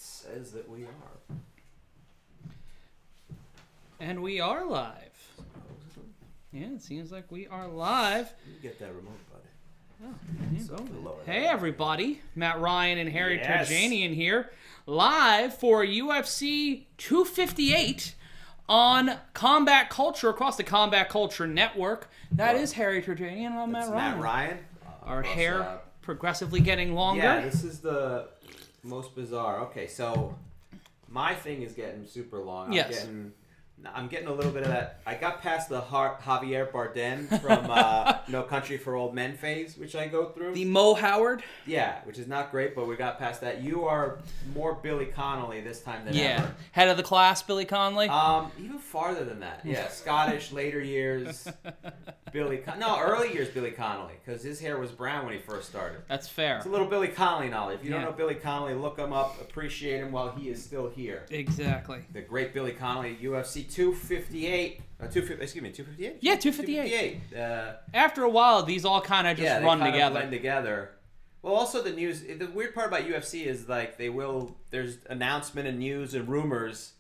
says that we are. And we are live. Yeah, it seems like we are live. You get that remote, bud. Oh, there you go. Hey, everybody. Matt Ryan and Harry Terjanian here. Live for UFC 258 on Combat Culture, across the Combat Culture Network. That is Harry Terjanian and I'm Matt Ryan. Matt Ryan. Our hair progressively getting longer. Yeah, this is the most bizarre. Okay, so my thing is getting super long. I'm getting a little bit of that. I got past the Javier Bardem from No Country for Old Men phase, which I go through. The Mo Howard? Yeah, which is not great, but we got past that. You are more Billy Connolly this time than ever. Head of the class, Billy Connolly? Even farther than that. Yeah, Scottish, later years, early years Billy Connolly, because his hair was brown when he first started. That's fair. It's a little Billy Connolly knowledge. If you don't know Billy Connolly, look him up, appreciate him while he is still here. Exactly. The great Billy Connolly, UFC 258. 258? Yeah, 258. 258. After a while, these all kind of just run together. Blend together. Well, also the news. The weird part about UFC is like there's announcement and news and rumors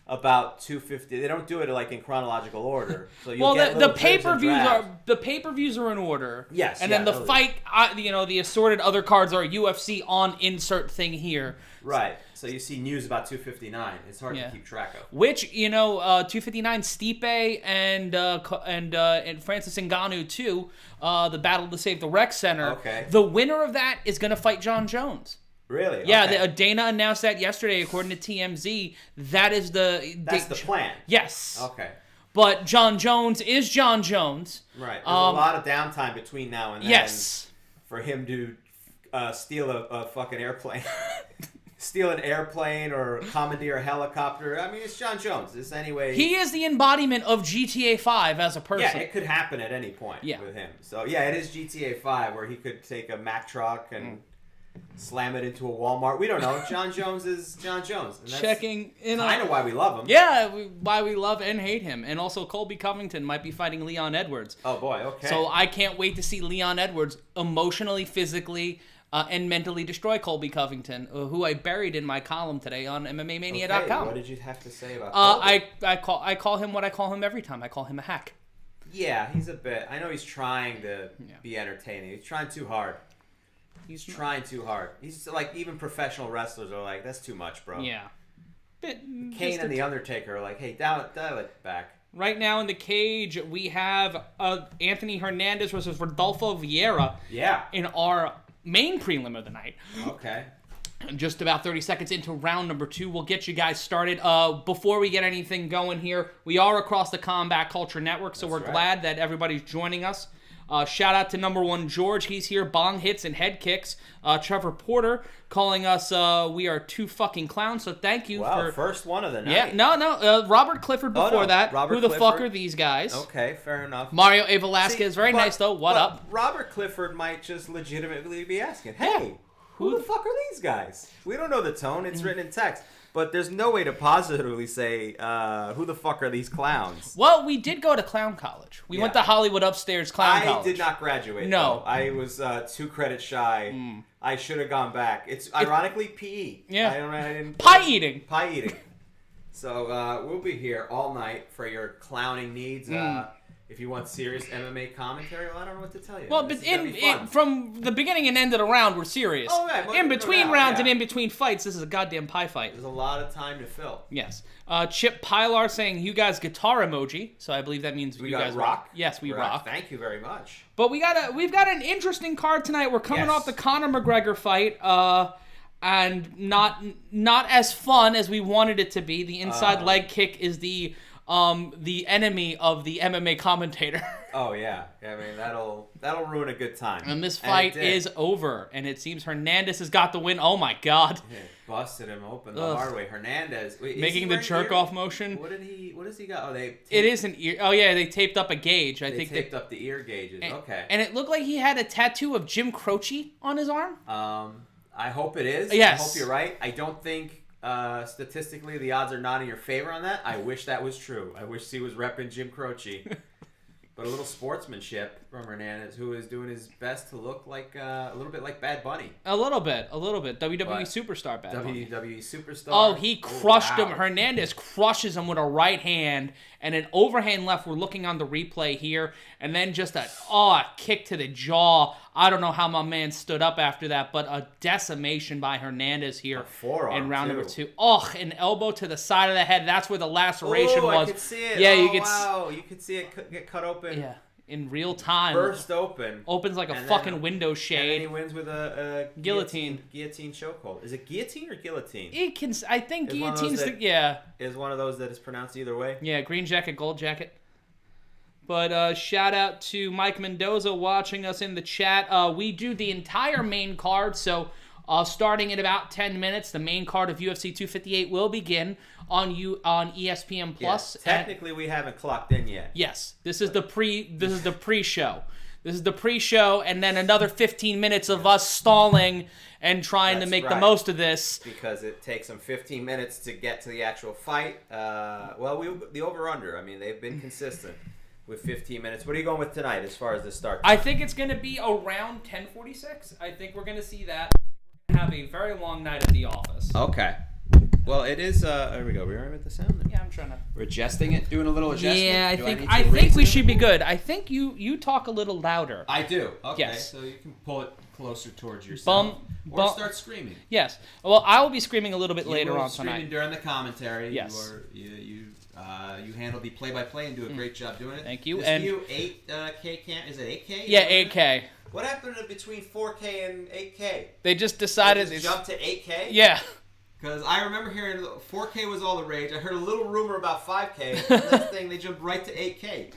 about 250. They don't do it like in chronological order. So the pay-per-views are in order. Yes. And then the fight, the assorted other cards are UFC on insert thing here. Right. So you see news about 259. It's hard to keep track of. Which 259 Stipe and Francis Ngannou too. The battle to save the rec center. Okay. The winner of that is going to fight John Jones. Really? Yeah, okay. Dana announced that yesterday, according to TMZ. That's the plan. Yes. Okay. But John Jones is John Jones. Right. There's a lot of downtime between now and then. Yes. For him to steal a fucking airplane. Steal an airplane or commandeer a helicopter. I mean, it's John Jones. It's anyway. He is the embodiment of GTA 5 as a person. Yeah, it could happen at any point with him. So, yeah, it is GTA 5 where he could take a Mack truck and slam it into a Walmart. We don't know. John Jones is John Jones. And that's checking in kind of why we love him. Yeah, why we love and hate him. And also Colby Covington might be fighting Leon Edwards. Oh, boy. Okay. So I can't wait to see Leon Edwards emotionally, physically, and mentally destroy Colby Covington, who I buried in my column today on MMAmania.com. Okay, what did you have to say about Colby? I call him what I call him every time. I call him a hack. Yeah, he's a bit. I know he's trying to be entertaining. He's trying too hard. He's trying too hard. He's like, even professional wrestlers are like, that's too much, bro. Yeah. Kane and The Undertaker are like, hey, dial it back. Right now in the cage, we have Anthony Hernandez versus Rodolfo Vieira. Yeah. In our main prelim of the night. Okay. Just about 30 seconds into round number 2. We'll get you guys started. Before we get anything going here, we are across the Combat Culture Network, so we're glad that everybody's joining us. Shout out to number 1 George. He's here. Bong hits and head kicks. Trevor Porter calling us we are 2 fucking clowns. So thank you for first one of the night. Yeah, no. Robert Clifford before that. Robert Who the Clifford. fuck are these guys? Okay, fair enough. Mario A. Velasquez, very nice though. What up? Robert Clifford might just legitimately be asking, hey, who the fuck are these guys? We don't know the tone. It's written in text. But there's no way to positively say, who the fuck are these clowns? Well, we did go to clown college. We went to Hollywood Upstairs Clown College. I did not graduate. No. Though. I was 2 credits shy. I should have gone back. It's ironically PE. Yeah. I didn't, Pie eating. So we'll be here all night for your clowning needs. If you want serious MMA commentary, well, I don't know what to tell you. Well, but from the beginning and end of the round, we're serious. Oh, right. In between rounds and in between fights, this is a goddamn pie fight. There's a lot of time to fill. Yes. Chip Pilar saying, you guys guitar emoji. So I believe that means you guys rock. Yes, we rock. Thank you very much. But we've got an interesting card tonight. We're coming off the Conor McGregor fight. And not as fun as we wanted it to be. The inside leg kick is the enemy of the MMA commentator. Oh yeah, I mean that'll ruin a good time. And this fight is over, and it seems Hernandez has got the win. Oh my god! Yeah, busted him open the hard way. Hernandez making the jerk off motion. What does he got? Oh, it is an ear. Oh yeah, they taped up a gauge. They taped up the ear gauges. Okay. And it looked like he had a tattoo of Jim Croce on his arm. I hope it is. Yes. I hope you're right. I don't think. Statistically, the odds are not in your favor on that. I wish that was true. I wish he was repping Jim Croce. But a little sportsmanship. Hernandez, who is doing his best to look like a little bit like Bad Bunny. A little bit. WWE superstar Bad Bunny. WWE superstar. Oh, he crushed him. Hernandez crushes him with a right hand and an overhand left. We're looking on the replay here. And then just a kick to the jaw. I don't know how my man stood up after that, but a decimation by Hernandez here in round number 2. Oh, an elbow to the side of the head. That's where the laceration was. I could see it. Yeah, you could see it get cut open. Yeah. In real time. Burst open. Opens like a fucking window shade. And then he wins with a guillotine chokehold. Is it guillotine or guillotine? I think guillotine's is one of those that is pronounced either way. Yeah, green jacket, gold jacket. But shout out to Mike Mendoza watching us in the chat. We do the entire main card, so starting in about 10 minutes, the main card of UFC 258 will begin on ESPN Plus. Yeah, technically, we haven't clocked in yet. Yes, this is the pre-show. This is the pre-show, and then another 15 minutes of us stalling and trying to make the most of this. Because it takes them 15 minutes to get to the actual fight. The over-under, I mean, they've been consistent with 15 minutes. What are you going with tonight as far as the start time? I think it's going to be around 10:46. I think we're going to see that. We're going to have a very long night at the office. Okay. Well, it is. There we go. We're with the sound. Yeah, I'm trying to. We're adjusting it, doing a little adjustment. Yeah, I think we should be good. I think you talk a little louder. I do. Okay. Yes. So you can pull it closer towards yourself. Or start screaming. Yes. Well, I will be screaming a little bit later on tonight. Screaming during the commentary. Yes. You handle the play-by-play and do a great job doing it. Thank you. This and new 8K cam, is it 8K? Yeah, 8K. What happened between 4K and 8K? They just decided to jump to 8K. Yeah. Because I remember hearing 4K was all the rage. I heard a little rumor about 5K. And that thing, they jumped right to 8K.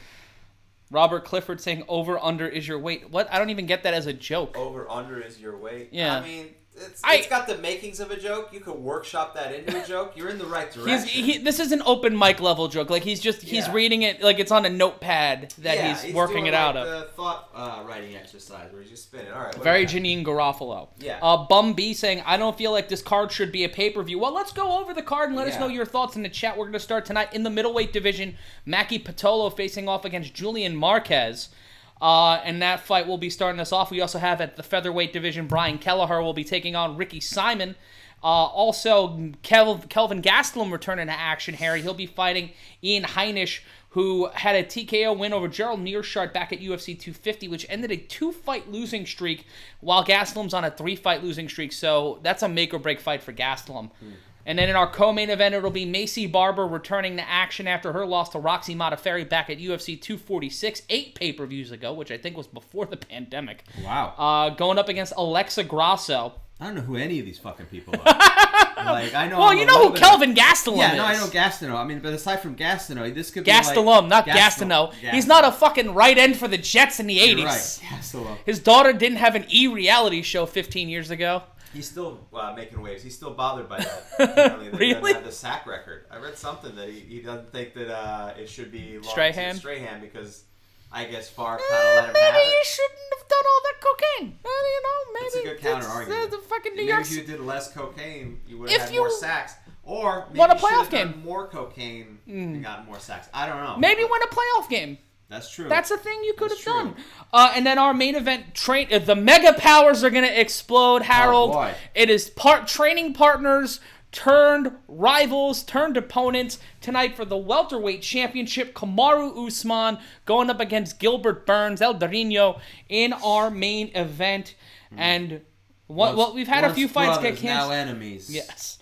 Robert Clifford saying over under is your weight. What? I don't even get that as a joke. Over under is your weight. Yeah. I mean, it's got the makings of a joke. You could workshop that into a joke. You're in the right direction. This is an open mic level joke. Like he's reading it like it's on a notepad that he's working it out of. The thought writing exercise where he's just spinning. All right. Very Janine Garofalo. Yeah. Bum B saying I don't feel like this card should be a pay-per-view. Well, let's go over the card and let us know your thoughts in the chat. We're going to start tonight in the middleweight division. Maki Pitolo facing off against Julian Marquez. And that fight will be starting us off. We also have at the featherweight division, Brian Kelleher will be taking on Ricky Simon. Also, Kelvin Gastelum returning to action, Harry. He'll be fighting Ian Heinisch, who had a TKO win over Gerald Meerschaert back at UFC 250, which ended a 2-fight losing streak, while Gastelum's on a 3-fight losing streak. So that's a make-or-break fight for Gastelum. And then in our co-main event, it'll be Maycee Barber returning to action after her loss to Roxy Modafferi back at UFC 246, 8 pay-per-views ago, which I think was before the pandemic. Wow. Going up against Alexa Grasso. I don't know who any of these fucking people are. I know. Well, you know who Kelvin Gastelum is. Yeah, no, I know Gastineau. I mean, but aside from Gastineau, this could be Gastelum, not Gastineau. He's not a fucking right end for the Jets in the 80s. You're right, Gastelum. His daughter didn't have an E-reality show 15 years ago. He's still making waves. He's still bothered by that. Really? He doesn't have the sack record. I read something that he doesn't think that it should be Strahan because I guess Farr kind of let him have it. Maybe you shouldn't have done all that cocaine. Maybe it's a good counter argument. The fucking New maybe York. if you did less cocaine, you would have had more sacks. Or maybe won a you should playoff have game. done more cocaine and gotten more sacks. I don't know. Maybe win a playoff game. That's true. That's a thing you could have done. And then our main event, the mega powers are going to explode, Harold. Oh, boy. It is training partners turned rivals, turned opponents tonight for the Welterweight Championship. Kamaru Usman going up against Gilbert Burns, El Dorino, in our main event. And we've had a few fights get canceled. Now enemies. Yes.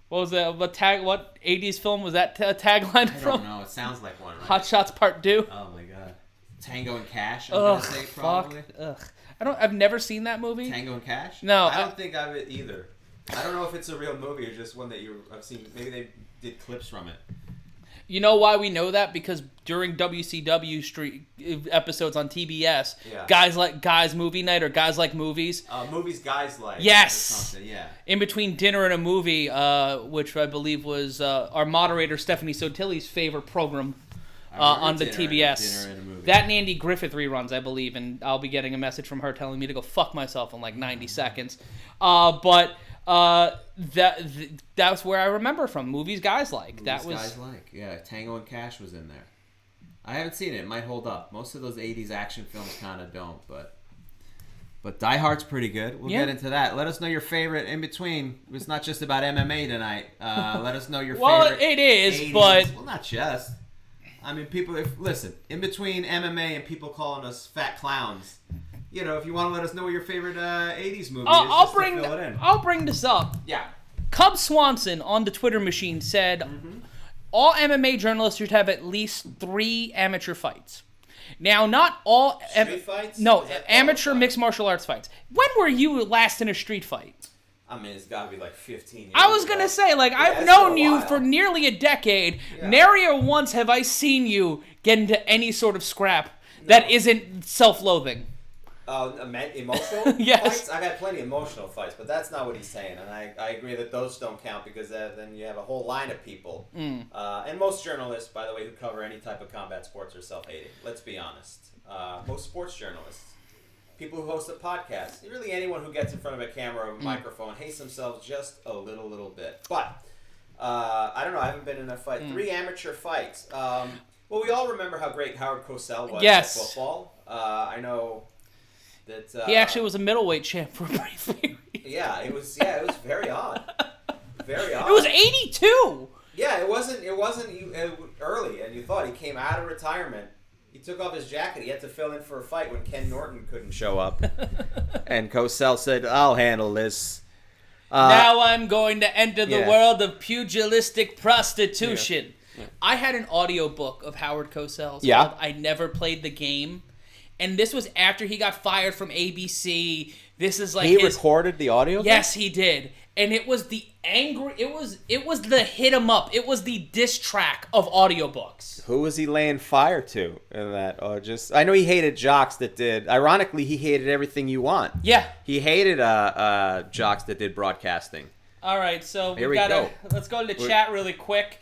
What was that? What 80s film was that tagline from? I don't know. It sounds like one, right? Hot Shots Part 2. Oh my god. Tango and Cash, I'm gonna say probably. Fuck. Ugh. I've never seen that movie. Tango and Cash? No. I don't think I've either. I don't know if it's a real movie or just one that I've seen. Maybe they did clips from it. You know why we know that? Because during WCW street episodes on TBS, guys movie night or guys like movies. Movies guys like. Yes. Yeah. In between dinner and a movie, which I believe was our moderator Stephanie Sotilli's favorite program on the TBS. Dinner and a movie. That and Andy Griffith reruns, I believe, and I'll be getting a message from her telling me to go fuck myself in like 90 seconds. But that's where I remember from. Movies guys like. Guys like. Yeah, Tango and Cash was in there. I haven't seen it. It might hold up. Most of those 80s action films kind of don't, but Die Hard's pretty good. We'll get into that. Let us know your favorite in between. It's not just about MMA tonight. Let us know your favorite. Well, it is, 80s. but... Well, not just. I mean, people, listen, in between MMA and people calling us fat clowns, you know, if you want to let us know what your favorite 80s movie is, fill it in. I'll bring this up. Yeah. Cub Swanson on the Twitter machine said, all MMA journalists should have at least 3 amateur fights. Now, not all... Street fights? No, amateur mixed martial arts fights. When were you last in a street fight? I mean, it's got to be like 15 years I was going to say, like, I've known you for nearly a decade. Yeah. Nary once have I seen you get into any sort of scrap that isn't self-loathing. Emotional Yes. fights? I've had plenty of emotional fights, but that's not what he's saying. And I agree that those don't count because then you have a whole line of people. And most journalists, by the way, who cover any type of combat sports are self-hating. Let's be honest. Most sports journalists, people who host a podcast, really anyone who gets in front of a camera or a microphone hates themselves just a little bit. But I don't know. I haven't been in a fight. 3 amateur fights. Well, we all remember how great Howard Cosell was at football. I know... that he actually was a middleweight champ for a brief period. Yeah, it was very odd. Very odd. It was 82. Yeah, it wasn't early, and you thought he came out of retirement. He took off his jacket. He had to fill in for a fight when Ken Norton couldn't show up. And Cosell said, "I'll handle this." Now I'm going to enter the world of pugilistic prostitution. Yeah. I had an audiobook of Howard Cosell's called I Never Played the Game. And this was after he got fired from ABC. This is like he recorded the audio? Yes, he did. And it was the angry... It was the hit 'em up. It was the diss track of audiobooks. Who was he laying fire to in that? Or just... I know he hated jocks that did... Ironically, he hated Everything You Want. Yeah. He hated jocks that did broadcasting. All right, so Here we go. Let's go to the chat really quick.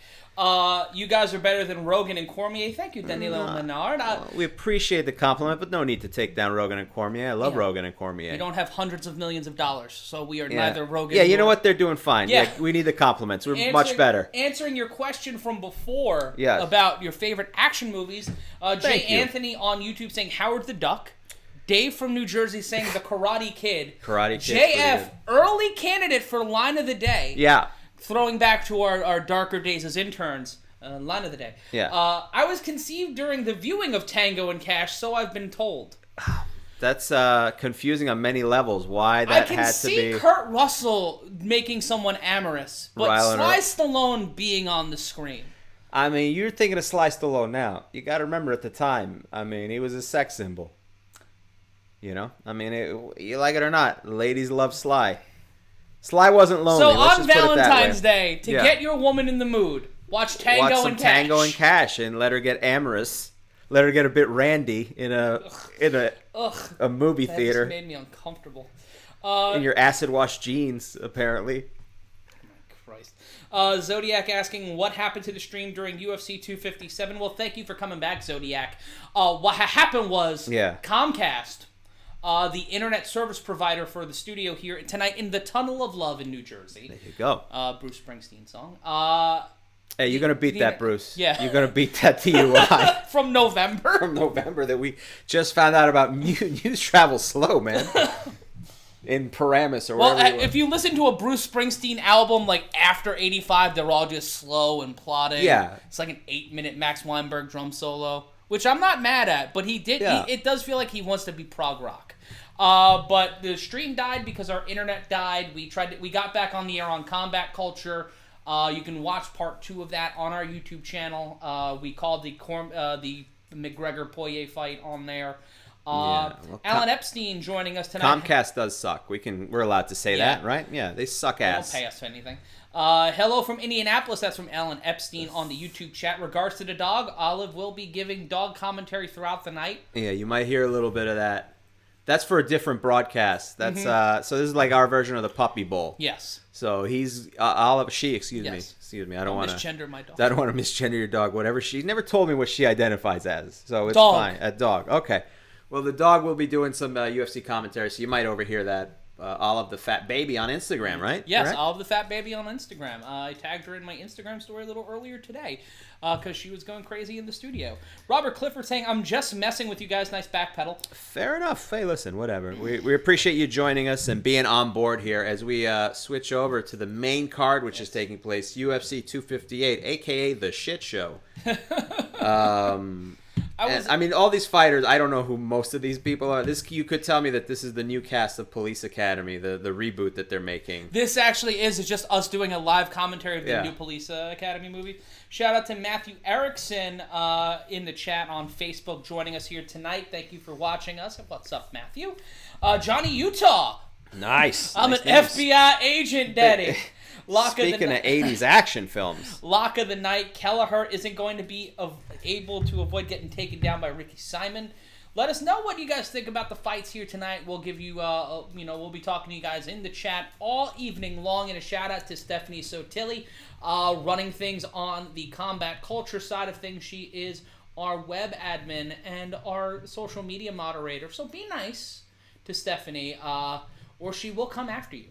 You guys are better than Rogan and Cormier. Thank you, Danilo Menard. We appreciate the compliment, but no need to take down Rogan and Cormier. I love Rogan and Cormier. We don't have hundreds of millions of dollars, so we are neither Rogan. Yeah, you know what? They're doing fine. Yeah, we need the compliments. We're much better. Answering your question from before about your favorite action movies, Jay Anthony on YouTube saying Howard the Duck. Dave from New Jersey saying The Karate Kid. Karate Kid. JF, early candidate for Line of the Day. Yeah. Throwing back to our darker days as interns, line of the day. Yeah. I was conceived during the viewing of Tango and Cash, so I've been told. That's confusing on many levels. Why that had to be... I can see Kurt Russell making someone amorous, but Sly Stallone being on the screen. I mean, you're thinking of Sly Stallone now. You got to remember at the time, I mean, he was a sex symbol. You know? I mean, you like it or not, ladies love Sly. Sly wasn't lonely. So on Valentine's Day, to get your woman in the mood, watch Tango and Cash. Tango and Cash and let her get amorous. Let her get a bit randy in a movie theater. That just made me uncomfortable. In your acid wash jeans, apparently. Oh my Christ. Zodiac asking what happened to the stream during UFC 257. Well, thank you for coming back, Zodiac. What happened was Comcast. The internet service provider for the studio here tonight in the Tunnel of Love in New Jersey. There you go. Bruce Springsteen song. Hey, you're going to beat that, Bruce. Yeah. You're going to beat that DUI. From November? From November that we just found out about. News travel slow, man. In Paramus or wherever. Well, if you listen to a Bruce Springsteen album, like after 85, they're all just slow and plodding. Yeah. It's like an 8-minute Max Weinberg drum solo. Which I'm not mad at, but he did. It does feel like he wants to be prog rock. But the stream died because our internet died. We got back on the air on Combat Culture. You can watch part 2 of that on our YouTube channel. We called the McGregor-Poirier fight on there. Alan Epstein joining us tonight. Comcast does suck. We're allowed to say that, right? Yeah, they suck ass. They don't pay us for anything. Hello from Indianapolis. That's from Alan Epstein on the YouTube chat. Regards to the dog, Olive will be giving dog commentary throughout the night. Yeah, you might hear a little bit of that. That's for a different broadcast. That's so this is like our version of the Puppy Bowl. Yes. So he's Olive. Excuse me. I don't want to misgender my dog. I don't want to misgender your dog. Whatever she never told me what she identifies as. So it's dog. Fine. A dog. Okay. Well, the dog will be doing some UFC commentary, so you might overhear that Olive the Fat Baby on Instagram, right? Yes, Correct? Olive the Fat Baby on Instagram. I tagged her in my Instagram story a little earlier today because she was going crazy in the studio. Robert Clifford saying, I'm just messing with you guys. Nice back pedal. Fair enough. Hey, listen, whatever. We appreciate you joining us and being on board here as we switch over to the main card, which is taking place UFC 258, a.k.a. The Shit Show. I mean, all these fighters, I don't know who most of these people are. You could tell me that this is the new cast of Police Academy, the reboot that they're making. This actually is just us doing a live commentary of the new Police Academy movie. Shout out to Matthew Erickson in the chat on Facebook joining us here tonight. Thank you for watching us. What's up, Matthew? Johnny Utah. Nice. I'm an FBI agent, Daddy. Speaking of 80s action films. Lock of the night. Kelleher isn't going to be able to avoid getting taken down by Ricky Simon. Let us know what you guys think about the fights here tonight. We'll give you, we'll be talking to you guys in the chat all evening long. And a shout out to Stephanie Sotilli, running things on the combat culture side of things. She is our web admin and our social media moderator. So be nice to Stephanie, or she will come after you.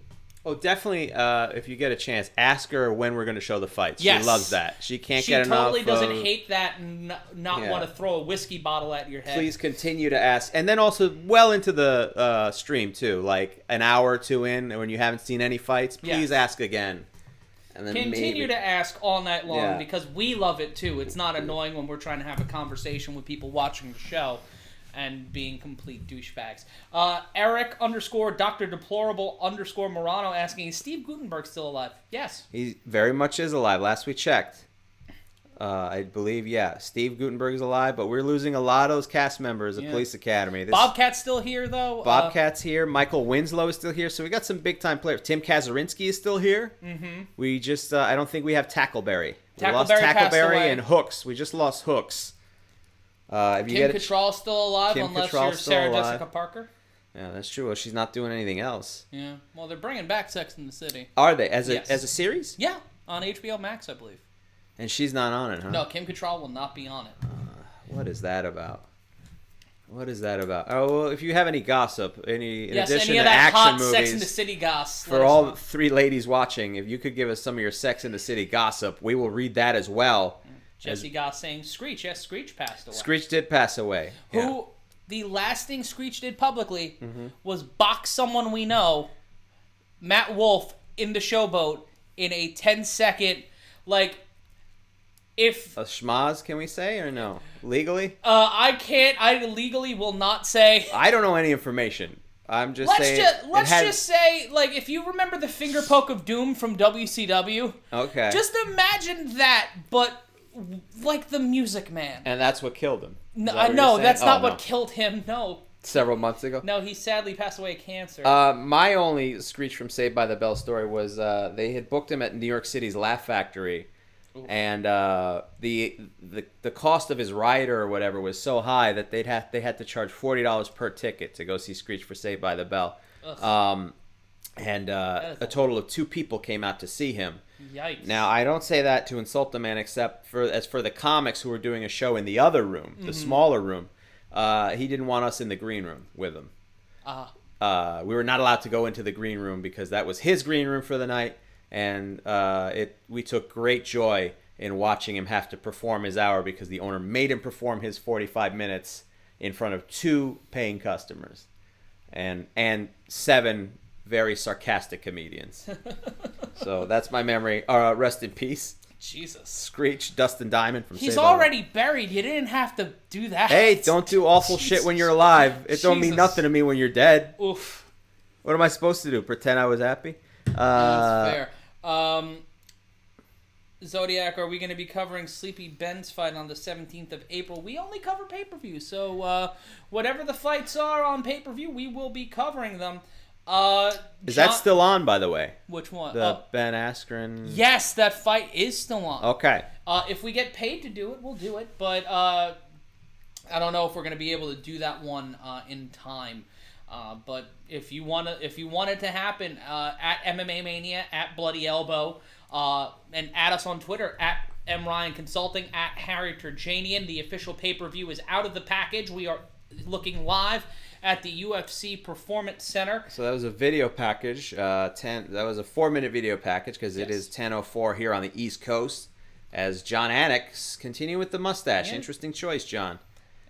Oh, definitely, if you get a chance, ask her when we're going to show the fights. Yes. She loves that. She can't get enough. She totally doesn't hate that and not want to throw a whiskey bottle at your head. Please continue to ask. And then also well into the stream, too. Like an hour or two in, when you haven't seen any fights, please ask again. And then continue to ask all night long because we love it, too. It's not annoying when we're trying to have a conversation with people watching the show and being complete douchebags. Eric _Dr. Deplorable _ Morano asking, is Steve Gutenberg still alive? Yes. He very much is alive. Last we checked. I believe, Steve Gutenberg is alive, but we're losing a lot of those cast members of Police Academy. Bobcat's still here, though. Bobcat's here. Michael Winslow is still here. So we got some big-time players. Tim Kazurinsky is still here. Mm-hmm. We just, I don't think we have Tackleberry. We lost Tackleberry and Hooks. We just lost Hooks. Kim Cattrall's still alive, unless you're Sarah Jessica Parker. Yeah, that's true. Well, she's not doing anything else. Yeah. Well, they're bringing back Sex in the City. Are they? As a series? Yeah, on HBO Max, I believe. And she's not on it, huh? No, Kim Cattrall will not be on it. What is that about? Oh, well, if you have any gossip, in addition to action movies, Sex in the City gossip, for all 3 ladies watching, if you could give us some of your Sex in the City gossip, we will read that as well. Jesse Goss saying Screech. Yes, Screech passed away. Screech did pass away. The last thing Screech did publicly was box someone we know, Matt Wolf, in the Showboat in a 10-second, if... A schmaz, can we say, or no? Legally? I can't. I legally will not say. I don't know any information. I'm just saying... Let's just say, if you remember the finger poke of doom from WCW... Okay. Just imagine that, but... like the Music Man. And that's what killed him. No, that's not what killed him. No. Several months ago? No, he sadly passed away of cancer. My only Screech from Saved by the Bell story was they had booked him at New York City's Laugh Factory. Ooh. And the cost of his rider or whatever was so high that they had to charge $40 per ticket to go see Screech for Saved by the Bell. And a total of 2 people came out to see him. Yikes. Now, I don't say that to insult the man, except for the comics who were doing a show in the other room, the smaller room. He didn't want us in the green room with him. We were not allowed to go into the green room because that was his green room for the night, and we took great joy in watching him have to perform his hour because the owner made him perform his 45 minutes in front of 2 paying customers and 7 very sarcastic comedians. So that's my memory. Rest in peace. Jesus. Screech, Dustin Diamond from He's already buried. You didn't have to do that. Hey, don't do awful shit when you're alive. It don't mean nothing to me when you're dead. Oof. What am I supposed to do? Pretend I was happy? That's fair. Zodiac, are we going to be covering Sleepy Ben's fight on the 17th of April? We only cover pay-per-view, so whatever the fights are on pay-per-view, we will be covering them. Is that still on, by the way? Which one? The Ben Askren... Yes, that fight is still on. Okay. If we get paid to do it, we'll do it. But I don't know if we're going to be able to do that one in time. But if you want it to happen, at MMA Mania, at Bloody Elbow, and add us on Twitter, at MRyan Consulting, at Harry Terjanian. The official pay-per-view is out of the package. We are looking live at the UFC Performance Center. So that was a video package. That was a 4-minute video package because it is 10:04 here on the East Coast. As John Anik's continue with the mustache. Yeah. Interesting choice, John.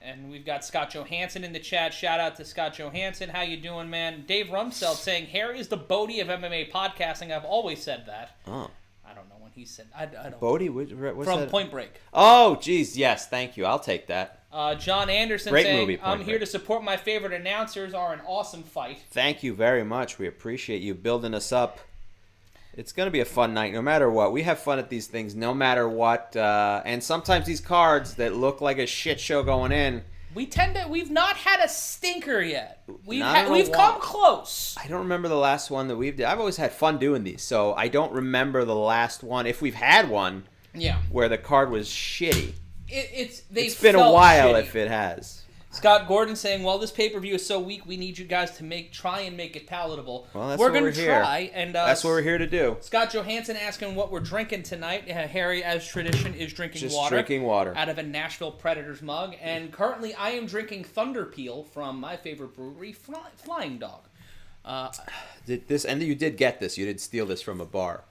And we've got Scott Johansson in the chat. Shout out to Scott Johansson. How you doing, man? Dave Rumsfeld saying, Harry is the Bodie of MMA podcasting. I've always said that. Oh. I don't know when he said I don't Bodie? What's from that? Point Break. Oh, geez. Yes, thank you. I'll take that. John Anderson Great saying, movie, I'm here to support my favorite announcers are an awesome fight. Thank you very much. We appreciate you building us up. It's going to be a fun night no matter what. We have fun at these things no matter what. And sometimes these cards that look like a shit show going in. We've not had a stinker yet. We've come close. I don't remember the last one that we've did. I've always had fun doing these, so I don't remember the last one. If we've had one where the card was shitty. It's been a while shitty. If it has. Scott Gordon saying, well, this pay-per-view is so weak, we need you guys to try and make it palatable. Well, that's we're going to try. And that's what we're here to do. Scott Johansson asking what we're drinking tonight. Harry, as tradition, is drinking water out of a Nashville Predators mug. And currently, I am drinking Thunder Peel from my favorite brewery, Flying Dog. And you did get this. You did steal this from a bar.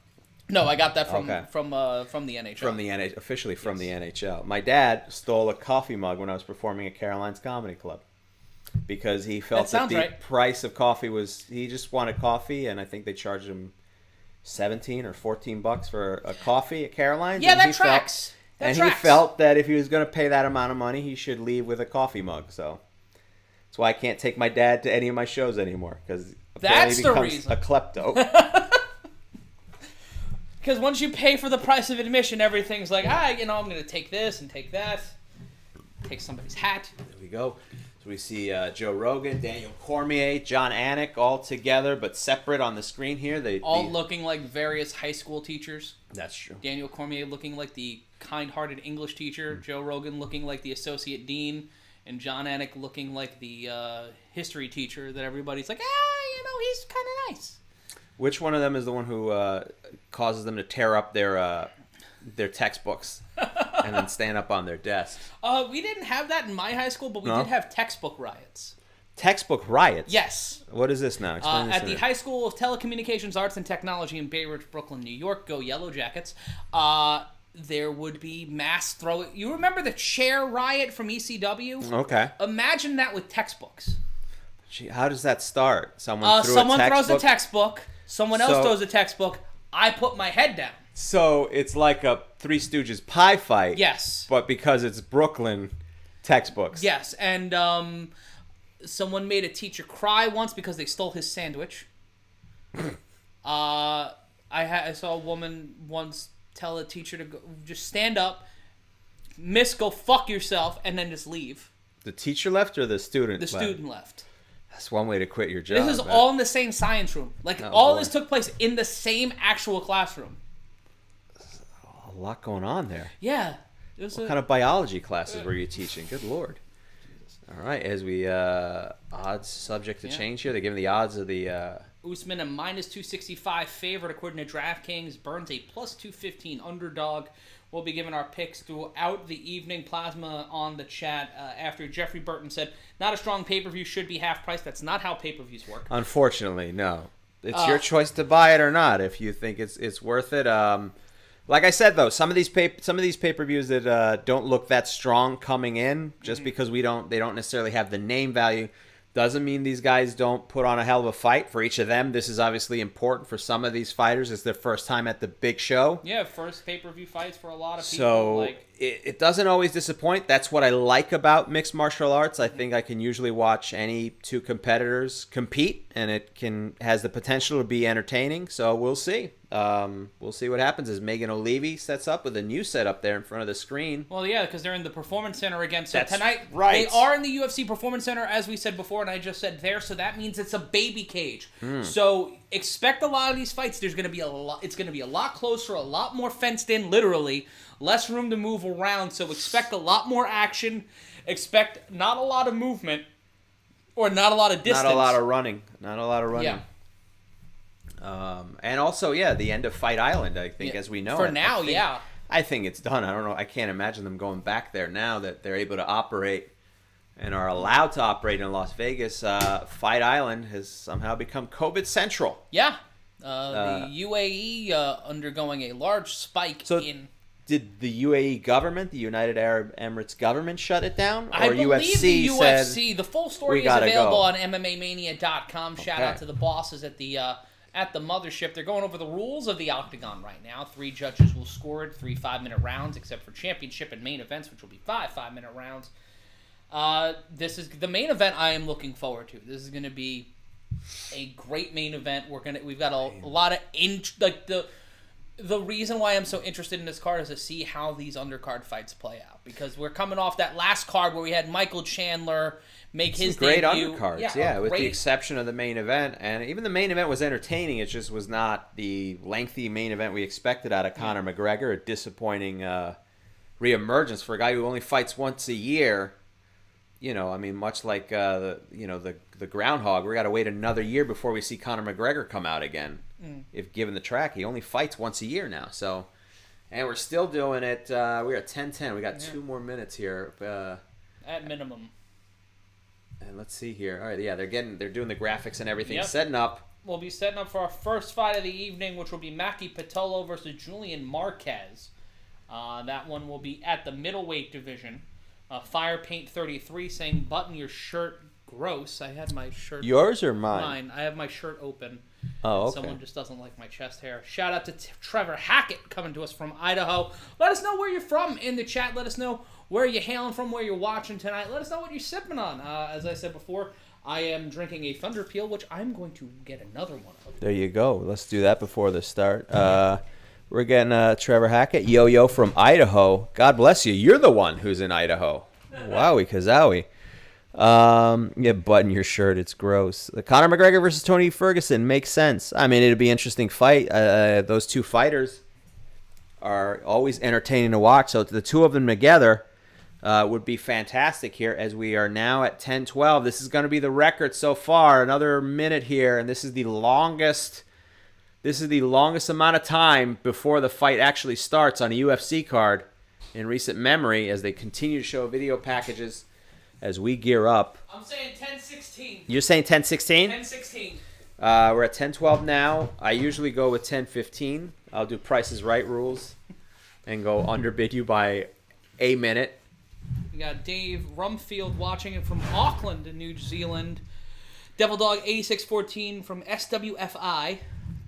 No, I got that from the NHL. Officially from the NHL. My dad stole a coffee mug when I was performing at Caroline's Comedy Club because he felt that the price of coffee he just wanted coffee, and I think they charged him $17 or $14 for a coffee at Caroline's. Yeah, that tracks. He felt that if he was going to pay that amount of money, he should leave with a coffee mug. So that's why I can't take my dad to any of my shows anymore because that's he the becomes reason. A klepto. Because once you pay for the price of admission, everything's like, I'm going to take this and take that. Take somebody's hat. There we go. So we see Joe Rogan, Daniel Cormier, John Anik all together but separate on the screen here. All looking like various high school teachers. That's true. Daniel Cormier looking like the kind-hearted English teacher. Joe Rogan looking like the associate dean. And John Anik looking like the history teacher that everybody's like, he's kind of nice. Which one of them is the one who causes them to tear up their textbooks and then stand up on their desks? We didn't have that in my high school, but we did have textbook riots. Textbook riots? Yes. What is this now? Explain this at the High School of Telecommunications, Arts, and Technology in Bay Ridge, Brooklyn, New York, go Yellow Jackets, there would be mass throw. You remember the chair riot from ECW? Okay. Imagine that with textbooks. Gee, how does that start? Someone throws a textbook. Someone else throws a textbook. I put my head down. So it's like a Three Stooges pie fight. Yes. But because it's Brooklyn textbooks. Yes, and someone made a teacher cry once because they stole his sandwich. I saw a woman once tell a teacher to go, just stand up, miss, go fuck yourself, and then just leave. The teacher left or the student left? The student left. That's one way to quit your job. This is all in the same science room. All this took place in the same actual classroom. A lot going on there. Yeah. What kind of biology classes were you teaching? Good Lord. All right, as we odds subject to change here. They're giving the odds of the Usman a -265 favorite according to DraftKings. Burns a +215 underdog. We'll be giving our picks throughout the evening. Plasma on the chat after Jeffrey Burton said, not a strong pay-per-view, should be half price. That's not how pay-per-views work. Unfortunately, no. It's your choice to buy it or not if you think it's worth it. Like I said, though, some of these pay-per-views that don't look that strong coming in, just because they don't necessarily have the name value, doesn't mean these guys don't put on a hell of a fight. For each of them, this is obviously important. For some of these fighters, it's their first time at the big show. Yeah, first pay-per-view fights for a lot of people. So it doesn't always disappoint. That's what I like about mixed martial arts. I think I can usually watch any two competitors compete, and it has the potential to be entertaining. So we'll see. We'll see what happens as Megan O'Leary sets up with a new setup there in front of the screen. Well, yeah, because they're in the Performance Center again. So That's tonight, right. They are in the UFC Performance Center, as we said before, and I just said there. So that means it's a baby cage. So expect a lot of these fights. There's going to be a lot. It's going to be a lot closer, a lot more fenced in, literally. Less room to move around. So expect a lot more action. Expect not a lot of movement or not a lot of distance. Not a lot of running. Yeah. And also, the end of Fight Island, I think, as we know. For now, I think it's done. I don't know. I can't imagine them going back there now that they're able to operate and are allowed to operate in Las Vegas, Fight Island has somehow become COVID central. Yeah. The UAE undergoing a large spike in... Did the UAE government, the United Arab Emirates government, shut it down? Or I believe UFC the UFC. said, the full story is available on MMAmania.com. Shout out to the bosses at the mothership. They're going over the rules of the Octagon right now. 3 judges will score it, 3 5-minute rounds, except for championship and main events, which will be 5 5-minute rounds. This is the main event I am looking forward to. This is going to be a great main event. We've got a lot of the reason why I'm so interested in this card is to see how these undercard fights play out, because we're coming off that last card where we had Michael Chandler make his great debut. Undercards, with the exception of the main event, and even the main event was entertaining. It just was not the lengthy main event we expected out of Conor McGregor. A disappointing reemergence for a guy who only fights once a year. Much like the groundhog, we got to wait another year before we see Conor McGregor come out again. If given the track, he only fights once a year now. So, and we're still doing it. We're at 10:10. We got 2 more minutes here, at minimum. And let's see here. All right, they're doing the graphics and everything, setting up. We'll be setting up for our first fight of the evening, which will be Maycee Barber versus Julian Marquez. That one will be at the middleweight division. Fire Paint 33 saying, "Button your shirt, gross." I had my shirt. Yours or mine? Mine. I have my shirt open. Oh, okay. Someone just doesn't like my chest hair. Shout out to Trevor Hackett coming to us from Idaho. Let us know where you're from in the chat. Let us know where you're hailing from, where you're watching tonight. Let us know what you're sipping on. As I said before, I am drinking a Thunder Peel, which I'm going to get another one of. There you go. Let's do that before the start. We're getting Trevor Hackett, Yo-Yo from Idaho. God bless you. You're the one who's in Idaho. Wowie kazowie. Button your shirt. It's gross. The Conor McGregor versus Tony Ferguson makes sense. I mean, it'd be an interesting fight. Those two fighters are always entertaining to watch. So the two of them together would be fantastic here, as we are now at 10:12. This is going to be the record so far. Another minute here, and this is the longest. This is the longest amount of time before the fight actually starts on a UFC card in recent memory, as they continue to show video packages as we gear up. I'm saying 10:16. You're saying 10:16? 10:16. We're at 10:12 now. I usually go with 10:15. I'll do Price is Right rules and go underbid you by a minute. We got Dave Rumfield watching it from Auckland in New Zealand. Devil Dog 8614 from SWFI.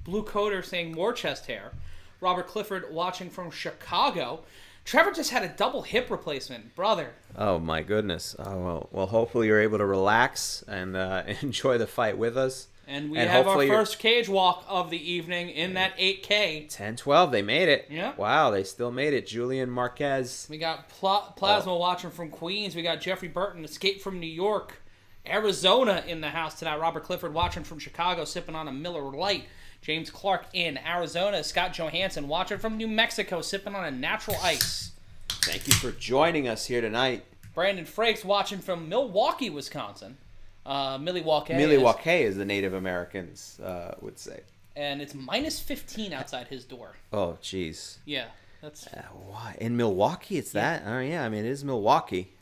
Blue Coder saying more chest hair. Robert Clifford watching from Chicago. Trevor just had a double hip replacement, brother. Oh my goodness. Oh, well, hopefully you're able to relax and enjoy the fight with us. And we have our first cage walk of the evening in that 8K. 10-12, they made it. Yeah. Wow, they still made it. Julian Marquez. We got Plasma watching from Queens. We got Jeffrey Burton, Escape from New York. Arizona in the house tonight. Robert Clifford watching from Chicago, sipping on a Miller Lite. James Clark in Arizona. Scott Johansson watching from New Mexico, sipping on a natural ice. Thank you for joining us here tonight. Brandon Frakes watching from Milwaukee, Wisconsin. Milwaukee is the Native Americans would say. And it's minus 15 outside his door. Oh, jeez. Yeah. That's why? In Milwaukee, it's that? Oh, yeah. I mean, it is Milwaukee.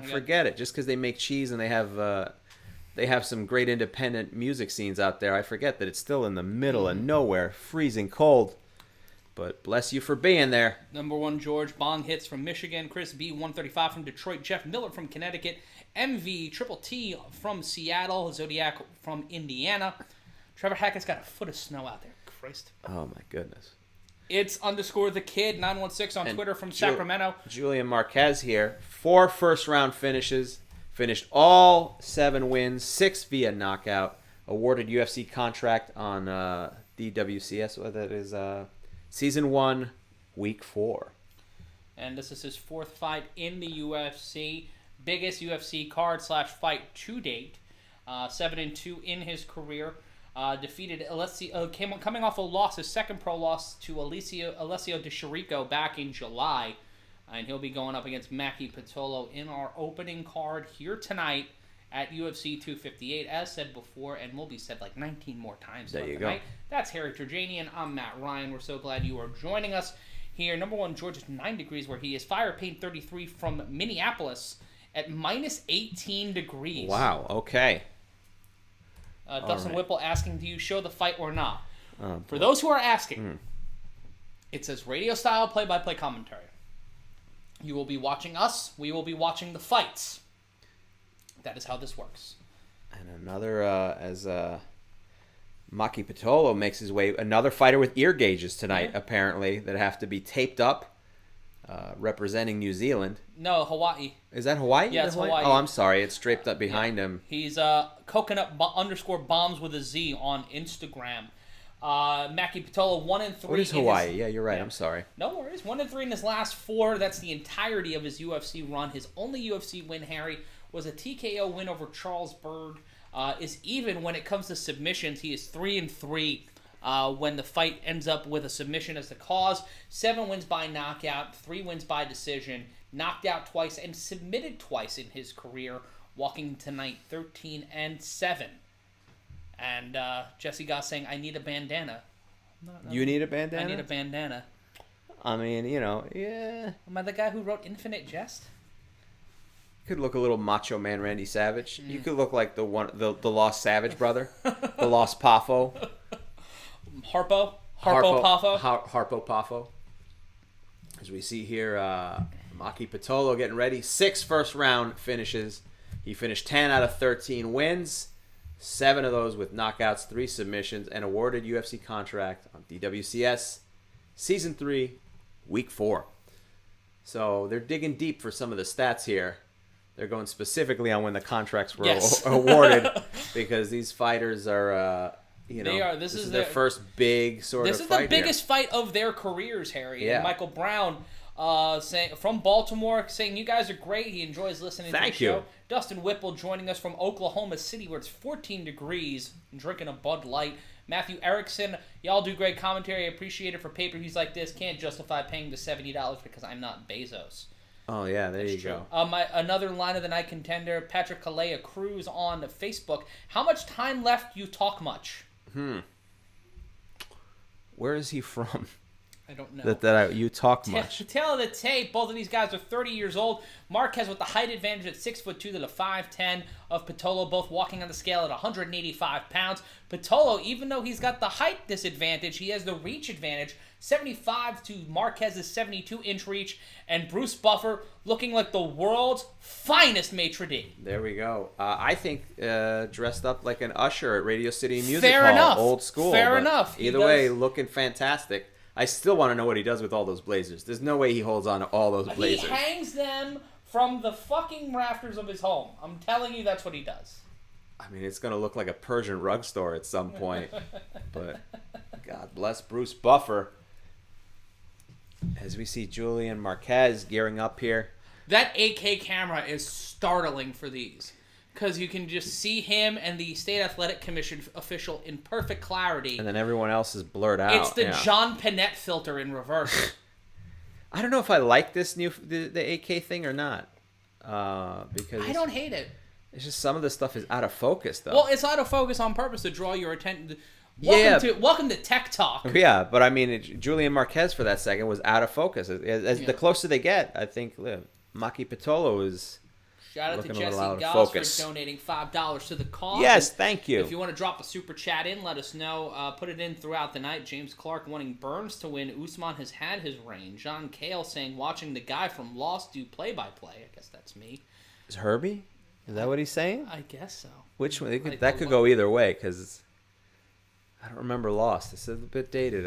Forget it. Just because they make cheese and they have some great independent music scenes out there, I forget that it's still in the middle of nowhere, freezing cold. But bless you for being there. Number 1, George Bong hits from Michigan. Chris B. 135 from Detroit. Jeff Miller from Connecticut. MV Triple T from Seattle. Zodiac from Indiana. Trevor Hackett's got a foot of snow out there. Christ. Oh, my goodness. It's _the_kid 916 on Twitter from Sacramento. Julian Marquez here. 4 first-round finishes. Finished all 7 wins, 6 via knockout. Awarded UFC contract on DWCS. What that is, Season 1, Week 4. And this is his 4th fight in the UFC. Biggest UFC card / fight to date. 7-2 in his career. Defeated coming off a loss, his second pro loss to Alessio Di Chirico back in July. And he'll be going up against Maycee Barber in our opening card here tonight at UFC 258, as said before, and will be said like 19 more times there you tonight. Go. That's Harry Terjanian. I'm Matt Ryan. We're so glad you are joining us here. Number 1, George is 9 degrees where he is. Fire Paint 33 from Minneapolis. at minus 18 degrees. Wow, okay. Dustin Whipple asking, do you show the fight or not? For those who are asking, it says radio-style play-by-play commentary. You will be watching us. We will be watching the fights. That is how this works. And another, as Maki Pitolo makes his way, another fighter with ear gauges tonight, apparently, that have to be taped up, representing New Zealand. No, Hawaii. Is that Hawaii? Yeah, it's Hawaii. Oh, I'm sorry. It's draped up behind him. He's coconut_bombs with a Z on Instagram. Maki Pitolo 1-3. What is Hawaii? Yeah, you're right. I'm sorry. No worries. 1-3 in his last 4. That's the entirety of his UFC run. His only UFC win, Harry, was a TKO win over Charles Byrd. Is even when it comes to submissions. He is 3-3 when the fight ends up with a submission as the cause. 7 wins by knockout, 3 wins by decision, knocked out twice, and submitted twice in his career. Walking tonight 13-7. And Jesse Goss saying, I need a bandana. No. You need a bandana? I need a bandana. I mean, yeah. Am I the guy who wrote Infinite Jest? You could look a little Macho Man Randy Savage. You could look like the Lost Savage brother. The Lost Poffo. Harpo Poffo. Harpo Poffo. As we see here, Maki Pitolo getting ready. 6 first-round finishes. He finished 10 out of 13 wins. 7 of those with knockouts, 3 submissions, and awarded UFC contract on DWCS Season 3, Week 4. So they're digging deep for some of the stats here. They're going specifically on when the contracts were awarded because these fighters are, this is their first big sort of fight. This is the biggest fight of their careers, Harry. Yeah. And Michael Brown from Baltimore saying, you guys are great. He enjoys listening to the show. Dustin Whipple joining us from Oklahoma City where it's 14 degrees and drinking a Bud Light. Matthew Erickson, y'all do great commentary. I appreciate it for pay-per-views like this. Can't justify paying the $70 because I'm not Bezos. Oh, yeah, there you go. Another line of the night contender, Patrick Kalea Cruz on Facebook. How much time left? You talk much. Where is he from? I don't know. You talk much. To tell of the tape, both of these guys are 30 years old. Marquez with the height advantage at 6'2" to the 5'10" of Pitolo, both walking on the scale at 185 pounds. Pitolo, even though he's got the height disadvantage, he has the reach advantage, 75 to Marquez's 72-inch reach, and Bruce Buffer looking like the world's finest maitre d'. There we go. I think dressed up like an usher at Radio City Music Fair Hall. enough. Old school. Fair enough. Either way, looking fantastic. I still want to know what he does with all those blazers. There's no way he holds on to all those blazers. He hangs them from the fucking rafters of his home. I'm telling you, that's what he does. I mean, it's going to look like a Persian rug store at some point. But God bless Bruce Buffer. As we see Julian Marquez gearing up here. That 8K camera is startling for these. Because you can just see him and the State Athletic Commission official in perfect clarity. And then everyone else is blurred out. It's the John Panette filter in reverse. I don't know if I like this the 8K thing or not. Because I don't hate it. It's just some of the stuff is out of focus, though. Well, it's out of focus on purpose to draw your attention. Welcome to Tech Talk. Yeah, but I mean, Julian Marquez for that second was out of focus. As the closer they get, I think Maki Pitolo is... Shout out to Jesse Goss for donating $5 to the cause. Yes, thank you. If you want to drop a super chat in, let us know. Put it in throughout the night. James Clark wanting Burns to win. Usman has had his reign. John Cale saying, watching the guy from Lost do play-by-play. I guess that's me. Is Herbie? Is that what he's saying? I guess so. Which one? That could go either way, because I don't remember Lost. It's a bit dated.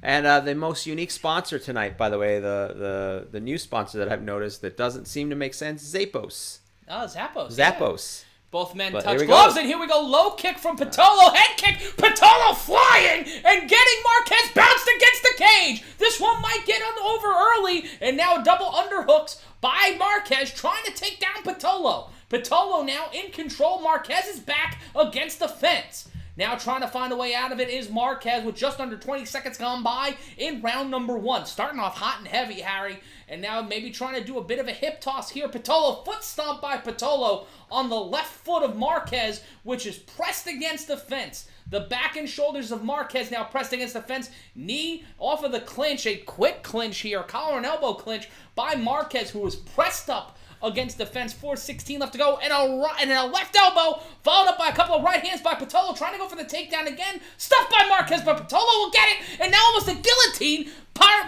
And the most unique sponsor tonight, by the way, the new sponsor that I've noticed that doesn't seem to make sense, Zappos. Oh, Zappos. Zappos. Yeah. Both men touch gloves, and here we go. Low kick from Pitolo, head kick. Pitolo flying and getting Marquez bounced against the cage. This one might get over early, and now double underhooks by Marquez trying to take down Pitolo. Pitolo now in control. Marquez is back against the fence. Now trying to find a way out of it is Marquez with just under 20 seconds gone by in round number 1. Starting off hot and heavy, Harry. And now maybe trying to do a bit of a hip toss here. Pitolo, foot stomp by Pitolo on the left foot of Marquez, which is pressed against the fence. The back and shoulders of Marquez now pressed against the fence. Knee off of the clinch, a quick clinch here. Collar and elbow clinch by Marquez, who was pressed up against the fence. 4:16 left to go, and a left elbow, followed up by a couple of right hands by Patolo, trying to go for the takedown again. Stuffed by Marquez, but Patolo will get it, and now almost a guillotine.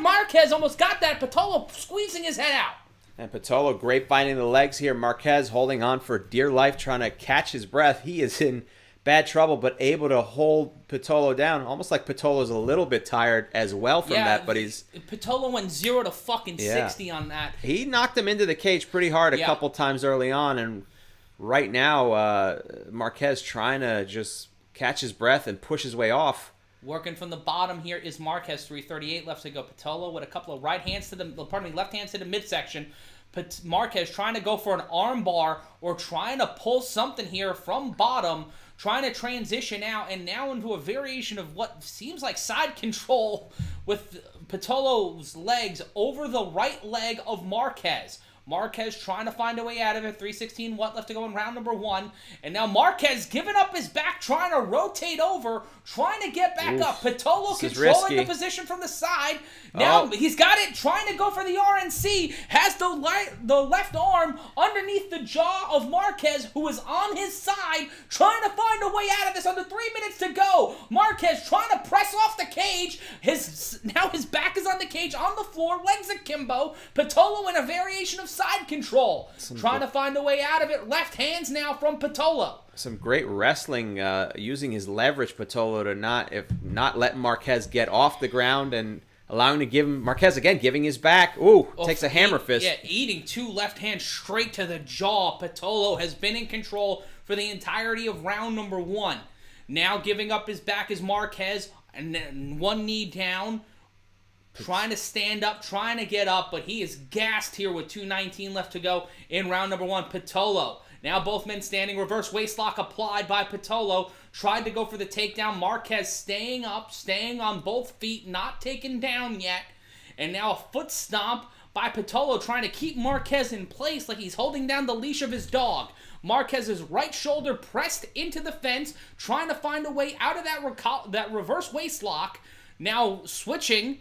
Marquez almost got that. Patolo squeezing his head out. And Patolo grapevining the legs here. Marquez holding on for dear life, trying to catch his breath. He is in bad trouble, but able to hold Patolo down. Almost like Patolo's a little bit tired as well from that, but he's... Patolo went 0 to 60 on that. He knocked him into the cage pretty hard a couple times early on, and right now Marquez trying to just catch his breath and push his way off. Working from the bottom here is Marquez. 3:38 left to go. Patolo with a couple of left hands to the midsection. Marquez trying to go for an arm bar or trying to pull something here from bottom, trying to transition out, and now into a variation of what seems like side control with Patolo's legs over the right leg of Marquez. Marquez trying to find a way out of it. 3:16 left to go in round number 1. And now Marquez giving up his back, trying to rotate over, trying to get back up. Patolo controlling the position from the side. Now he's got it, trying to go for the RNC. Has the left arm underneath the jaw of Marquez, who is on his side, trying to find a way out of this under 3 minutes to go. Marquez trying to press off the cage. Now his back is on the cage, on the floor, legs akimbo. Patolo in a variation of side control, trying to find a way out of it. Left hands now from Patolo. Some great wrestling, using his leverage, Patolo, to not let Marquez get off the ground and allowing to give him, Marquez again giving his back. Takes a hammer fist. Yeah, eating 2 left hands straight to the jaw. Patolo has been in control for the entirety of round number 1. Now giving up his back is Marquez, and then 1 knee down. Trying to stand up, trying to get up, but he is gassed here with 2:19 left to go in round number 1. Patolo, now both men standing, reverse waistlock applied by Patolo. Tried to go for the takedown. Marquez staying up, staying on both feet, not taken down yet. And now a foot stomp by Patolo, trying to keep Marquez in place like he's holding down the leash of his dog. Marquez's right shoulder pressed into the fence, trying to find a way out of that reverse waistlock. Now switching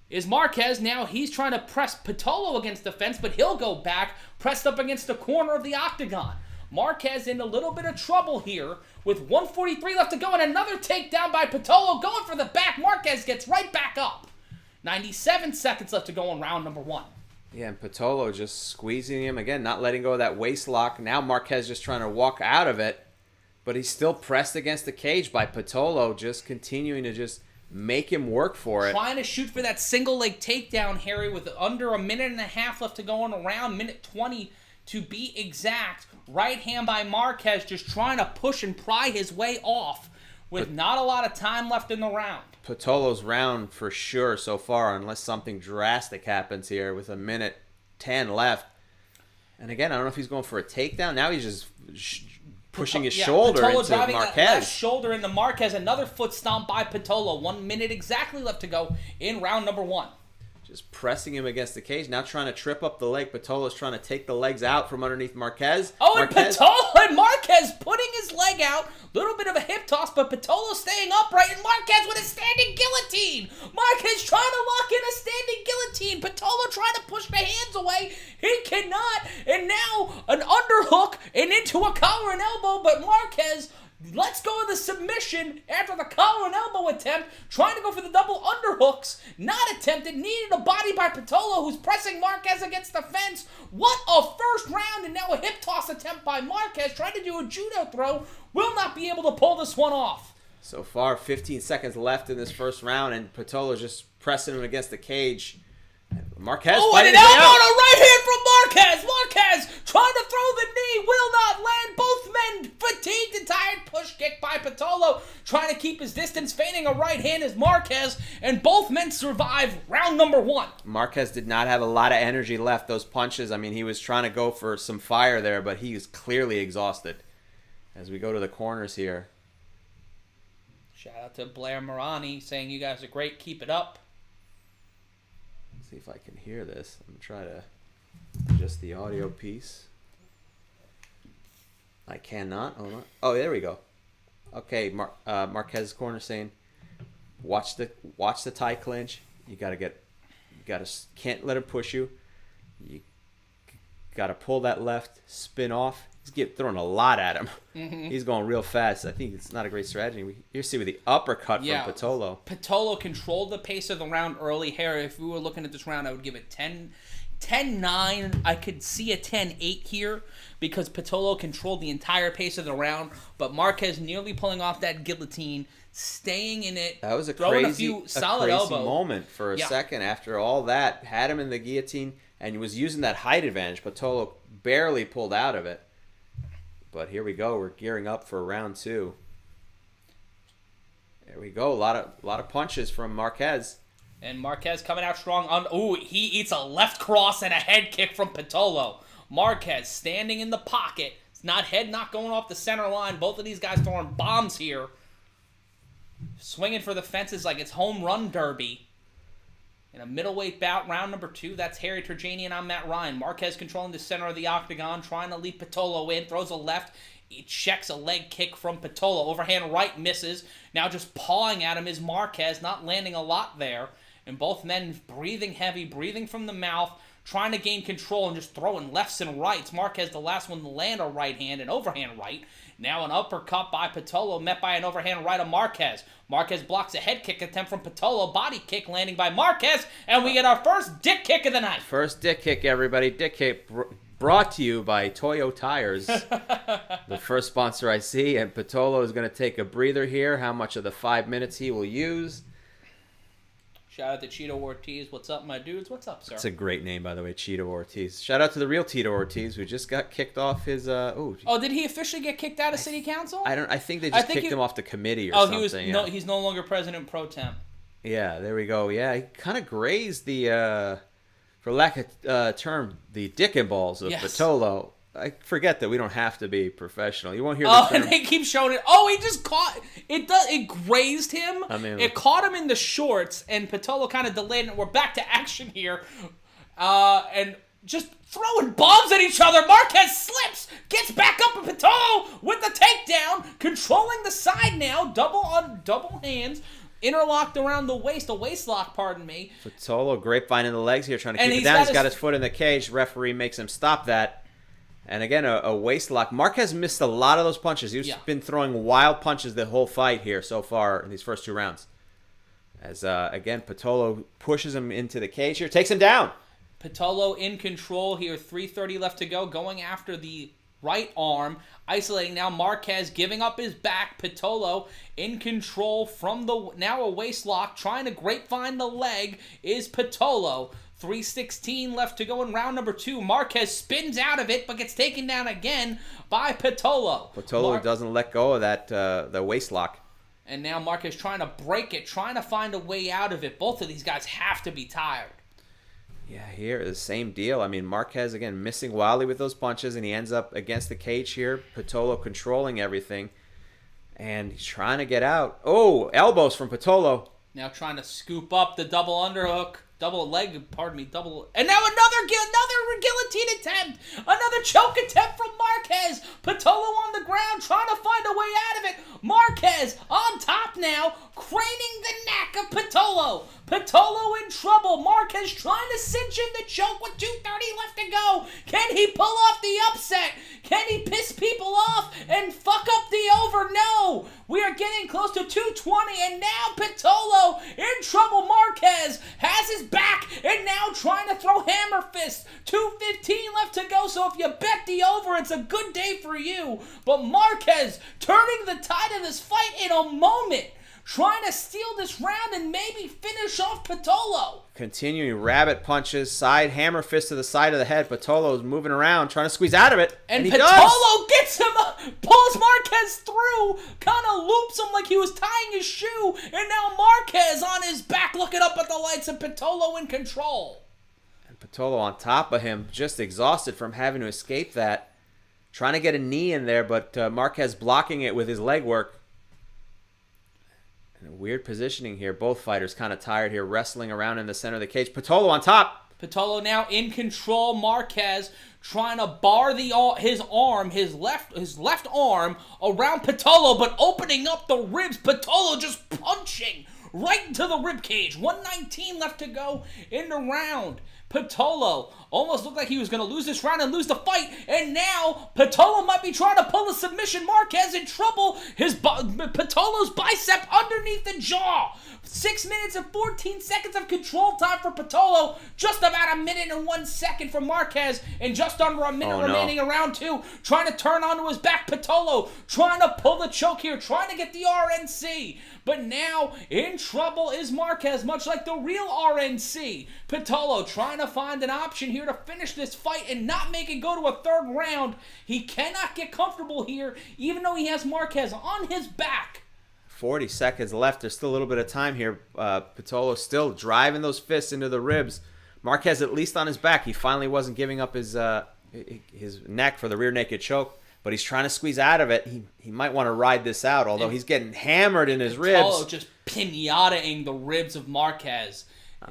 is Marquez. Now he's trying to press Patolo against the fence, but he'll go back, pressed up against the corner of the octagon. Marquez in a little bit of trouble here with 1:43 left to go, and another takedown by Patolo going for the back. Marquez gets right back up. 97 seconds left to go in round number 1. Yeah, and Patolo just squeezing him again, not letting go of that waist lock. Now Marquez just trying to walk out of it, but he's still pressed against the cage by Patolo, just continuing to just make him work for it. Trying to shoot for that single leg takedown, Harry, with under a minute and a half left to go in around minute 20 to be exact. Right hand by Marquez, just trying to push and pry his way off with not a lot of time left in the round. Patolo's round for sure so far, unless something drastic happens here with a minute 10 left. And again, I don't know if he's going for a takedown. Now he's just pushing his shoulder Patolo into driving Marquez. That left shoulder into Marquez. Another foot stomp by Patolo. 1 minute exactly left to go in round number 1. Just pressing him against the cage. Now trying to trip up the leg. Patolo's trying to take the legs out from underneath Marquez. And Patolo and Marquez putting his leg out. Little bit of a hip toss, but Patolo staying upright, and Marquez with a standing guillotine. Marquez trying to lock in a standing guillotine. Patolo trying to push the hands away. He cannot. And now an underhook and into a collar and elbow, but Marquez lets go of the submission after the collar and elbow attempt, trying to go for the double underhooks. Not attempted, needed a body by Patolo, who's pressing Marquez against the fence. What a first round, and now a hip toss attempt by Marquez, trying to do a judo throw. Will not be able to pull this one off. So far, 15 seconds left in this first round, and Patolo's just pressing him against the cage. Marquez and an elbow and a right hand from Marquez. Marquez trying to throw the knee, will not land. Both men fatigued and tired. Push kick by Patolo, trying to keep his distance, feigning a right hand as Marquez, and both men survive round number 1. Marquez did not have a lot of energy left. Those punches, I mean, he was trying to go for some fire there, but he was clearly exhausted. As we go to the corners here. Shout out to Blair Marani saying you guys are great, keep it up. See if I can hear this. I'm going to try to adjust the audio piece. I cannot. Hold on. Oh, there we go. Okay, Marquez's corner saying, watch the tie clinch. You gotta can't let him push you. You Got to pull that left, spin off. He's throwing a lot at him. He's going real fast. I think it's not a great strategy. You see with the uppercut from Pitolo. Pitolo controlled the pace of the round early. Here, if we were looking at this round, I would give it 10-9. I could see a 10-8 here because Pitolo controlled the entire pace of the round, but Marquez nearly pulling off that guillotine, staying in it. That was a throwing crazy moment for a second after all that. Had him in the guillotine, and he was using that height advantage. Pitolo barely pulled out of it. But here we go. We're gearing up for round 2. There we go. A lot of punches from Marquez. And Marquez coming out strong. He eats a left cross and a head kick from Pitolo. Marquez standing in the pocket. It's not going off the center line. Both of these guys throwing bombs here. Swinging for the fences like it's home run derby. In a middleweight bout, round number 2, that's Harry Terjanian on Matt Ryan. Marquez controlling the center of the octagon, trying to lead Pitolo in, throws a left. He checks a leg kick from Pitolo. Overhand right misses. Now just pawing at him is Marquez, not landing a lot there. And both men breathing heavy, breathing from the mouth, trying to gain control and just throwing lefts and rights. Marquez, the last one to land a right hand, an overhand right. Now an uppercut by Pitolo, met by an overhand right of Marquez. Marquez blocks a head kick attempt from Pitolo. Body kick landing by Marquez. And we get our first dick kick of the night. First dick kick, everybody. Dick kick brought to you by Toyo Tires. The first sponsor I see. And Pitolo is going to take a breather here. How much of the 5 minutes he will use. Shout out to Cheeto Ortiz. What's up, my dudes? What's up, sir? It's a great name, by the way, Cheeto Ortiz. Shout out to the real Tito Ortiz, who just got kicked off his. Did he officially get kicked out of City Council? I think they just kicked him off the committee or something. He's no longer president pro tem. Yeah, there we go. Yeah, he kind of grazed the, for lack of term, the dick and balls of Pitolo. I forget that we don't have to be professional. You won't hear the term. And they keep showing it. He just caught it. It grazed him. It caught him in the shorts, and Pitolo kind of delayed it. We're back to action here, and just throwing bombs at each other. Marquez slips, gets back up, and Pitolo with the takedown, controlling the side now, double hands. Interlocked around the waist, a waist lock, pardon me. Pitolo grapevine in the legs here, trying to keep it down. He's got his foot in the cage. Referee makes him stop that. And again, a waist lock. Marquez missed a lot of those punches. He's been throwing wild punches the whole fight here so far in these first 2 rounds. As, again, Pitolo pushes him into the cage here, takes him down. Pitolo in control here, 3:30 left to go, going after the right arm. Isolating now Marquez, giving up his back. Pitolo in control from now a waist lock, trying to grapevine the leg is Pitolo. 3:16 left to go in round number 2. Marquez spins out of it, but gets taken down again by Pitolo. Pitolo doesn't let go of that the waist lock. And now Marquez trying to break it, trying to find a way out of it. Both of these guys have to be tired. Yeah, here, the same deal. I mean, Marquez, again, missing wildly with those punches, and he ends up against the cage here. Pitolo controlling everything, and he's trying to get out. Oh, elbows from Pitolo. Now trying to scoop up the double underhook. And now another guillotine attempt. Another choke attempt from Marquez. Pitolo on the ground, trying to find a way out of it. Marquez on top now, craning the neck of Pitolo. Pitolo in trouble. Marquez trying to cinch in the choke with 2:30 left to go. Can he pull off the upset? Can he piss people off and fuck up the over? No. We are getting close to 2:20, and now Pitolo in trouble. Marquez has his back and now trying to throw hammer fists. 2:15 left to go, so if you bet the over, it's a good day for you. But Marquez turning the tide of this fight in a moment, trying to steal this round and maybe finish off Pitolo. Continuing rabbit punches, side hammer fist to the side of the head. Pitolo's moving around, trying to squeeze out of it. And he Pitolo gets him up, pulls Marquez through, kind of loops him like he was tying his shoe. And now Marquez on his back looking up at the lights and Pitolo in control. And Pitolo on top of him, just exhausted from having to escape that. Trying to get a knee in there, but Marquez blocking it with his leg work. And a weird positioning here. Both fighters kind of tired here, wrestling around in the center of the cage. Pitolo on top. Pitolo now in control. Marquez trying to bar his left arm around Pitolo, but opening up the ribs. Pitolo just punching right into the ribcage. 119 left to go in the round. Patolo almost looked like he was going to lose this round and lose the fight. And now Patolo might be trying to pull a submission. Marquez in trouble. Patolo's bicep underneath the jaw. 6 minutes and 14 seconds of control time for Patolo. Just about 1 minute and 1 second for Marquez. And just under a minute remaining in round 2. Trying to turn onto his back. Patolo trying to pull the choke here. Trying to get the RNC. But now in trouble is Marquez, much like the real RNC. Patolo trying to find an option here to finish this fight and not make it go to a third round. He cannot get comfortable here, even though he has Marquez on his back. 40 seconds left. There's still a little bit of time here. Patolo still driving those fists into the ribs. Marquez at least on his back. He finally wasn't giving up his neck for the rear naked choke. But he's trying to squeeze out of it. He might want to ride this out, although he's getting hammered in his ribs. Patolo just pinata-ing the ribs of Marquez.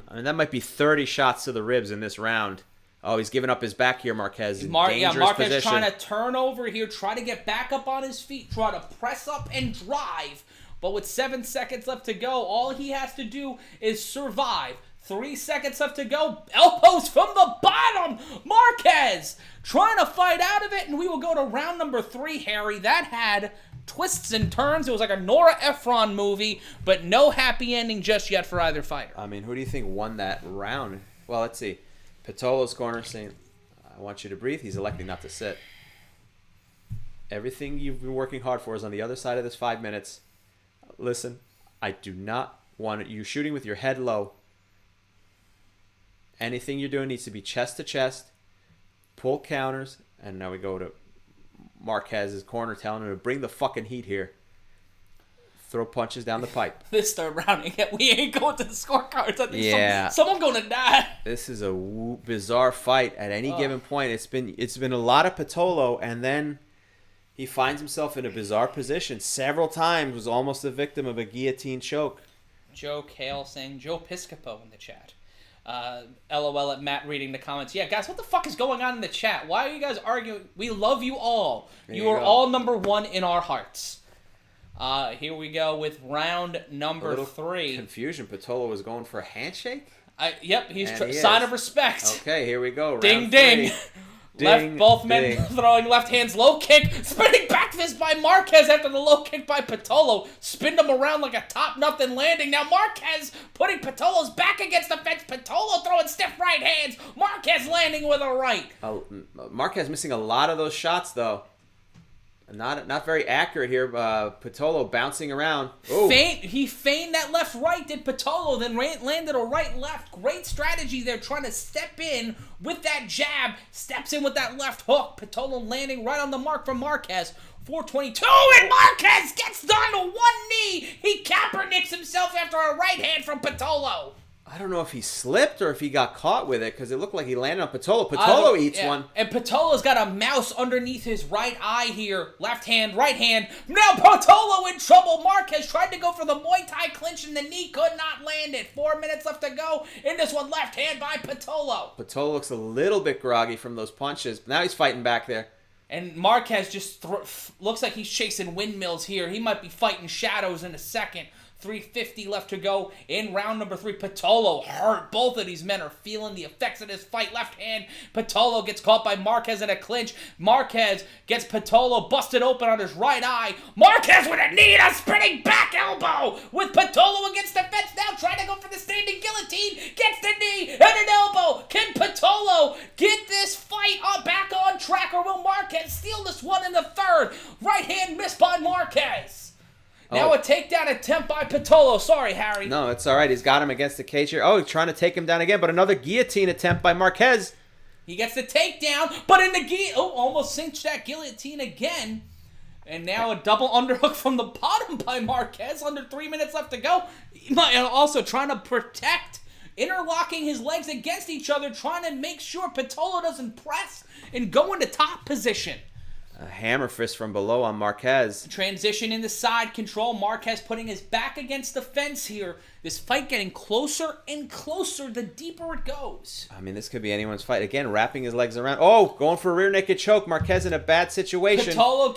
And that might be 30 shots to the ribs in this round. Oh, he's giving up his back here, Marquez. Dangerous Marquez position. Trying to turn over here, try to get back up on his feet, try to press up and drive. But with 7 seconds left to go, all he has to do is survive. 3 seconds left to go. Elbows from the bottom. Marquez trying to fight out of it. And we will go to round number 3, Harry. That had twists and turns. It was like a Nora Ephron movie, but no happy ending just yet for either fighter. I mean, who do you think won that round? Well, let's see. Patolo's corner saying, I want you to breathe. He's electing not to sit. Everything you've been working hard for is on the other side of this 5 minutes. Listen, I do not want you shooting with your head low. Anything you're doing needs to be chest to chest, pull counters, and now we go to Marquez's corner telling him to bring the fucking heat here. Throw punches down the pipe. This third round, we ain't going to the scorecards. I think someone going to die. This is a bizarre fight at any given point. It's been a lot of Patolo, and then he finds himself in a bizarre position. Several times was almost a victim of a guillotine choke. Joe Kale saying Joe Piscopo in the chat. LOL at Matt reading the comments. Yeah, guys, what the fuck is going on in the chat? Why are you guys arguing? We love you all. You are all number 1 in our hearts. Here we go with round number 3. Confusion. Patolo was going for a handshake? Yep, he's sign of respect. Okay, here we go. Ding, ding. Both men throwing left hands, low kick, spinning back fist by Marquez after the low kick by Patolo. Spinned him around like a top nothing landing. Now Marquez putting Patolo's back against the fence. Patolo throwing stiff right hands. Marquez landing with a right. Marquez missing a lot of those shots though. Not very accurate here. Patolo bouncing around. He feigned that left-right, did Patolo, then landed a right-left. Great strategy there, trying to step in with that jab. Steps in with that left hook. Patolo landing right on the mark from Marquez. 422, and Marquez gets down to one knee. He Kaepernicks himself after a right hand from Patolo. I don't know if he slipped or if he got caught with it because it looked like he landed on Patolo. Patolo eats one. And Patolo's got a mouse underneath his right eye here. Left hand, right hand. Now Patolo in trouble. Marquez tried to go for the Muay Thai clinch and the knee could not land it. 4 minutes left to go in this one. Left hand by Patolo. Patolo looks a little bit groggy from those punches. Now he's fighting back there. And Marquez just looks like he's chasing windmills here. He might be fighting shadows in a second. 3:50 left to go in round number 3. Patolo hurt. Both of these men are feeling the effects of this fight. Left hand. Patolo gets caught by Marquez in a clinch. Marquez gets Patolo busted open on his right eye. Marquez with a knee and a spinning back elbow with Patolo against the fence now trying to go for the standing guillotine. Gets the knee and an elbow. Can Patolo get this fight back on track, or will Marquez steal this one in the third? Right hand missed by Marquez. Now a takedown attempt by Patolo. Sorry, Harry. No, it's all right. He's got him against the cage here. He's trying to take him down again, but another guillotine attempt by Marquez. He gets the takedown, but in the almost cinched that guillotine again. And now a double underhook from the bottom by Marquez. Under 3 minutes left to go. Also trying to protect, interlocking his legs against each other, trying to make sure Patolo doesn't press and go into top position. A hammer fist from below on Marquez. Transition into side control. Marquez putting his back against the fence here. This fight getting closer and closer the deeper it goes. I mean, this could be anyone's fight. Again, wrapping his legs around. Oh, going for a rear naked choke. Marquez in a bad situation. Pitolo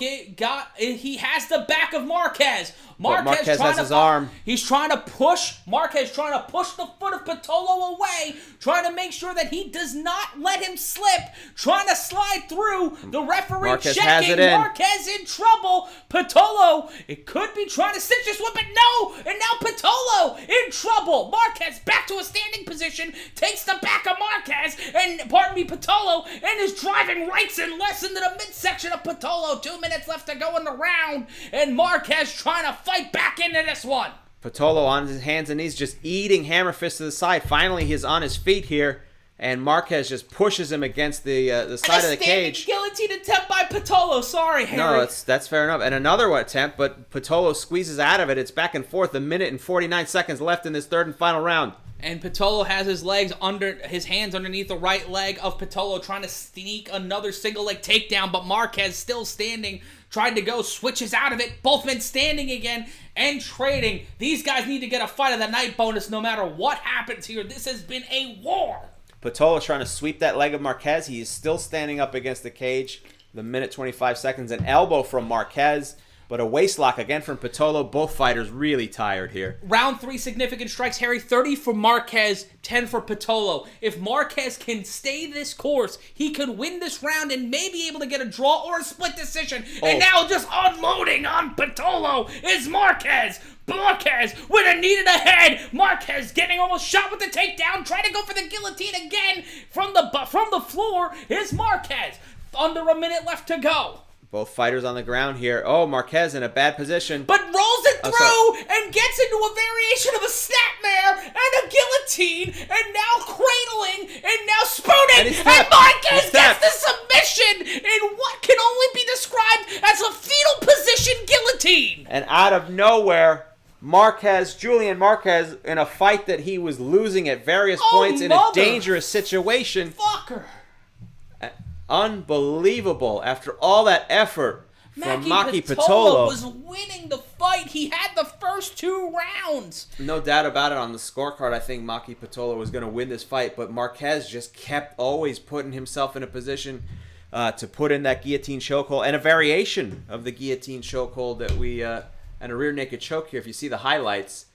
he has the back of Marquez. Marquez has his arm. He's trying to push. Marquez trying to push the foot of Pitolo away. Trying to make sure that he does not let him slip. Trying to slide through. The referee Marquez checking. has it in. Marquez in trouble. Pitolo, it could be trying to cinch this one, but no. And now Pitolo in trouble. Marquez back to a standing position. Takes the back of Marquez. And, Pitolo. And is driving rights and lefts into the midsection of Pitolo. 2 minutes left to go in the round. And Marquez trying to fight back into this one. Pitolo on his hands and knees, just eating hammer fist to the side. Finally, he's on his feet here, and Marquez just pushes him against the side of the cage. Guillotine attempt by Pitolo. Sorry, Harry. No, that's fair enough. And another attempt, but Pitolo squeezes out of it. It's back and forth. 1 minute and 49 seconds left in this third and final round. And Pitolo has his hands underneath the right leg of Pitolo, trying to sneak another single leg takedown, but Marquez still standing, tried to go, switches out of it. Both men standing again and trading. These guys need to get a fight of the night bonus no matter what happens here. This has been a war. Pitolo trying to sweep that leg of Marquez. He is still standing up against the cage. The minute 25 seconds. An elbow from Marquez. But a waist lock again from Pitolo. Both fighters really tired here. Round 3 significant strikes, Harry. 30 for Marquez, 10 for Pitolo. If Marquez can stay this course, he could win this round and may be able to get a draw or a split decision. Oh. And now just unloading on Pitolo is Marquez. Marquez with a knee to the head. Marquez getting almost shot with the takedown. Trying to go for the guillotine again from the floor is Marquez. Under a minute left to go. Both fighters on the ground here. Oh, Marquez in a bad position. But rolls it through and gets into a variation of a snapmare and a guillotine and now cradling and now spooning. And Marquez gets the submission in what can only be described as a fetal position guillotine. And out of nowhere, Julian Marquez, in a fight that he was losing at various points in a dangerous situation. Fucker. Unbelievable. After all that effort from Maycee Pitolo was winning the fight. He had the first 2 rounds. No doubt about it. On the scorecard, I think Maycee Pitolo was going to win this fight, but Marquez just kept always putting himself in a position to put in that guillotine chokehold and a variation of the guillotine chokehold that we and a rear naked choke here if you see the highlights.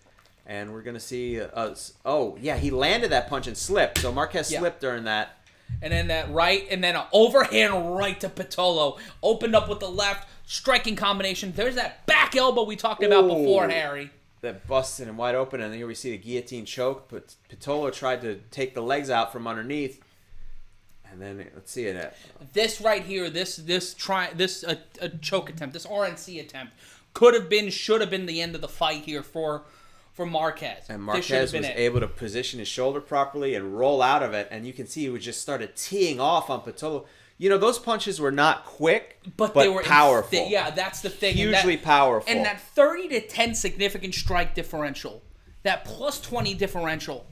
And we're going to see he landed that punch and slipped. So Marquez slipped during that. And then that right, and then an overhand right to Pitolo. Opened up with the left, striking combination. There's that back elbow we talked about before, Harry. That busted him wide open, and here we see the guillotine choke. But Pitolo tried to take the legs out from underneath. And then, let's see it. This right here, this choke attempt, this RNC attempt, should have been the end of the fight here for Marquez. And Marquez was able to position his shoulder properly and roll out of it. And you can see he just started teeing off on Pitolo. You know, those punches were not quick, but they were powerful. That's the thing. Hugely powerful. And that 30-10 significant strike differential, that plus 20 differential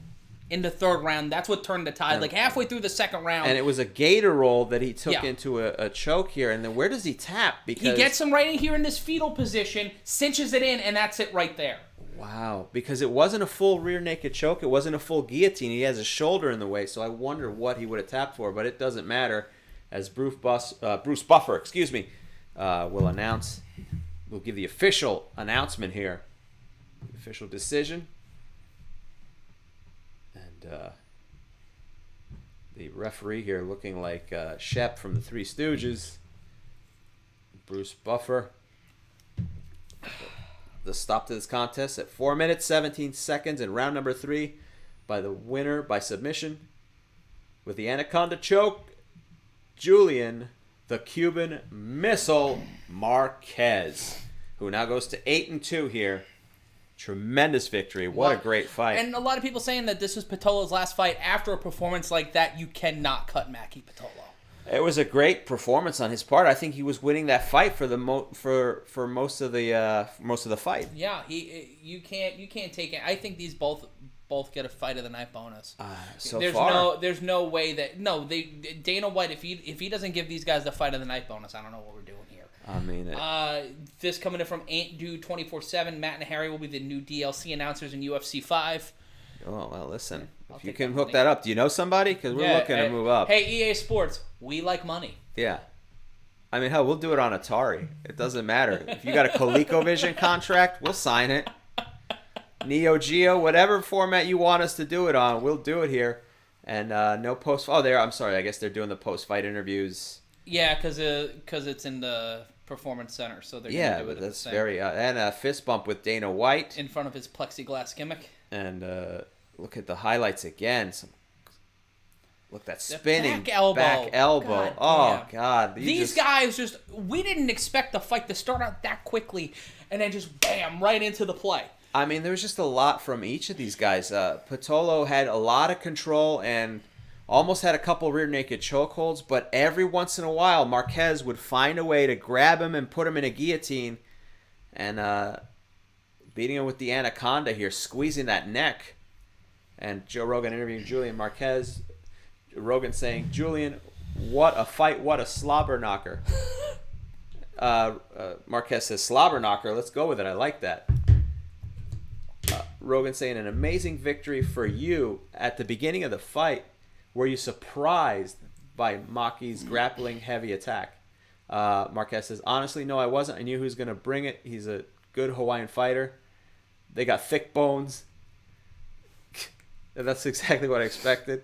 in the third round, that's what turned the tide. Like halfway through the second round. And it was a gator roll that he took into a choke here. And then where does he tap? Because he gets him right in here in this fetal position, cinches it in, and that's it right there. Wow, because it wasn't a full rear naked choke. It wasn't a full guillotine. He has a shoulder in the way, so I wonder what he would have tapped for, but it doesn't matter. As Bruce Buffer, will announce. We'll give the official announcement here. The official decision. And the referee here looking like Shep from the Three Stooges. Bruce Buffer. The stop to this contest at 4 minutes, 17 seconds in round number 3 by the winner by submission with the Anaconda choke, Julian, the Cuban Missile Marquez, who now goes to 8-2 here. Tremendous victory. What a great fight. And a lot of people saying that this was Pitolo's last fight. After a performance like that, you cannot cut Maycee Pitolo. It was a great performance on his part. I think he was winning that fight for the most of the fight. Yeah, you can't take it. I think these both both get a fight of the night bonus. There's no way that Dana White, if he doesn't give these guys the fight of the night bonus, I don't know what we're doing here. I mean, this coming in from Ain't Dude 24/7. Matt and Harry will be the new DLC announcers in UFC 5. Oh well, listen, if you can hook that up, do you know somebody? Because we're looking to move up. Hey, EA Sports, we like money. Yeah. I mean, hell, we'll do it on Atari. It doesn't matter. If you got a ColecoVision contract, we'll sign it. Neo Geo, whatever format you want us to do it on, we'll do it here. And no post. Oh, I'm sorry. I guess they're doing the post-fight interviews. Yeah, because it's in the Performance Center, so they're gonna do it. That's very and a fist bump with Dana White in front of his plexiglass gimmick. And look at the highlights again. Look, that spinning back elbow. God. These guys we didn't expect the fight to start out that quickly and then just bam, right into the play. I mean, there was just a lot from each of these guys. Patolo had a lot of control and almost had a couple rear naked chokeholds, but every once in a while, Marquez would find a way to grab him and put him in a guillotine and beating him with the anaconda here, squeezing that neck. And Joe Rogan interviewing Julian Marquez. Rogan saying, Julian, what a fight, what a slobber knocker. Marquez says, slobber knocker, let's go with it, I like that. Rogan saying, an amazing victory for you. At the beginning of the fight, were you surprised by Maki's grappling heavy attack? Marquez says, honestly, no, I wasn't. I knew he was going to bring it. He's a good Hawaiian fighter. They got thick bones. That's exactly what I expected.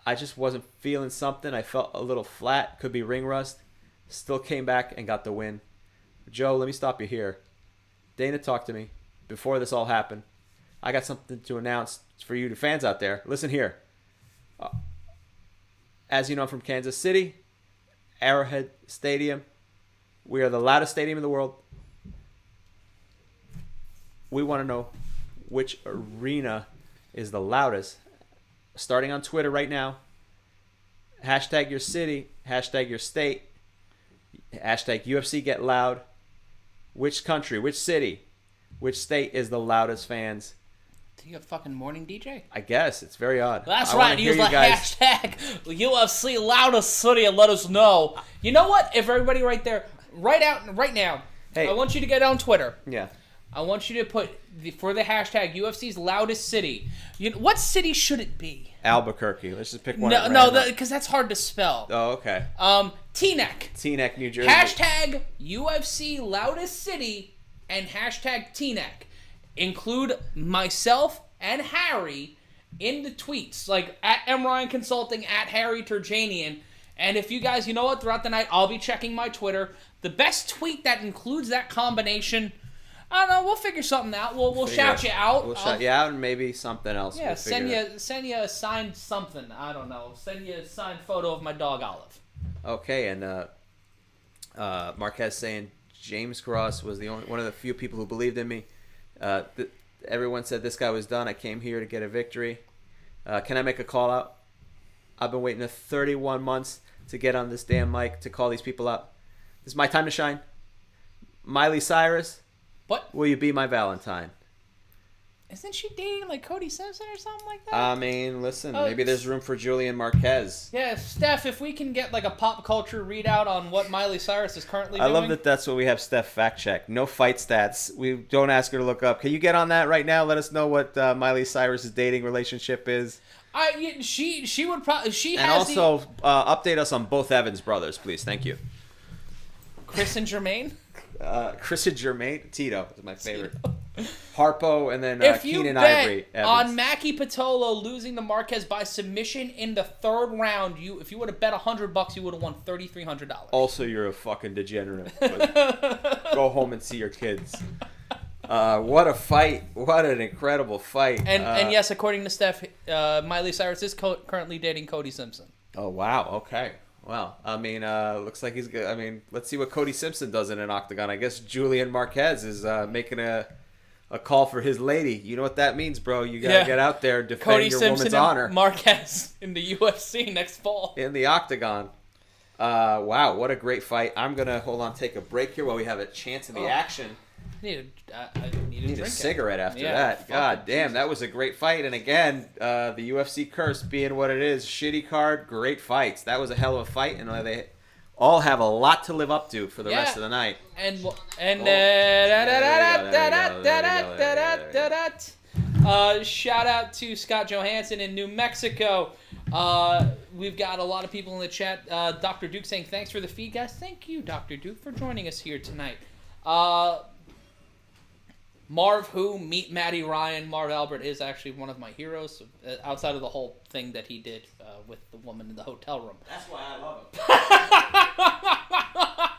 I just wasn't feeling something. I felt a little flat. Could be ring rust. Still came back and got the win. Joe, let me stop you here. Dana talked to me before this all happened. I got something to announce for you fans out there. Listen here. As you know, I'm from Kansas City, Arrowhead Stadium. We are the loudest stadium in the world. We want to know which arena is the loudest. Starting on Twitter right now. Hashtag your city. Hashtag your state. Hashtag UFC get loud. Which country, which city, which state is the loudest fans? Do you have fucking morning DJ? I guess. It's very odd. That's right. Use the hashtag UFC loudest city and let us know. You know what? If everybody right now, hey, I want you to get on Twitter. Yeah. I want you to put, for the hashtag, UFC's loudest city. What city should it be? Albuquerque. Let's just pick one. No, because that's hard to spell. Oh, okay. Teaneck. Teaneck, New Jersey. Hashtag UFC loudest city and hashtag Teaneck. Include myself and Harry in the tweets. Like, at MRyan Consulting, at Harry Terjanian. And if you guys, you know what, throughout the night, I'll be checking my Twitter. The best tweet that includes that combination, I don't know, we'll figure something out. We'll shout you out. We'll shout you out and maybe something else. Yeah, send you a signed something. I don't know. Send you a signed photo of my dog Olive. Okay, and Marquez saying James Cross was one of the few people who believed in me. Everyone said this guy was done. I came here to get a victory. Can I make a call out? I've been waiting 31 months to get on this damn mic to call these people up. This is my time to shine. Miley Cyrus. What? Will you be my Valentine? Isn't she dating like Cody Simpson or something like that? I mean, listen, maybe there's room for Julian Marquez. Yeah, Steph, if we can get like a pop culture readout on what Miley Cyrus is currently doing. I love that that's what we have Steph fact check. No fight stats. We don't ask her to look up. Can you get on that right now? Let us know what Miley Cyrus's dating relationship is. She would probably and also update us on both Evans brothers, please. Thank you. Chris and Jermaine. Chris and Jermaine. Tito is my favorite. Harpo and then Keenan If Ivory. you bet on Maycee Patolo losing to Marquez by submission in the third round, if you would have bet $100, you would have won $3,300. Also, you're a fucking degenerate. But go home and see your kids. What a fight! What an incredible fight! And yes, according to Steph, Miley Cyrus is currently dating Cody Simpson. Oh wow! Okay. Well, I mean, looks like he's good. I mean, let's see what Cody Simpson does in an octagon. I guess Julian Marquez is making a call for his lady. You know what that means, bro. You got to get out there and defend Cody your Simpson woman's honor. Marquez in the UFC next fall. In the octagon. Wow, what a great fight. I'm going to, take a break here while we have a chance of the action. need a cigarette after that. God damn, that was a great fight. And again, the UFC curse being what it is, shitty card, great fights. That was a hell of a fight, and they all have a lot to live up to for the rest of the night. Shout out to Scott Johansson in New Mexico. We've got a lot of people in the chat. Dr. Duke saying thanks for the feed, guys. Thank you, Dr. Duke, for joining us here tonight. Marv Who, meet Matty Ryan. Marv Albert is actually one of my heroes, outside of the whole thing that he did with the woman in the hotel room. That's why I love him.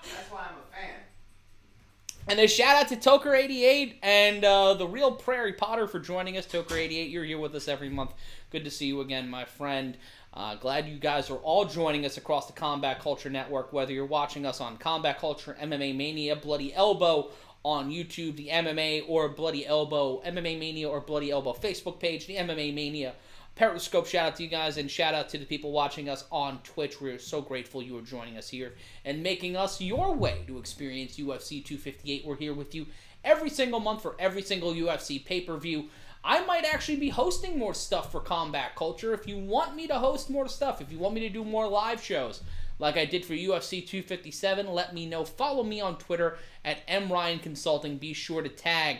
That's why I'm a fan. And a shout out to Toker88 and the Real Prairie Potter for joining us. Toker88, you're here with us every month. Good to see you again, my friend. Glad you guys are all joining us across the Combat Culture Network, whether you're watching us on Combat Culture, MMA Mania, Bloody Elbow on YouTube, the MMA or Bloody Elbow, MMA Mania or Bloody Elbow Facebook page, the MMA Mania Periscope. Shout out to you guys, and shout out to the people watching us on Twitch. We're so grateful you are joining us here and making us your way to experience UFC 258. We're here with you every single month for every single UFC pay-per-view. I might actually be hosting more stuff for Combat Culture. If you want me to host more stuff, if you want me to do more live shows like I did for UFC 257, let me know. Follow me on Twitter at MRyan Consulting. Be sure to tag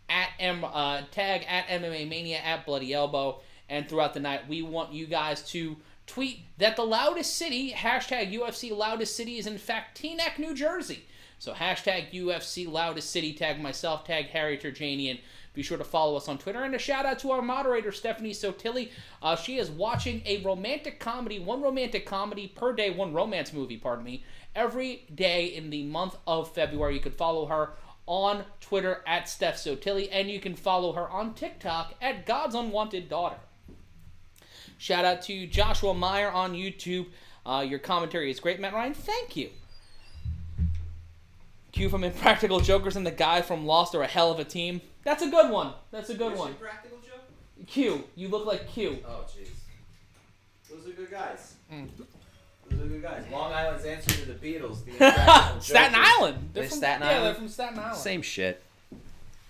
at MMA Mania, at Bloody Elbow. And throughout the night, we want you guys to tweet that the loudest city, hashtag UFC loudest city, is in fact Teaneck, New Jersey. So hashtag UFC loudest city, tag myself, tag Harry Terjanian. Be sure to follow us on Twitter. And a shout out to our moderator, Stephanie Sotilli. She is watching a romantic comedy, one romantic comedy per day, one romance movie, every day in the month of February. You can follow her on Twitter at Steph Sotilli, and you can follow her on TikTok at God's Unwanted Daughter. Shout out to Joshua Meyer on YouTube. Your commentary is great, Matt Ryan. Thank you. Q from Impractical Jokers and the guy from Lost are a hell of a team. That's a good one. That's a good one. Impractical Joke? Q. You look like Q. Oh, jeez. Those are good guys. Those are good guys. Long Island's answer to the Beatles. The Impractical Staten Island. They're from Staten Island? Yeah, they're from Staten Island. Same shit.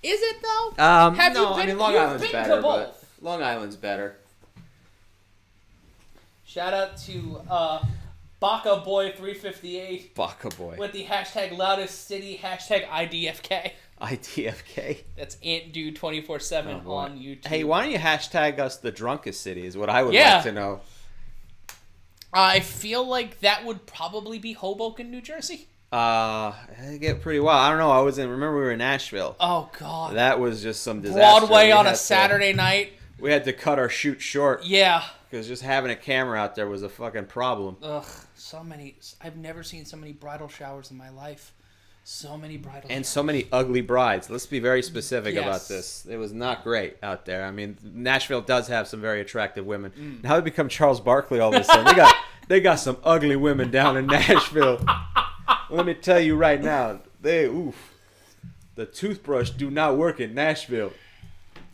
Is it, though? Long Island's better, both. but Long Island's better. Shout out to Baka Boy 358. Baka Boy. With the hashtag loudest city, hashtag IDFK. IDFK. That's AntDude247 on YouTube. Hey, why don't you hashtag us the drunkest city is what I would like to know. I feel like that would probably be Hoboken, New Jersey. I get pretty wild. I don't know. Remember we were in Nashville. Oh, God. That was just some disaster. Broadway on a Saturday night. We had to cut our shoot short. Yeah. Because just having a camera out there was a fucking problem. Ugh, so many. I've never seen so many bridal showers in my life. So many bridal showers. And so many ugly brides. Let's be very specific about this. It was not great out there. I mean, Nashville does have some very attractive women. Now they become Charles Barkley all of a sudden. They got some ugly women down in Nashville. Let me tell you right now, the toothbrush do not work in Nashville.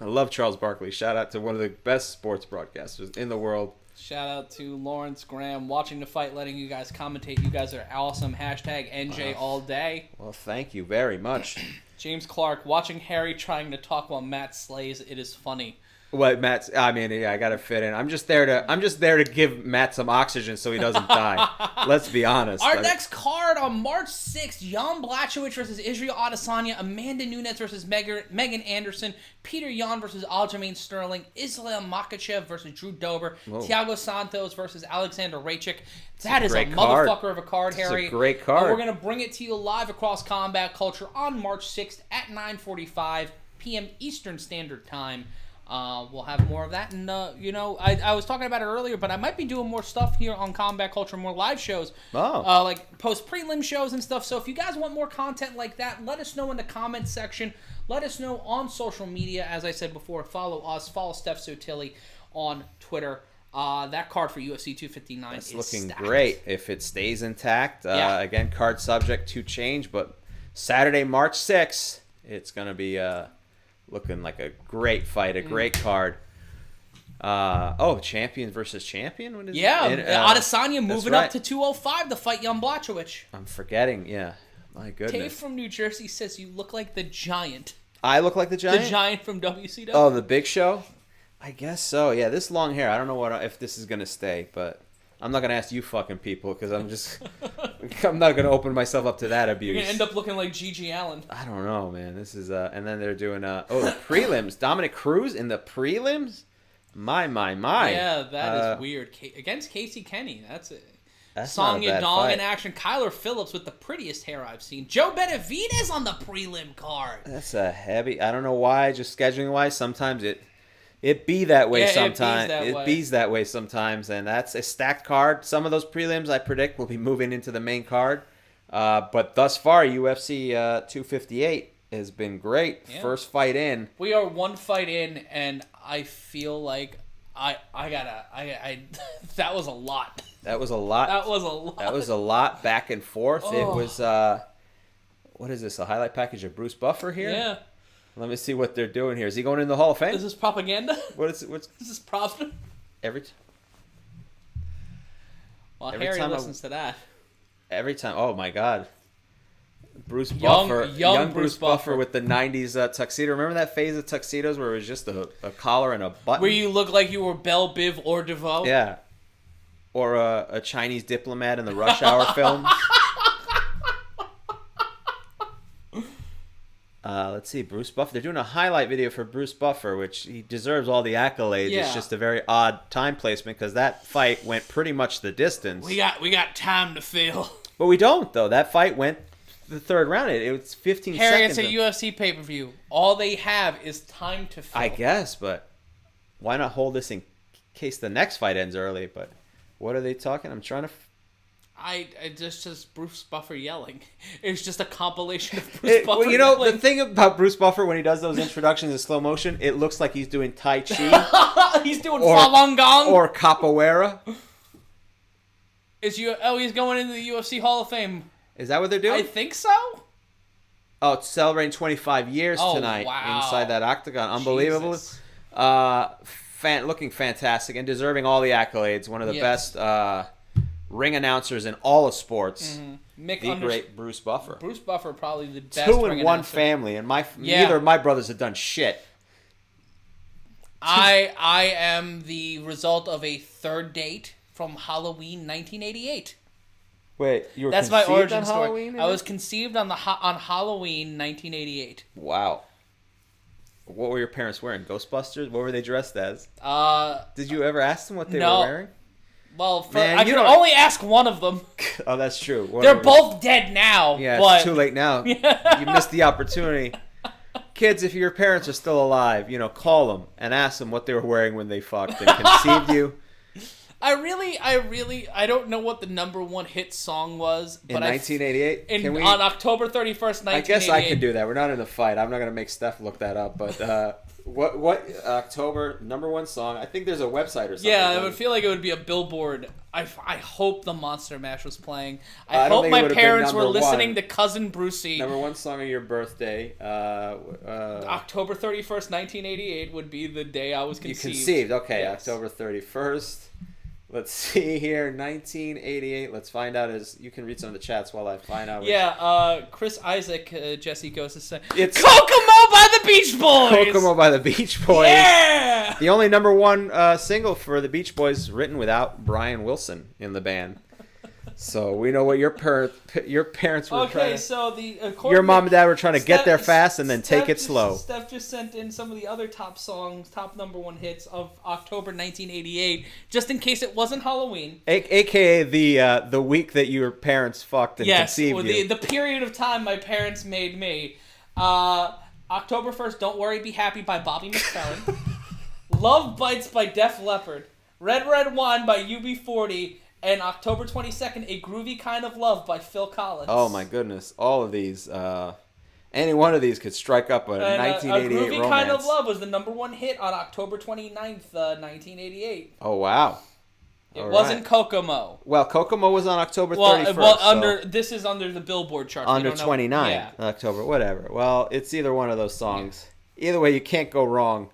I love Charles Barkley. Shout out to one of the best sports broadcasters in the world. Shout out to Lawrence Graham, watching the fight, letting you guys commentate. You guys are awesome. Hashtag NJ all day. Well, thank you very much. James Clark, watching Harry trying to talk while Matt slays. It is funny. What Matt's? I mean, yeah, I gotta fit in. I'm just there to give Matt some oxygen so he doesn't die. Let's be honest. Our next card on March 6th: Jan Blachowicz versus Israel Adesanya, Amanda Nunes versus Megan Anderson, Peter Yan versus Aljamain Sterling, Islam Makhachev versus Drew Dober, Thiago Santos versus Alexander Raychik. That is a motherfucker of a card, Harry. It's a great card. We're gonna bring it to you live across Combat Culture on March 6th at 9:45 p.m. Eastern Standard Time. We'll have more of that, and I was talking about it earlier, but I might be doing more stuff here on Combat Culture, more live shows, like post prelim shows and stuff. So if you guys want more content like that, let us know in the comments section. Let us know on social media. As I said before, follow us, follow Steph Sotilli on Twitter. That card for UFC 259 is looking stacked. Great if it stays intact. Again, card subject to change, but Saturday, March 6th, it's gonna be looking like a great fight, a great card. Champion versus champion? What is it? Adesanya moving up to 205 to fight Jan Blachowicz. I'm forgetting, My goodness. Dave from New Jersey says you look like the Giant. I look like the Giant? The Giant from WCW. Oh, the Big Show? I guess so. Yeah, this long hair. I don't know if this is going to stay, but I'm not going to ask you fucking people because I'm not going to open myself up to that abuse. You're going to end up looking like Gigi Allen. I don't know, man. This is, and then they're doing, the prelims. Dominic Cruz in the prelims? My. Yeah, that is weird. Against Casey Kenny. That's it. Song Yadong in action. Kyler Phillips with the prettiest hair I've seen. Joe Benavidez on the prelim card. That's a heavy. I don't know why. Just scheduling wise, sometimes it be that way. Sometimes it bees that way sometimes, and that's a stacked card. Some of those prelims I predict will be moving into the main card. But thus far, UFC 258 has been great. Yeah. First fight in. We are one fight in, and I feel like I that was a lot. That was a lot. That was a lot back and forth. Oh. It was, what is this, a highlight package of Bruce Buffer here? Yeah. Let me see what they're doing here. Is he going in the Hall of Fame? Is this propaganda? What's is this propaganda? Well, every Harry time listens to that. Every time. Oh, my God. Bruce Buffer. Young Bruce Buffer with the 90s tuxedo. Remember that phase of tuxedos where it was just a collar and a button? Where you look like you were Belle Biv or DeVoe? Yeah. Or a Chinese diplomat in the Rush Hour films. Let's see, Bruce Buffer. They're doing a highlight video for Bruce Buffer, which he deserves all the accolades. Yeah. It's just a very odd time placement because that fight went pretty much the distance. We got time to fill. But we don't, though. That fight went the third round. It was 15 Harry, seconds. Harry, it's a UFC pay-per-view. All they have is time to fill. I guess, but why not hold this in case the next fight ends early? But what are they talking? I'm trying to... I just Bruce Buffer yelling. It's just a compilation of Bruce Buffer well, yelling. The thing about Bruce Buffer when he does those introductions in slow motion, it looks like he's doing Tai Chi. He's doing Falun Gong. Or Capoeira. He's going into the UFC Hall of Fame. Is that what they're doing? I think so. Oh, it's celebrating 25 years tonight inside that Octagon. Unbelievable. Looking fantastic and deserving all the accolades. One of the best ring announcers in all of sports. Mm-hmm. Great Bruce Buffer. Bruce Buffer, probably the best. 2 in one family, and neither of my brothers have done shit. I am the result of a third date from Halloween 1988. Wait, you were That's conceived my origin on story. Halloween? I was conceived on Halloween 1988. Wow. What were your parents wearing? Ghostbusters? What were they dressed as? Did you ever ask them what they were wearing? Well, I could only ask one of them. Oh, that's true. They're both dead now. Yeah, but... it's too late now. You missed the opportunity. Kids, if your parents are still alive, call them and ask them what they were wearing when they fucked and conceived you. I don't know what the number one hit song was. But in 1988? On October 31st, 1988. I guess I can do that. We're not in a fight. I'm not going to make Steph look that up. But what October number one song? I think there's a website or something. Yeah, I would feel like it would be a billboard. I hope the Monster Mash was playing. I hope my parents were listening to Cousin Brucey. Number one song of your birthday. October 31st, 1988 would be the day I was conceived. You conceived. Okay, yes. October 31st. Let's see here, 1988. Let's find out. You can read some of the chats while I find out. Yeah, Chris Isaac, Jesse goes to say, it's Kokomo by the Beach Boys! Kokomo by the Beach Boys. Yeah! The only number one single for the Beach Boys written without Brian Wilson in the band. So we know what your parents were okay, trying to... so your mom and dad were trying to get there fast and then take it slow. Steph just sent in some of the other top number one hits of October 1988, just in case it wasn't Halloween. AKA the week that your parents fucked and conceived you. The period of time my parents made me. October 1st, Don't Worry, Be Happy by Bobby McFerrin. Love Bites by Def Leppard. Red Red Wine by UB40. And October 22nd, A Groovy Kind of Love by Phil Collins. Oh my goodness. All of these. Any one of these could strike up a 1988 romance. A Groovy romance. Kind of Love was the number one hit on October 29th, 1988. Oh, wow. It wasn't Kokomo. Well, Kokomo was on October 31st. Well, this is under the Billboard chart. Under 29 October, whatever. Well, it's either one of those songs. Yeah. Either way, you can't go wrong.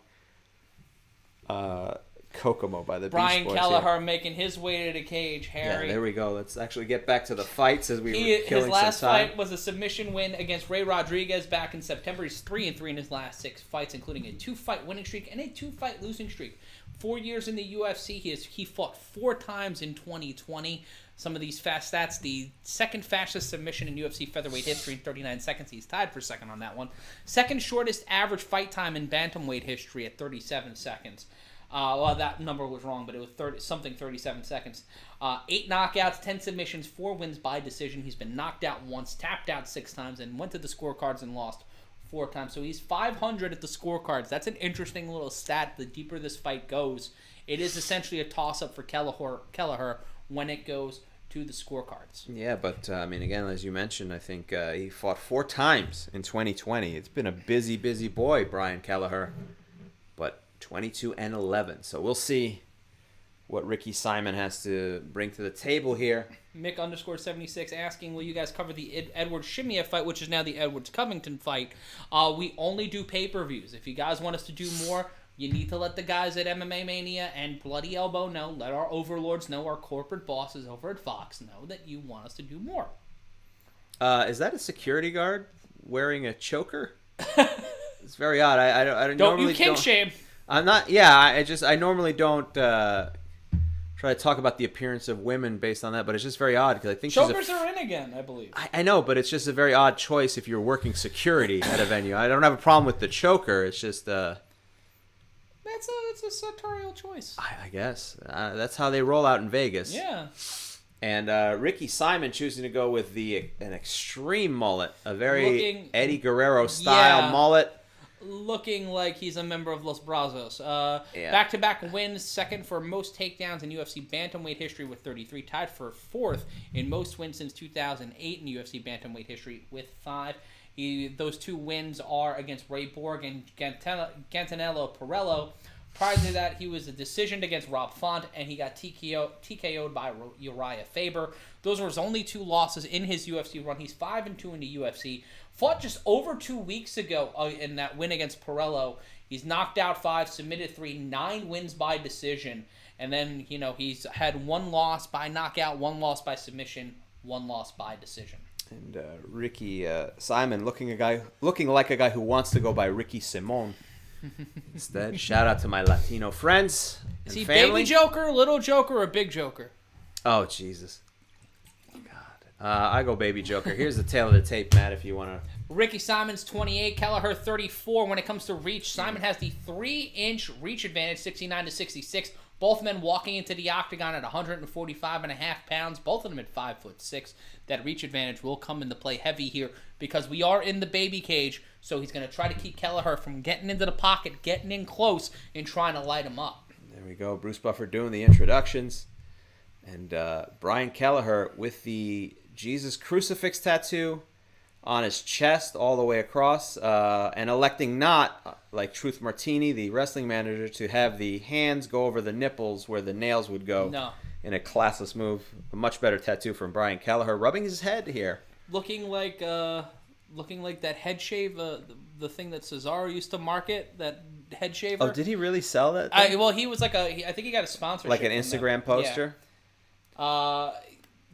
Kokomo by the Brian Beach Boys. Kelleher making his way to the cage. Harry. Yeah, there we go. Let's actually get back to the fights as we were killing some time. His last fight was a submission win against Ray Rodriguez back in September. He's 3-3 in his last 6 fights, including a 2-fight winning streak and a 2-fight losing streak. 4 years in the UFC. He fought 4 times in 2020. Some of these fast stats: the second fastest submission in UFC featherweight history in 39 seconds. He's tied for second on that one. Second shortest average fight time in bantamweight history at 37 seconds. Well, that number was wrong, but it was 37 seconds. 8 knockouts, 10 submissions, 4 wins by decision. He's been knocked out once, tapped out 6 times, and went to the scorecards and lost 4 times. So he's 500 at the scorecards. That's an interesting little stat. The deeper this fight goes, it is essentially a toss-up for Kelleher when it goes to the scorecards. Yeah, but I mean, again, as you mentioned, I think he fought 4 times in 2020. It's been a busy boy, Brian Kelleher. But 22-11. So we'll see what Ricky Simon has to bring to the table here. Mick_76 asking, will you guys cover the Edward Shimiev fight, which is now the Edwards Covington fight? We only do pay-per-views. If you guys want us to do more, you need to let the guys at MMA Mania and Bloody Elbow know. Let our overlords know, our corporate bosses over at Fox know that you want us to do more. Is that a security guard wearing a choker? It's very odd. I don't normally you kink shame. I'm not. Yeah, I normally don't try to talk about the appearance of women based on that, but it's just very odd because I think chokers are in again, I believe. I know, but it's just a very odd choice if you're working security at a venue. I don't have a problem with the choker. It's just it's a sartorial choice. I guess that's how they roll out in Vegas. Yeah. And Ricky Simon choosing to go with an extreme mullet, a very Eddie Guerrero style mullet. Looking like he's a member of Los Brazos. Back-to-back wins, second for most takedowns in UFC bantamweight history with 33, tied for 4th in most wins since 2008 in UFC bantamweight history with 5. Those 2 wins are against Ray Borg and Gantanello Perello. Prior to that, he was a decision against Rob Font, and he got TKO'd by Uriah Faber. Those were his only 2 losses in his UFC run. He's 5-2 in the UFC. Fought just over 2 weeks ago in that win against Perello. He's knocked out 5, submitted 3, 9 wins by decision. And then, he's had 1 loss by knockout, 1 loss by submission, 1 loss by decision. And Ricky Simon looking like a guy who wants to go by Ricky Simon. Instead, shout out to my Latino friends and Is he family. baby Joker, little Joker, or big Joker? Oh, Jesus. I go baby Joker. Here's the tail of the tape, Matt, if you want to. Ricky Simon's 28, Kelleher 34. When it comes to reach, Simon has the 3-inch reach advantage, 69-66. Both men walking into the octagon at 145.5 pounds. Both of them at 5'6". That reach advantage will come into play heavy here because we are in the baby cage. So he's going to try to keep Kelleher from getting into the pocket, getting in close, and trying to light him up. There we go. Bruce Buffer doing the introductions. And Brian Kelleher with the Jesus crucifix tattoo on his chest all the way across, and electing not, like Truth Martini, the wrestling manager, to have the hands go over the nipples where the nails would go. No. In a classless move. A much better tattoo from Brian Kelleher, rubbing his head here. Looking like that head shave, the thing that Cesaro used to market, that head shaver. Oh, did he really sell that thing? Well, he was I think he got a sponsorship. Like an Instagram poster? Yeah.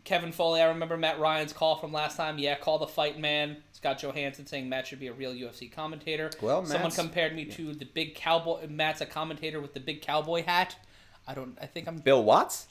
Kevin Foley, I remember Matt Ryan's call from last time. Yeah, call the fight man. Scott Johansson saying Matt should be a real UFC commentator. Well, someone compared me to the big cowboy. Matt's a commentator with the big cowboy hat. I think I'm Bill Watts?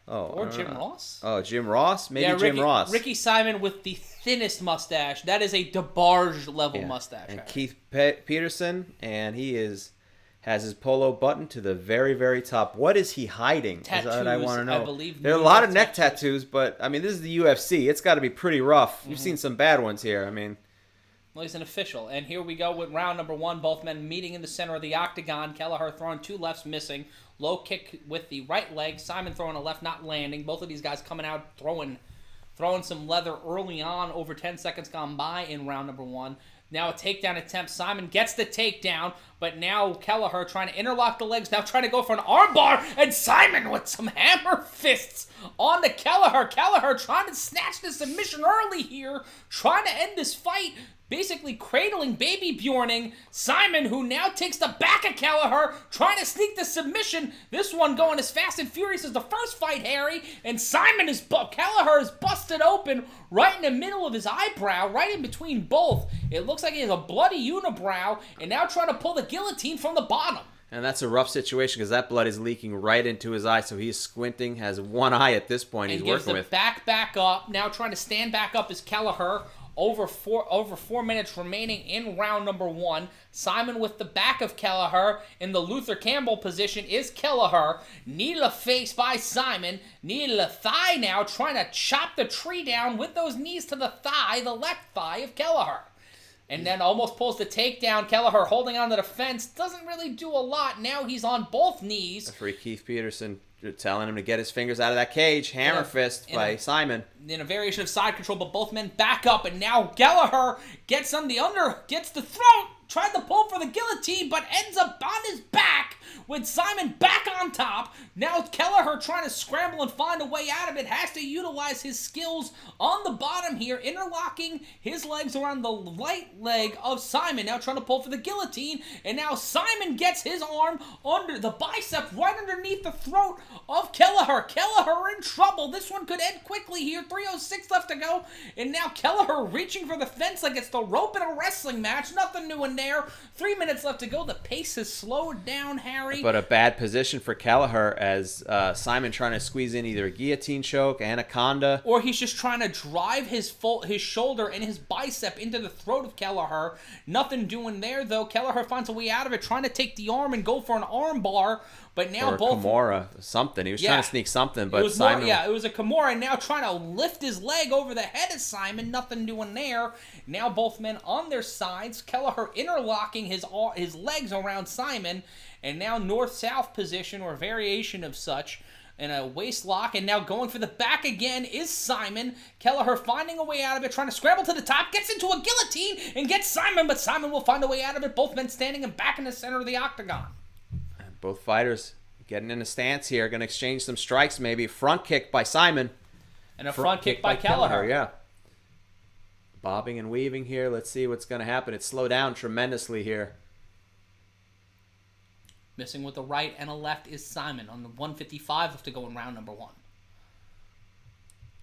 Or Jim Ross? Oh, Jim Ross? Maybe Jim Ross. Ricky Simon with the thinnest mustache. That is a DeBarge level mustache. And Keith Peterson, and he has his polo button to the very, very top. What is he hiding? Tattoos, is what I want to know. I believe. There are a lot of neck tattoos, but I mean, this is the UFC. It's got to be pretty rough. You've seen some bad ones here. I mean. Well, he's an official. And here we go with round number 1. Both men meeting in the center of the octagon. Kelleher throwing 2 lefts, missing. Low kick with the right leg. Simon throwing a left, not landing. Both of these guys coming out throwing some leather early on, over 10 seconds gone by in round number 1. Now a takedown attempt. Simon gets the takedown, but now Kelleher trying to interlock the legs, now trying to go for an armbar, and Simon with some hammer fists on the Kelleher. Kelleher trying to snatch the submission early here, trying to end this fight. basically cradling, baby Bjorning Simon, who now takes the back of Kelleher, trying to sneak the submission. This one going as fast and furious as the first fight, Harry. And Kelleher is busted open right in the middle of his eyebrow, right in between both. It looks like he has a bloody unibrow, and now trying to pull the guillotine from the bottom. And that's a rough situation because that blood is leaking right into his eye, so he's squinting, has one eye at this point he's working with. And gives the back up. Now trying to stand back up is Kelleher. Over 4 minutes remaining in round number 1. Simon with the back of Kelleher. In the Luther Campbell position is Kelleher. Knee to the face by Simon. Knee to the thigh now, trying to chop the tree down with those knees to the thigh, the left thigh of Kelleher. And then almost pulls the takedown. Kelleher holding on to the fence. Doesn't really do a lot. Now he's on both knees. Referee Keith Peterson telling him to get his fingers out of that cage. Hammer fist by Simon. In a variation of side control, but both men back up. And now Kelleher gets the throat. Tried to pull for the guillotine, but ends up on his back with Simon back on top. Now Kelleher trying to scramble and find a way out of it. Has to utilize his skills on the bottom here, interlocking his legs around the right leg of Simon. Now trying to pull for the guillotine, and now Simon gets his arm under the bicep, right underneath the throat of Kelleher. Kelleher in trouble. This one could end quickly here. 3:06 left to go, and now Kelleher reaching for the fence like it's the rope in a wrestling match. Nothing new in there. 3 minutes left to go. The pace has slowed down, Harry. But a bad position for Kelleher as Simon trying to squeeze in either a guillotine choke, anaconda. Or he's just trying to drive his shoulder and his bicep into the throat of Kelleher. Nothing doing there, though. Kelleher finds a way out of it, trying to take the arm and go for an arm bar. But now or both... Kimura, something. He was trying to sneak something, but Simon... it was a Kimura, now trying to lift his leg over the head of Simon. Nothing doing there. Now both men on their sides. Kelleher interlocking his legs around Simon. And now north-south position or variation of such. And a waist lock. And now going for the back again is Simon. Kelleher finding a way out of it. Trying to scramble to the top. Gets into a guillotine and gets Simon. But Simon will find a way out of it. Both men standing and back in the center of the octagon. Both fighters getting in a stance here. Going to exchange some strikes maybe. Front kick by Simon. And a front kick by Kelleher. Yeah. Bobbing and weaving here. Let's see what's going to happen. It's slowed down tremendously here. Missing with the right and a left is Simon on the 155 left to go in round number 1.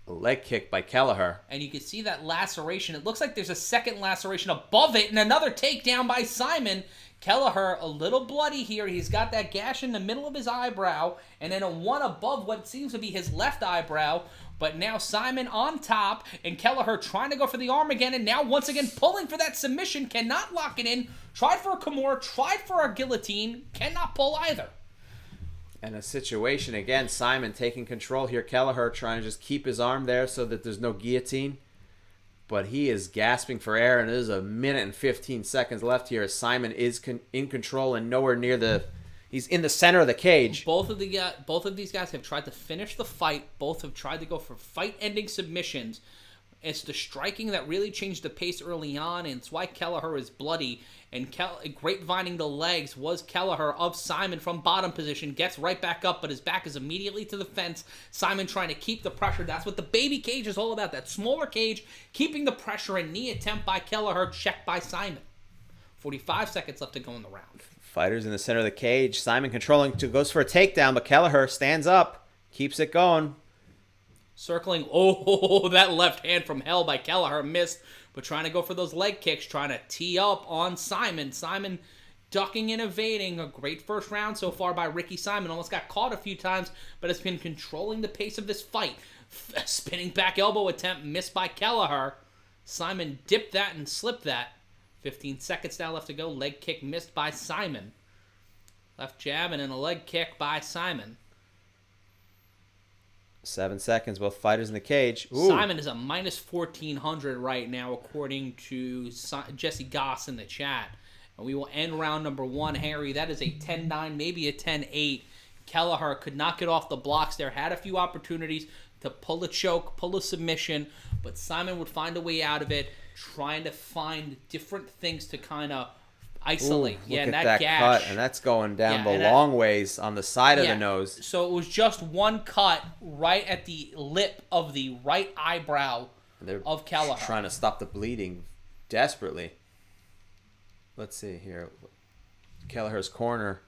A leg kick by Kelleher. And you can see that laceration. It looks like there's a second laceration above it and another takedown by Simon. Kelleher a little bloody here. He's got that gash in the middle of his eyebrow and then a one above what seems to be his left eyebrow. But now Simon on top and Kelleher trying to go for the arm again and now once again pulling for that submission. Cannot lock it in. Tried for a Kimura, tried for a guillotine. Cannot pull either. And a situation again, Simon taking control here. Kelleher trying to just keep his arm there so that there's no guillotine. But he is gasping for air, and there's a minute and 15 seconds left here as Simon is in control and nowhere near the... He's in the center of the cage. Both of these guys have tried to finish the fight. Both have tried to go for fight-ending submissions. It's the striking that really changed the pace early on, and it's why Kelleher is bloody. And grapevining the legs was Kelleher of Simon from bottom position. Gets right back up, but his back is immediately to the fence. Simon trying to keep the pressure. That's what the baby cage is all about. That smaller cage, keeping the pressure. And knee attempt by Kelleher, checked by Simon. 45 seconds left to go in the round. Fighters in the center of the cage. Simon controlling, goes for a takedown, but Kelleher stands up, keeps it going. Circling, that left hand from hell by Kelleher missed, but trying to go for those leg kicks, trying to tee up on Simon. Simon ducking and evading. A great first round so far by Ricky Simon. Almost got caught a few times, but has been controlling the pace of this fight. Spinning back elbow attempt missed by Kelleher. Simon dipped that and slipped that. 15 seconds now left to go. Leg kick missed by Simon. Left jab and then a leg kick by Simon. 7 seconds, both fighters in the cage. Ooh. Simon is a minus 1,400 right now, according to Jesse Goss in the chat. And we will end round number 1, Harry. That is a 10-9, maybe a 10-8. Kelleher could not get off the blocks there. Had a few opportunities to pull a choke, pull a submission, but Simon would find a way out of it, trying to find different things to kind of isolate. Look at that gash. Cut, and that's going down the long ways on the side of the nose. So it was just one cut right at the lip of the right eyebrow of Kelleher. Trying to stop the bleeding. desperately. Let's see here. Kelleher's corner.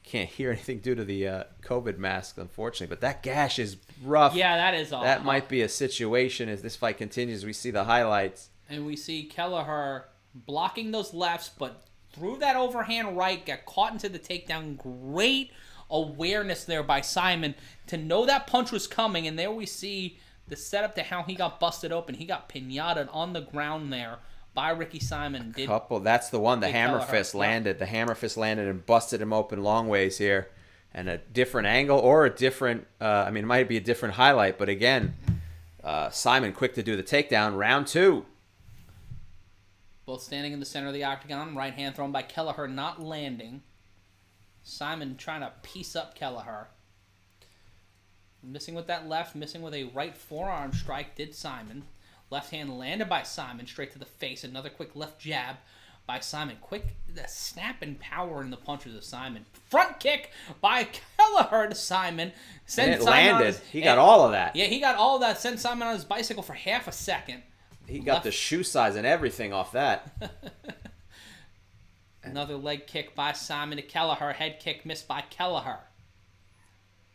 Can't hear anything due to the COVID mask, unfortunately. But that gash is rough. Yeah, that is awful. That might be a situation as this fight continues. We see the highlights. And we see Kelleher blocking those lefts, but threw that overhand right, got caught into the takedown. Great awareness there by Simon to know that punch was coming. And there we see the setup to how he got busted open. He got piñataed on the ground there by Ricky Simon. That's the one. The hammer Kelleher fist landed. The hammer fist landed and busted him open long ways here. And a different angle or a different, it might be a different highlight. But again, Simon quick to do the takedown. Round 2. Both standing in the center of the octagon. Right hand thrown by Kelleher, not landing. Simon trying to piece up Kelleher. Missing with that left, missing with a right forearm strike did Simon. Left hand landed by Simon straight to the face. Another quick left jab by Simon. Quick the snap and power in the punches of Simon. Front kick by Kelleher to Simon. And it landed. He got all of that. Yeah, he got all of that. Sent Simon on his bicycle for half a second. He got the shoe size and everything off that. Another leg kick by Simon to Kelleher. Head kick missed by Kelleher.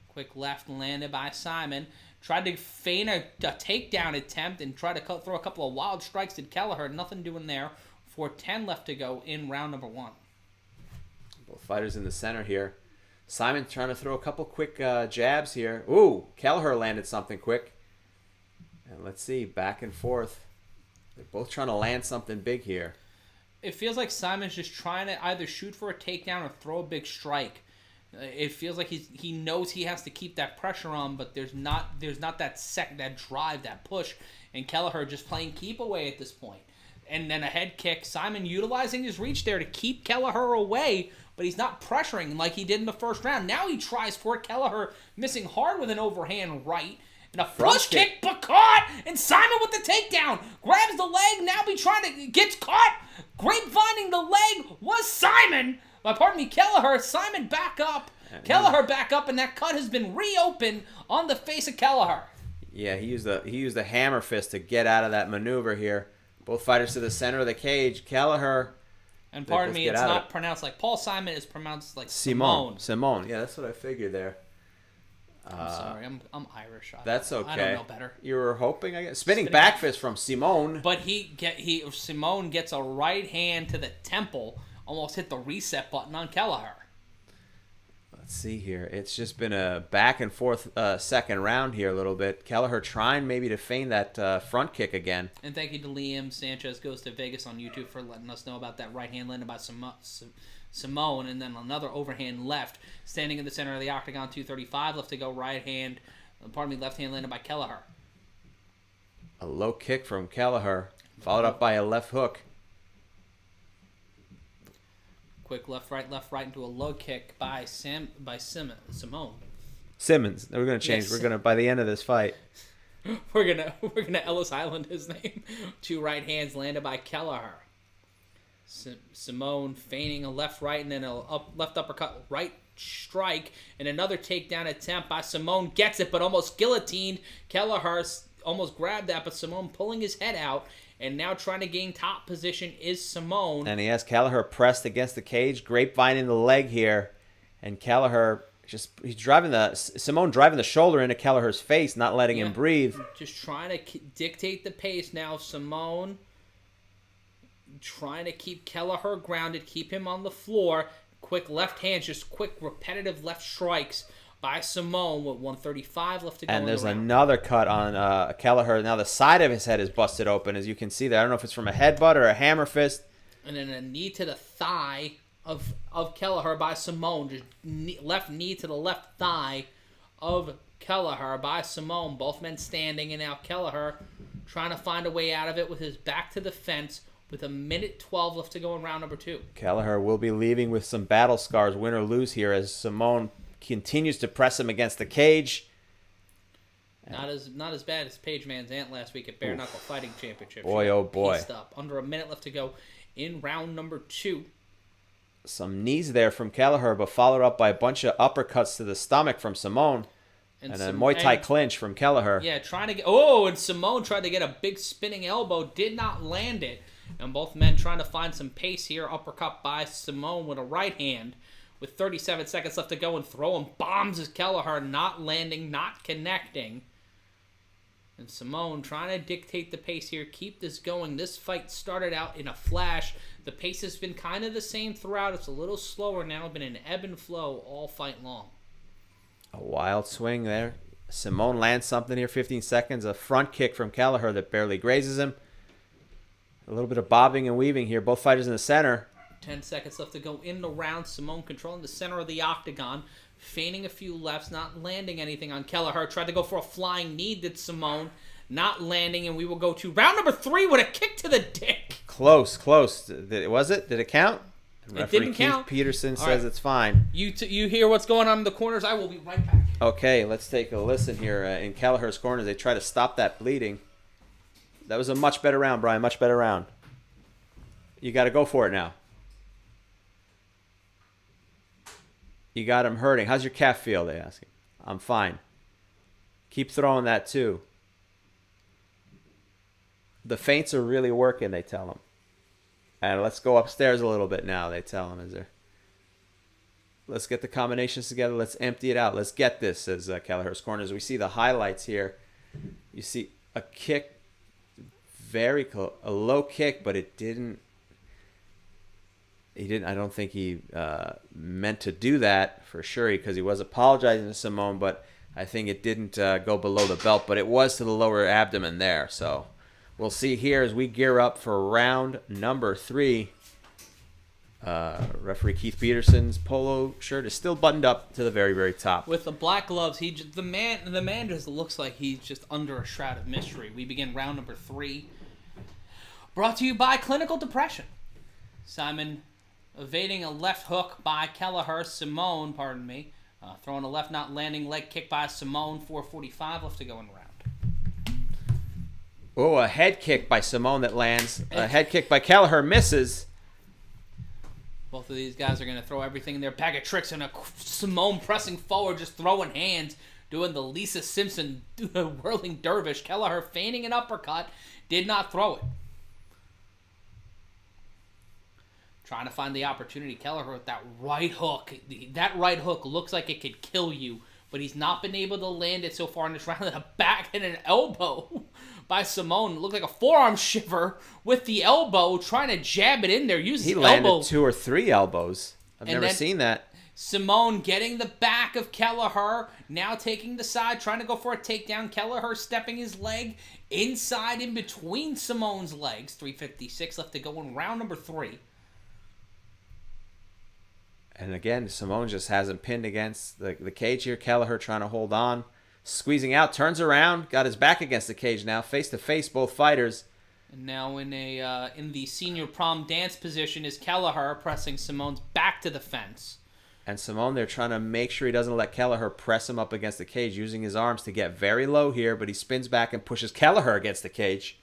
Quick left landed by Simon. Tried to feign a takedown attempt and tried to throw a couple of wild strikes to Kelleher. Nothing doing there. 4:10 left to go in round number 1. Both fighters in the center here. Simon trying to throw a couple quick jabs here. Ooh, Kelleher landed something quick. And let's see, back and forth. They're both trying to land something big here. It feels like Simon's just trying to either shoot for a takedown or throw a big strike. It feels like he knows he has to keep that pressure on, but there's not that drive, that push, and Kelleher just playing keep away at this point. And then a head kick, Simon utilizing his reach there to keep Kelleher away, but he's not pressuring like he did in the first round. Now he tries for Kelleher, missing hard with an overhand right. And a flush kick, but caught! And Simon with the takedown! Grabs the leg, now gets caught! Grapevining the leg was Simon! Kelleher. Simon back up. Kelleher back up, and that cut has been reopened on the face of Kelleher. Yeah, he used the hammer fist to get out of that maneuver here. Both fighters to the center of the cage. Kelleher. And pardon me, it's not pronounced like Paul Simon. It's pronounced like Simone. Simone. Yeah, that's what I figured there. I'm sorry, I'm Irish. That's okay. I don't know better. You were hoping, I guess. Spinning back fist from Simone. But Simone gets a right hand to the temple, almost hit the reset button on Kelleher. Let's see here. It's just been a back and forth second round here a little bit. Kelleher trying maybe to feign that front kick again. And thank you to Liam Sanchez Goes to Vegas on YouTube for letting us know about that right hand landed by Simone, and then another overhand left, standing in the center of the octagon, 235 left to go, left hand landed by Kelleher. A low kick from Kelleher, followed up by a left hook. Quick left right into a low kick by Simone. Simmons. We're gonna change. Yes. We're gonna by the end of this fight. we're gonna Ellis Island his name. 2 right hands landed by Kelleher. Simone feigning a left right and then a left uppercut right strike, and another takedown attempt by Simone. Gets it, but almost guillotined. Kelleher almost grabbed that, but Simone pulling his head out, and now trying to gain top position is Simone. And he has Kelleher pressed against the cage, grapevining the leg here, and Kelleher Simone driving the shoulder into Kelleher's face, not letting him breathe. Just trying to dictate the pace now. Simone trying to keep Kelleher grounded, keep him on the floor. Quick left hand, just quick repetitive left strikes by Simone with 135 left to go. And there's another cut on Kelleher. Now the side of his head is busted open, as you can see there. I don't know if it's from a headbutt or a hammer fist. And then a knee to the thigh of Kelleher by Simone. Just left knee to the left thigh of Kelleher by Simone. Both men standing, and now Kelleher trying to find a way out of it with his back to the fence with 1:12 left to go in round number 2. Kelleher will be leaving with some battle scars, win or lose here, as Simone continues to press him against the cage. Not as bad as Page Man's aunt last week at Bare Knuckle Fighting Championship. Boy, oh boy. Pieced up. Under a minute left to go in round number 2. Some knees there from Kelleher, but followed up by a bunch of uppercuts to the stomach from Simone. And then Muay Thai clinch from Kelleher. Yeah, trying to get... Oh, and Simone tried to get a big spinning elbow. Did not land it. And both men trying to find some pace here. Uppercut by Simone with a right hand. With 37 seconds left to go and throwing bombs as Kelleher. Not landing, not connecting. And Simone trying to dictate the pace here. Keep this going. This fight started out in a flash. The pace has been kind of the same throughout. It's a little slower now. Been an ebb and flow all fight long. A wild swing there. Simone lands something here, 15 seconds. A front kick from Kelleher that barely grazes him. A little bit of bobbing and weaving here. Both fighters in the center. 10 seconds left to go in the round. Simone controlling the center of the octagon. Feigning a few lefts, not landing anything on Kelleher. Tried to go for a flying knee, did Simone. Not landing, and we will go to round number 3 with a kick to the dick. Close. Was it? Did it count? It didn't count. Peterson says it's fine. You hear what's going on in the corners? I will be right back. Okay, let's take a listen here. In Kelleher's corners, they try to stop that bleeding. That was a much better round, Brian. Much better round. You got to go for it now. You got him hurting. How's your calf feel, they ask him. I'm fine. Keep throwing that, too. The feints are really working, they tell him. And let's go upstairs a little bit now, they tell him. Let's get the combinations together. Let's empty it out. Let's get this, says Kelleher's corners. We see the highlights here. You see a kick, very close, a low kick, but it didn't. I don't think he meant to do that for sure, because he was apologizing to Simone, but I think it didn't go below the belt, but it was to the lower abdomen there. So we'll see here as we gear up for round number 3. Referee Keith Peterson's polo shirt is still buttoned up to the very, very top. With the black gloves, the man just looks like he's just under a shroud of mystery. We begin round number 3. Brought to you by Clinical Depression. Simon evading a left hook by Kelleher. Simone, throwing a left, not landing, leg kick by Simone. 4:45 left to go in the round. Oh, a head kick by Simone that lands. A head kick by Kelleher misses. Both of these guys are going to throw everything in their bag of tricks, and Simone pressing forward, just throwing hands, doing the Lisa Simpson whirling dervish. Kelleher feigning an uppercut, did not throw it. Trying to find the opportunity. Kelleher with that right hook. That right hook looks like it could kill you, but he's not been able to land it so far in this round. And a back and an elbow by Simone. It looked like a forearm shiver with the elbow, trying to jab it in there. He landed 2 or 3 elbows. I've never seen that. Simone getting the back of Kelleher, now taking the side, trying to go for a takedown. Kelleher stepping his leg inside in between Simone's legs. 3:56 left to go in round number 3. And again, Simone just hasn't pinned against the cage here. Kelleher trying to hold on. Squeezing out, turns around, got his back against the cage now. Face to face, both fighters. And now in the senior prom dance position is Kelleher pressing Simone's back to the fence. And Simone, they're trying to make sure he doesn't let Kelleher press him up against the cage, using his arms to get very low here, but he spins back and pushes Kelleher against the cage.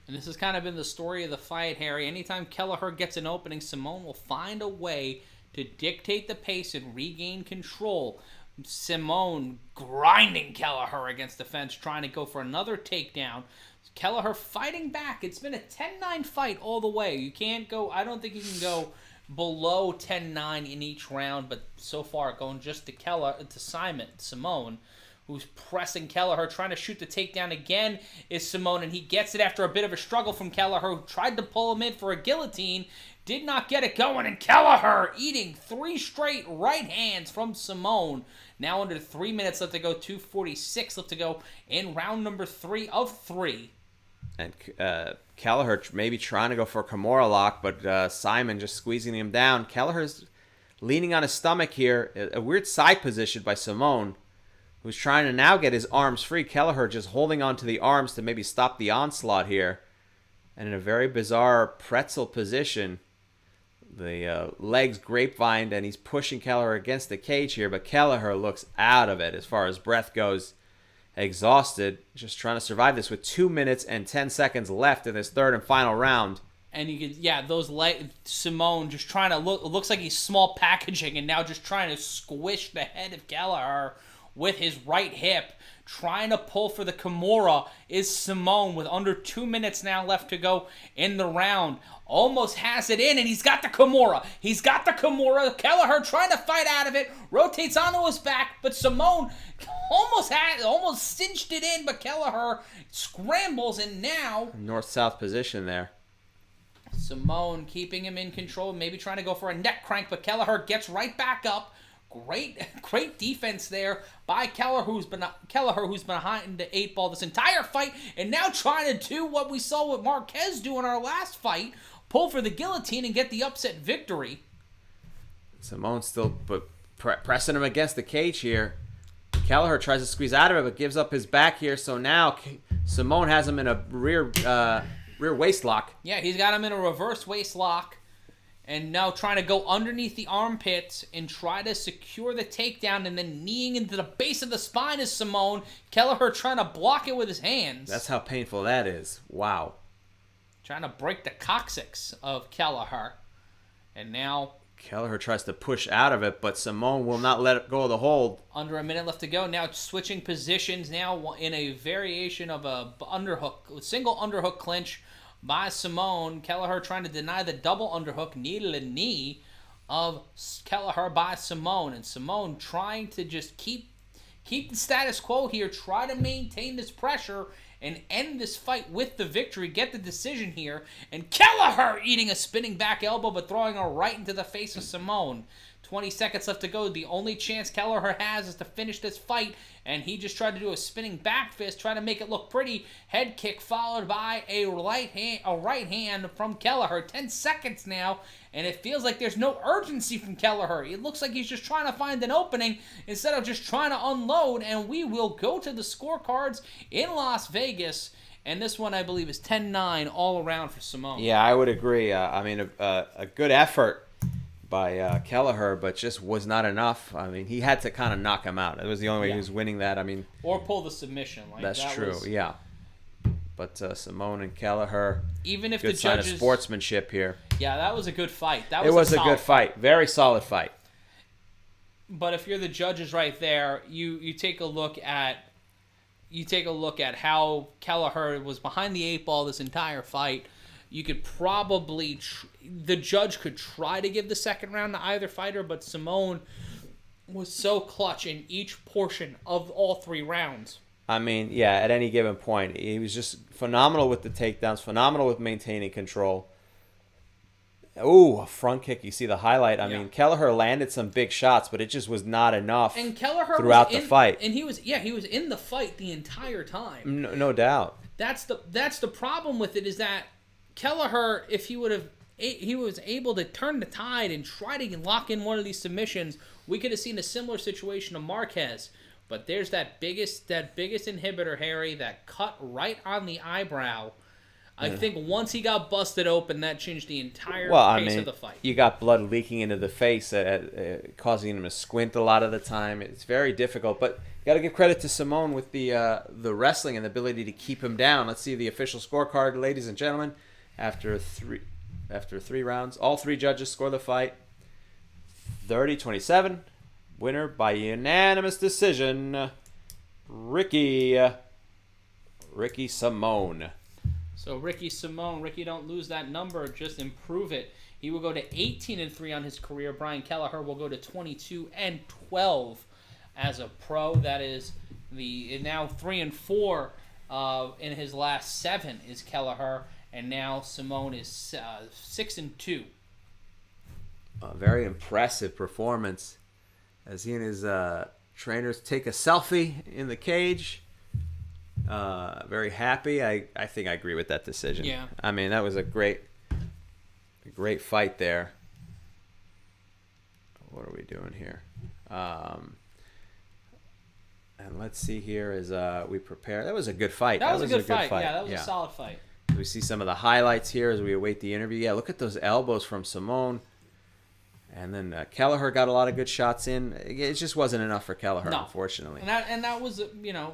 And this has kind of been the story of the fight, Harry. Anytime Kelleher gets an opening, Simone will find a way to dictate the pace and regain control. Simone grinding Kelleher against the fence, trying to go for another takedown. Kelleher fighting back. It's been a 10-9 fight all the way. You can't go, I don't think you can go below 10-9 in each round, but so far going just to Simone, who's pressing Kelleher, trying to shoot the takedown again is Simone, and he gets it after a bit of a struggle from Kelleher, who tried to pull him in for a guillotine. Did not get it going, and Kelleher eating 3 straight right hands from Simone. Now under 3 minutes left to go, 2:46 left to go in round number 3 of 3. And Kelleher maybe trying to go for a Kimura lock, but Simon just squeezing him down. Kelleher's leaning on his stomach here. A weird side position by Simone, who's trying to now get his arms free. Kelleher just holding on to the arms to maybe stop the onslaught here. And in a very bizarre pretzel position. The legs grapevined, and he's pushing Kelleher against the cage here, but Kelleher looks out of it as far as breath goes, exhausted, just trying to survive this with 2 minutes and 10 seconds left in this third and final round. And you could, those Simone just trying to looks like he's small packaging and now just trying to squish the head of Kelleher with his right hip. Trying to pull for the Kimura is Simone with under 2 minutes now left to go in the round. Almost has it in, and he's got the Kimura. Kelleher trying to fight out of it. Rotates onto his back, but Simone almost cinched it in, but Kelleher scrambles, and now... North-south position there. Simone keeping him in control, maybe trying to go for a neck crank, but Kelleher gets right back up. Great defense there by Kelleher, who's been behind the 8 ball this entire fight, and now trying to do what we saw with Marquez do in our last fight, pull for the guillotine and get the upset victory. Simone still pressing him against the cage here. Kelleher tries to squeeze out of it, but gives up his back here, so now Simone has him in a rear waist lock. Yeah, he's got him in a reverse waist lock. And now trying to go underneath the armpits and try to secure the takedown, and then kneeing into the base of the spine is Simone. Kelleher trying to block it with his hands. That's how painful that is. Wow. Trying to break the coccyx of Kelleher. And now... Kelleher tries to push out of it, but Simone will not let it go of the hold. Under a minute left to go. Now switching positions now in a variation of a single underhook clinch by Simone. Kelleher trying to deny the double underhook, knee to the knee of Kelleher by Simone. And Simone trying to just keep the status quo here, try to maintain this pressure and end this fight with the victory, get the decision here. And Kelleher eating a spinning back elbow, but throwing her right into the face of Simone. 20 seconds left to go. The only chance Kelleher has is to finish this fight, and he just tried to do a spinning back fist, trying to make it look pretty. Head kick followed by a right hand from Kelleher. 10 seconds now, and it feels like there's no urgency from Kelleher. It looks like he's just trying to find an opening instead of just trying to unload, and we will go to the scorecards in Las Vegas. And this one, I believe, is 10-9 all around for Simone. Yeah, I would agree. A good effort by Kelleher, but just was not enough. I mean, he had to kind of knock him out. It was the only way he was winning that. I mean, or pull the submission. That's true. Yeah. But Simone and Kelleher, even if good the sign judges, of sportsmanship here. Yeah, that was a good fight. It was a good fight. Very solid fight. But if you're the judges right there, you take a look at how Kelleher was behind the 8 ball this entire fight. You could probably... the judge could try to give the second round to either fighter, but Simone was so clutch in each portion of all 3 rounds. I mean, yeah, at any given point. He was just phenomenal with the takedowns, phenomenal with maintaining control. Ooh, a front kick. You see the highlight. I mean, Kelleher landed some big shots, but it just was not enough and Kelleher throughout the fight. And he was in the fight the entire time. No doubt. That's the problem with it, is that Kelleher, if he was able to turn the tide and try to lock in one of these submissions, we could have seen a similar situation to Marquez. But there's that biggest inhibitor, Harry, that cut right on the eyebrow. I think once he got busted open, that changed the entire pace of the fight. You got blood leaking into the face, causing him to squint a lot of the time. It's very difficult, but you got to give credit to Simone with the wrestling and the ability to keep him down. Let's see the official scorecard, ladies and gentlemen. After three rounds, all 3 judges score the fight 30-27. Winner by unanimous decision, Ricky Simone. So Ricky Simone, don't lose that number, just improve it. He will go to 18-3 on his career. Brian Kelleher will go to 22-12 as a pro. That is now 3-4 in his last 7 is Kelleher. And now Simone is 6-2. A very impressive performance as he and his trainers take a selfie in the cage. Very happy. I think I agree with that decision. Yeah. I mean, that was a great fight there. What are we doing here? And let's see here as we prepare. That was a good fight. That was a good fight. Yeah, that was a solid fight. We see some of the highlights here as we await the interview. Yeah, look at those elbows from Simone. And then Kelleher got a lot of good shots in. It just wasn't enough for Kelleher, unfortunately. And that was,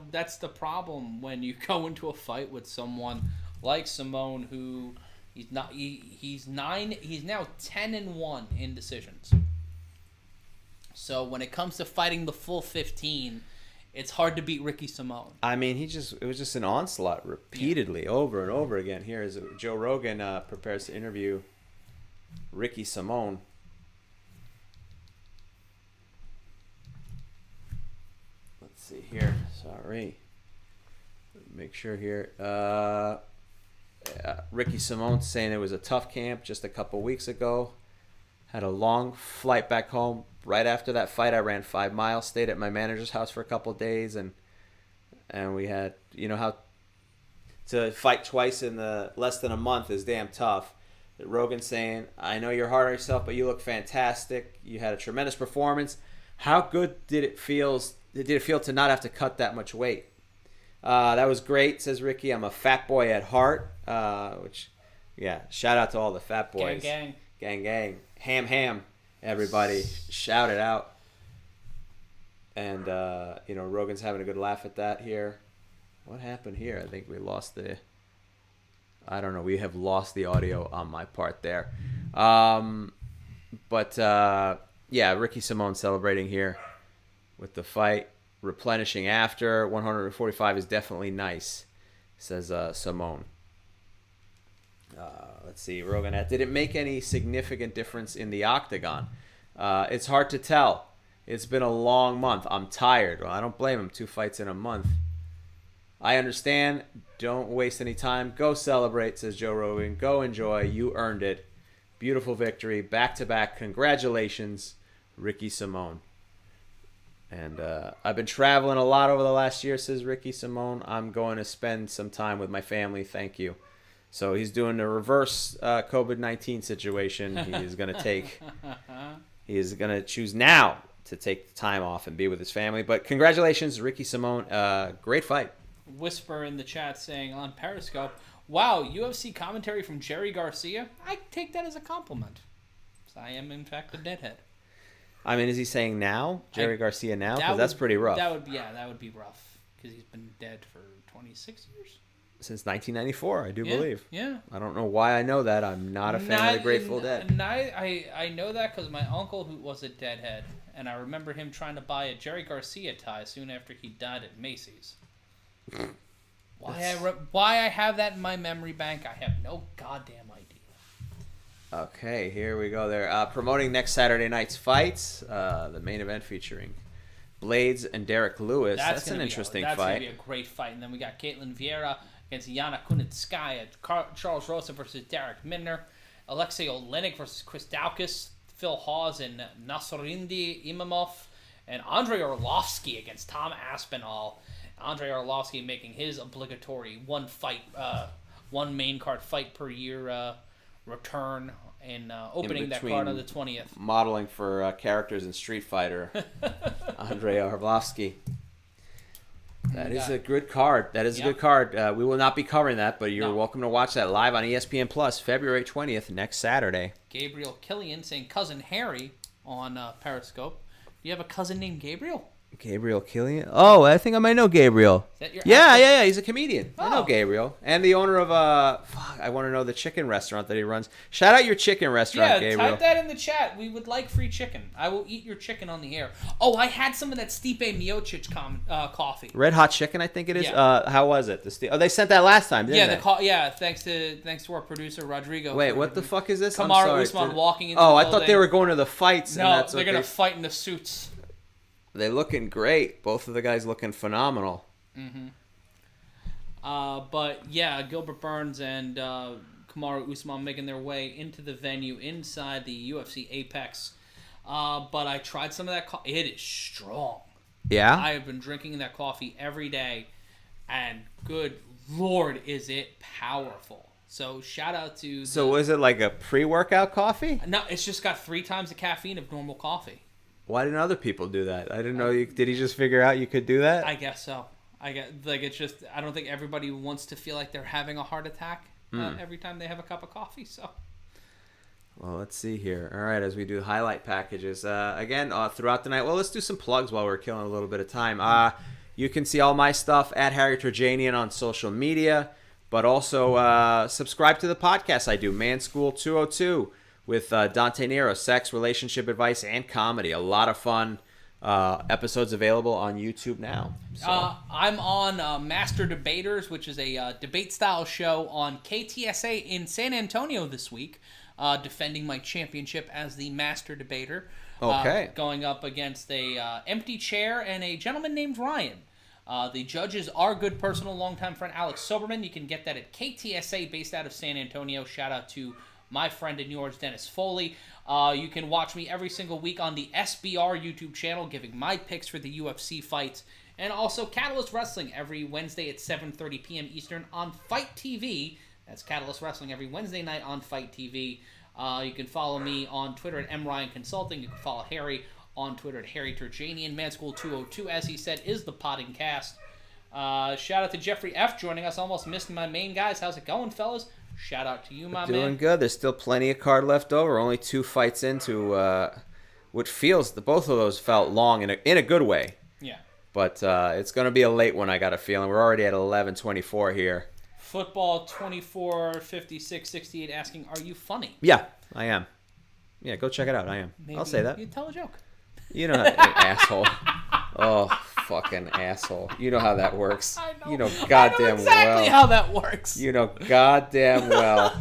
that's the problem when you go into a fight with someone like Simone, who he's now 10-1 in decisions. So when it comes to fighting the full 15, it's hard to beat Ricky Simón. I mean, it was just an onslaught repeatedly, over and over again. Here is Joe Rogan prepares to interview Ricky Simón. Let's see here. Sorry. Make sure here. Ricky Simón saying it was a tough camp just a couple weeks ago. Had a long flight back home. Right after that fight, I ran 5 miles, stayed at my manager's house for a couple of days, and we had, how to fight twice in less than a month is damn tough. Rogan saying, I know you're hard on yourself, but you look fantastic. You had a tremendous performance. How good did it feel to not have to cut that much weight? That was great, says Ricky. I'm a fat boy at heart, shout out to all the fat boys. Gang. Gang. Ham, everybody. Shout it out. And, Rogan's having a good laugh at that here. What happened here? I think we lost we have lost the audio on my part there. Ricky Simón celebrating here with the fight. Replenishing after 145 is definitely nice, says Simón. Let's see, Rogan. Did it make any significant difference in the Octagon? It's hard to tell. It's been a long month. I'm tired. Well, I don't blame him. 2 fights in a month. I understand. Don't waste any time. Go celebrate, says Joe Rogan. Go enjoy. You earned it. Beautiful victory. Back-to-back. Congratulations, Ricky Simón. And I've been traveling a lot over the last year, says Ricky Simón. I'm going to spend some time with my family. Thank you. So he's doing the reverse COVID-19 situation. He is going to choose now to take the time off and be with his family. But congratulations, Ricky Simón. Great fight. Whisper in the chat saying on Periscope, wow, UFC commentary from Jerry Garcia? I take that as a compliment. I am, in fact, a deadhead. I mean, is he saying now? Jerry Garcia now? Because that's pretty rough. That would be rough. Because he's been dead for 26 years. Since 1994, I do believe. Yeah. I don't know why I know that. I'm not a fan of the Grateful Dead. I know that because my uncle, who was a deadhead, and I remember him trying to buy a Jerry Garcia tie soon after he died at Macy's. Why I have that in my memory bank, I have no goddamn idea. Okay, here we go. They're promoting next Saturday night's fights. The main event featuring Blades and Derek Lewis. That's an interesting fight. That's going to be a great fight. And then we got Caitlin Vieira against Yana Kunitskaya. Charles Rosa versus Derek Minner. Alexei Olenek versus Chris Daukaus. Phil Hawes and Nasruddin Imamov. And Andrei Arlovsky against Tom Aspinall. Andrei Arlovsky making his obligatory one main card fight per year return and opening that card on the 20th. Modeling for characters in Street Fighter, Andrei Arlovsky. That is a good card. A good card. We will not be covering that, but you're welcome to watch that live on ESPN Plus, February 20th, next Saturday. Gabriel Killian saying Cousin Harry on Periscope. Do you have a cousin named Gabriel? Gabriel Killian? Oh, I think I might know Gabriel. Is that your yeah. He's a comedian. I know Gabriel. And the owner of, I want to know the chicken restaurant that he runs. Shout out your chicken restaurant, Gabriel. Type that in the chat. We would like free chicken. I will eat your chicken on the air. Oh, I had some of that Stipe Miocic coffee. Red Hot Chicken, I think it is. Yeah. How was it? They sent that last time, didn't they? Thanks to our producer, Rodrigo. Wait, what the fuck is this? Kamaru Usman walking into the building. I thought they were going to the fights. No, they're going to fight in the suits. They're looking great. Both of the guys looking phenomenal. Mm-hmm. Gilbert Burns and Kamaru Usman making their way into the venue inside the UFC Apex. But I tried some of that coffee. It is strong. Yeah? I have been drinking that coffee every day, and good Lord, is it powerful. So shout out to... So was it like a pre-workout coffee? No, it's just got 3 times the caffeine of normal coffee. Why didn't other people do that? I didn't know. Did he just figure out you could do that? I guess so. It's just, I don't think everybody wants to feel like they're having a heart attack every time they have a cup of coffee. So, well, let's see here. All right, as we do highlight packages again throughout the night. Well, let's do some plugs while we're killing a little bit of time. You can see all my stuff at Harry Terjanian on social media, but also subscribe to the podcast I do, Man School 202. With Dante Nero, sex, relationship advice, and comedy. A lot of fun. episodes available on YouTube now. So. I'm on Master Debaters, which is a debate-style show on KTSA in San Antonio this week, defending my championship as the Master Debater. Okay. Going up against a empty chair and a gentleman named Ryan. The judges are good personal longtime friend Alex Soberman. You can get that at KTSA based out of San Antonio. Shout out to my friend in yours, Dennis Foley. You can watch me every single week on the SBR YouTube channel giving my picks for the UFC fights. And also Catalyst Wrestling every Wednesday at 7:30 p.m. Eastern on Fight TV. That's Catalyst Wrestling every Wednesday night on Fight TV. You can follow me on Twitter at MRyan Consulting. You can follow Harry on Twitter at Harry Terjanian. Manschool202, as he said, is the potting cast. Shout out to Jeffrey F. joining us. Almost missed my main guys. How's it going, fellas? Shout out to you, my man. Doing good. There's still plenty of card left over. Only 2 fights into what feels, both of those felt long in a good way. Yeah. But it's going to be a late one, I got a feeling. We're already at 11:24 here. Football 245668 asking, are you funny? Yeah, I am. Yeah, go check it out. I am. Maybe I'll say that. You tell a joke. You know how asshole. Oh, fucking asshole. You know how that works. I know. You know goddamn well. Exactly how that works. You know goddamn well.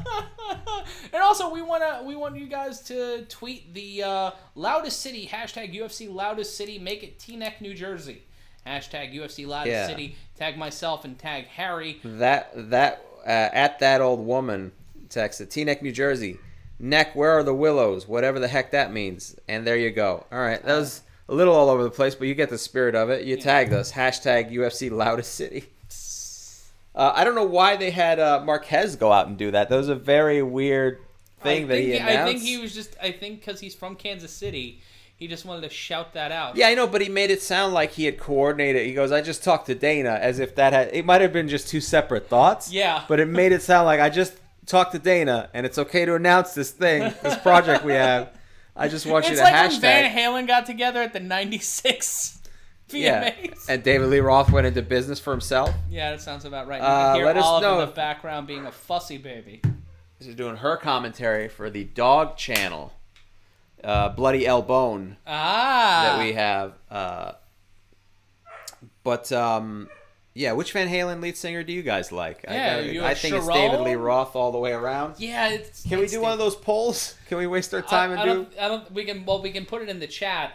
And also, we want you guys to tweet the loudest city, hashtag UFC loudest city, make it Teaneck, New Jersey. Hashtag UFC loudest city, tag myself and tag Harry. That at that old woman texted, Teaneck, New Jersey. Neck, where are the willows? Whatever the heck that means. And there you go. All right, that was a little all over the place, but you get the spirit of it. You tagged us. Hashtag UFC loudest city. I don't know why they had Marquez go out and do that. That was a very weird thing that he announced. I think he was just, because he's from Kansas City, he just wanted to shout that out. Yeah, I know, but he made it sound like he had coordinated. He goes, I just talked to Dana, as if it might have been just 2 separate thoughts. Yeah. But it made it sound like I just talked to Dana, and it's okay to announce this thing, this project we have. I just want you to hashtag. It's like when Van Halen got together at the 96 VMAs. Yeah, and David Lee Roth went into business for himself. Yeah, that sounds about right. You can hear let us Olive know in the background being a fussy baby. This is doing her commentary for the dog channel, Bloody El Bone, that we have. Yeah, which Van Halen lead singer do you guys like? I think it's David Lee Roth all the way around. Yeah, Can we do one of those polls? Can we waste our time we can put it in the chat.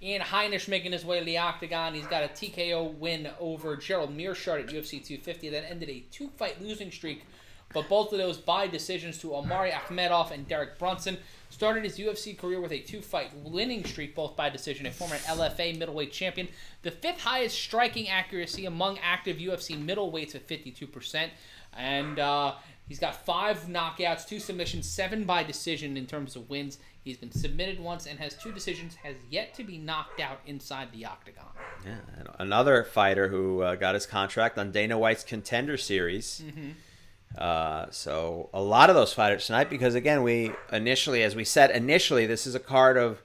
Ian Heinisch making his way to the Octagon. He's got a TKO win over Gerald Mearshart at UFC 250 that ended a 2-fight losing streak, but both of those by decisions to Omari Akhmedov and Derek Brunson. Started his UFC career with a 2-fight winning streak, both by decision, a former LFA middleweight champion. The 5th highest striking accuracy among active UFC middleweights at 52%. And he's got 5 knockouts, 2 submissions, 7 by decision in terms of wins. He's been submitted once and has 2 decisions, has yet to be knocked out inside the Octagon. Yeah, and another fighter who got his contract on Dana White's Contender Series. Mm-hmm. So a lot of those fighters tonight, because again, as we said initially, this is a card of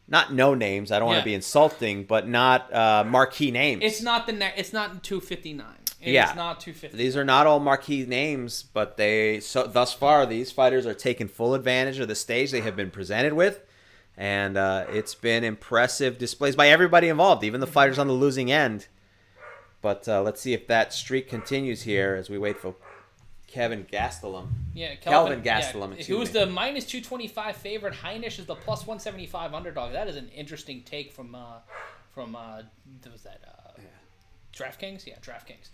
not no names. I don't want to be insulting, but not marquee names. It's not 259. It's not 250. These are not all marquee names, but thus far these fighters are taking full advantage of the stage they have been presented with, and it's been impressive displays by everybody involved, even the fighters on the losing end. But let's see if that streak continues here as we wait for Kelvin Gastelum. Yeah, Kelvin Gastelum. Yeah, who's the minus 225 favorite? Heinisch is the plus 175 underdog. That is an interesting take from what was that? DraftKings? Yeah, DraftKings.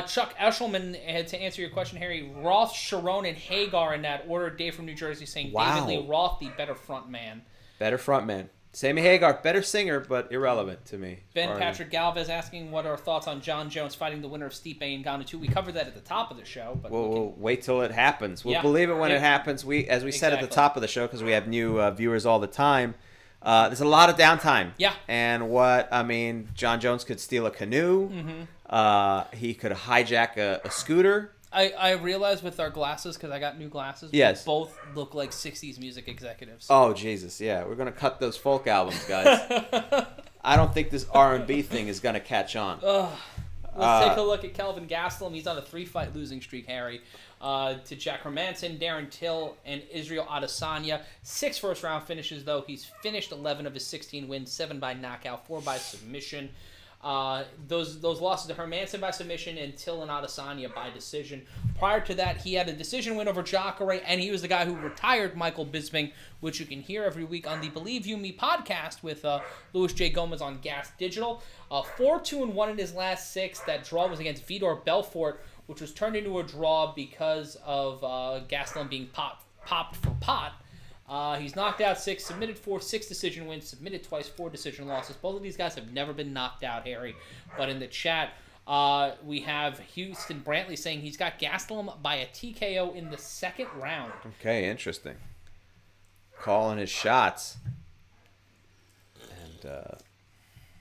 Chuck Eshelman, to answer your question, Harry, Roth, Sharon, and Hagar in that order. Dave from New Jersey saying David Lee Roth, the better front man. Better front man. Sammy Hagar, better singer, but irrelevant to me. Ben Patrick Galvez asking what are our thoughts on John Jones fighting the winner of Stipe and Ngannou 2. We covered that at the top of the show. But we'll wait till it happens. We'll believe it when it happens. As we said at the top of the show, because we have new viewers all the time, there's a lot of downtime. Yeah. And John Jones could steal a canoe. Mm-hmm. He could hijack a scooter. I realized with our glasses, because I got new glasses, yes, we both look like 60s music executives. Oh, Jesus, yeah. We're going to cut those folk albums, guys. I don't think this R&B thing is going to catch on. Let's take a look at Kelvin Gastelum. He's on a 3-fight losing streak, Harry. to Jack Hermansson, Darren Till, and Israel Adesanya. 6 first-round finishes, though. He's finished 11 of his 16 wins, 7 by knockout, 4 by submission. Those losses to Hermansson by submission and Till and Adesanya by decision. Prior to that, he had a decision win over Jacare, and he was the guy who retired Michael Bisping, which you can hear every week on the Believe You Me podcast with Luis J. Gomez on Gas Digital. 4-2-1 in his last 6. That draw was against Vitor Belfort, which was turned into a draw because of Gastelum being popped for pot. He's knocked out 6, submitted 4, 6 decision wins, submitted twice, 4 decision losses. Both of these guys have never been knocked out, Harry. But in the chat, we have Houston Brantley saying he's got Gastelum by a TKO in the 2nd round. Okay, interesting. Calling his shots. And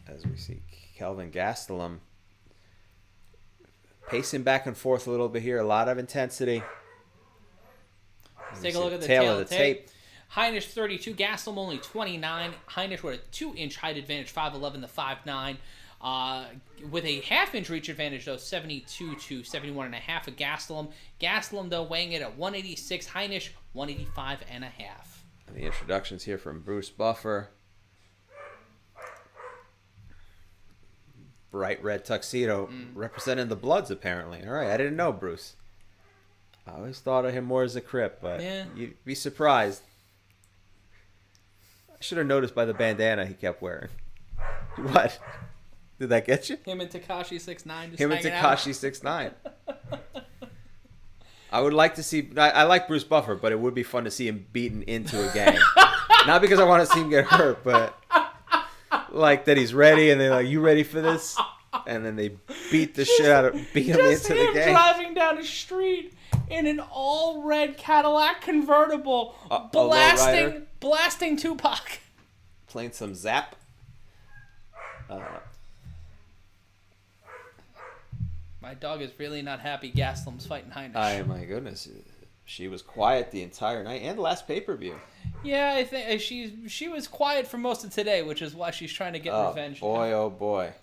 as we see, Kelvin Gastelum pacing back and forth a little bit here. A lot of intensity. Let's take a look at the tail of the tape. Heinisch 32, Gastelum only 29. Heinisch with a 2-inch height advantage, 5'11" to 5'9". With a half-inch reach advantage, though, 72 to 71.5 of Gastelum. Gastelum, though, weighing it at 186. Heinisch, 185.5. And the introductions here from Bruce Buffer. Bright red tuxedo, representing the Bloods, apparently. All right, I didn't know, Bruce. I always thought of him more as a Crip, but you'd be surprised. I should have noticed by the bandana he kept wearing. What? Did that get you? Him and Tekashi 6ix9ine just Him and Tekashi 6ix9ine. I would like to see... I like Bruce Buffer, but it would be fun to see him beaten into a gang. Not because I want to see him get hurt, but... like that he's ready, and they're like, "You ready for this?" And then they beat the shit out of him into the gang. Driving down the street in an all-red Cadillac convertible, blasting Tupac, playing some Zap. My dog is really not happy Gastelum's fighting Heinisch. My goodness, she was quiet the entire night and the last pay-per-view. Yeah, I think she was quiet for most of today, which is why she's trying to get revenge. Boy, oh boy.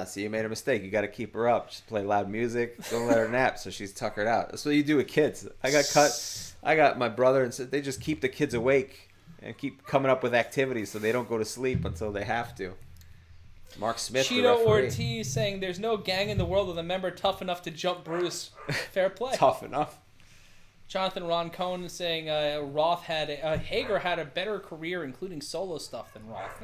See, you made a mistake. You got to keep her up. Just play loud music. Don't let her nap so she's tuckered out. That's what you do with kids. I got my brother, and said they just keep the kids awake and keep coming up with activities so they don't go to sleep until they have to. Mark Smith, Cheeto Ortiz saying there's no gang in the world with a member tough enough to jump Bruce. Fair play. Tough enough. Jonathan Ron Cohn saying Hager had a better career, including solo stuff, than Roth.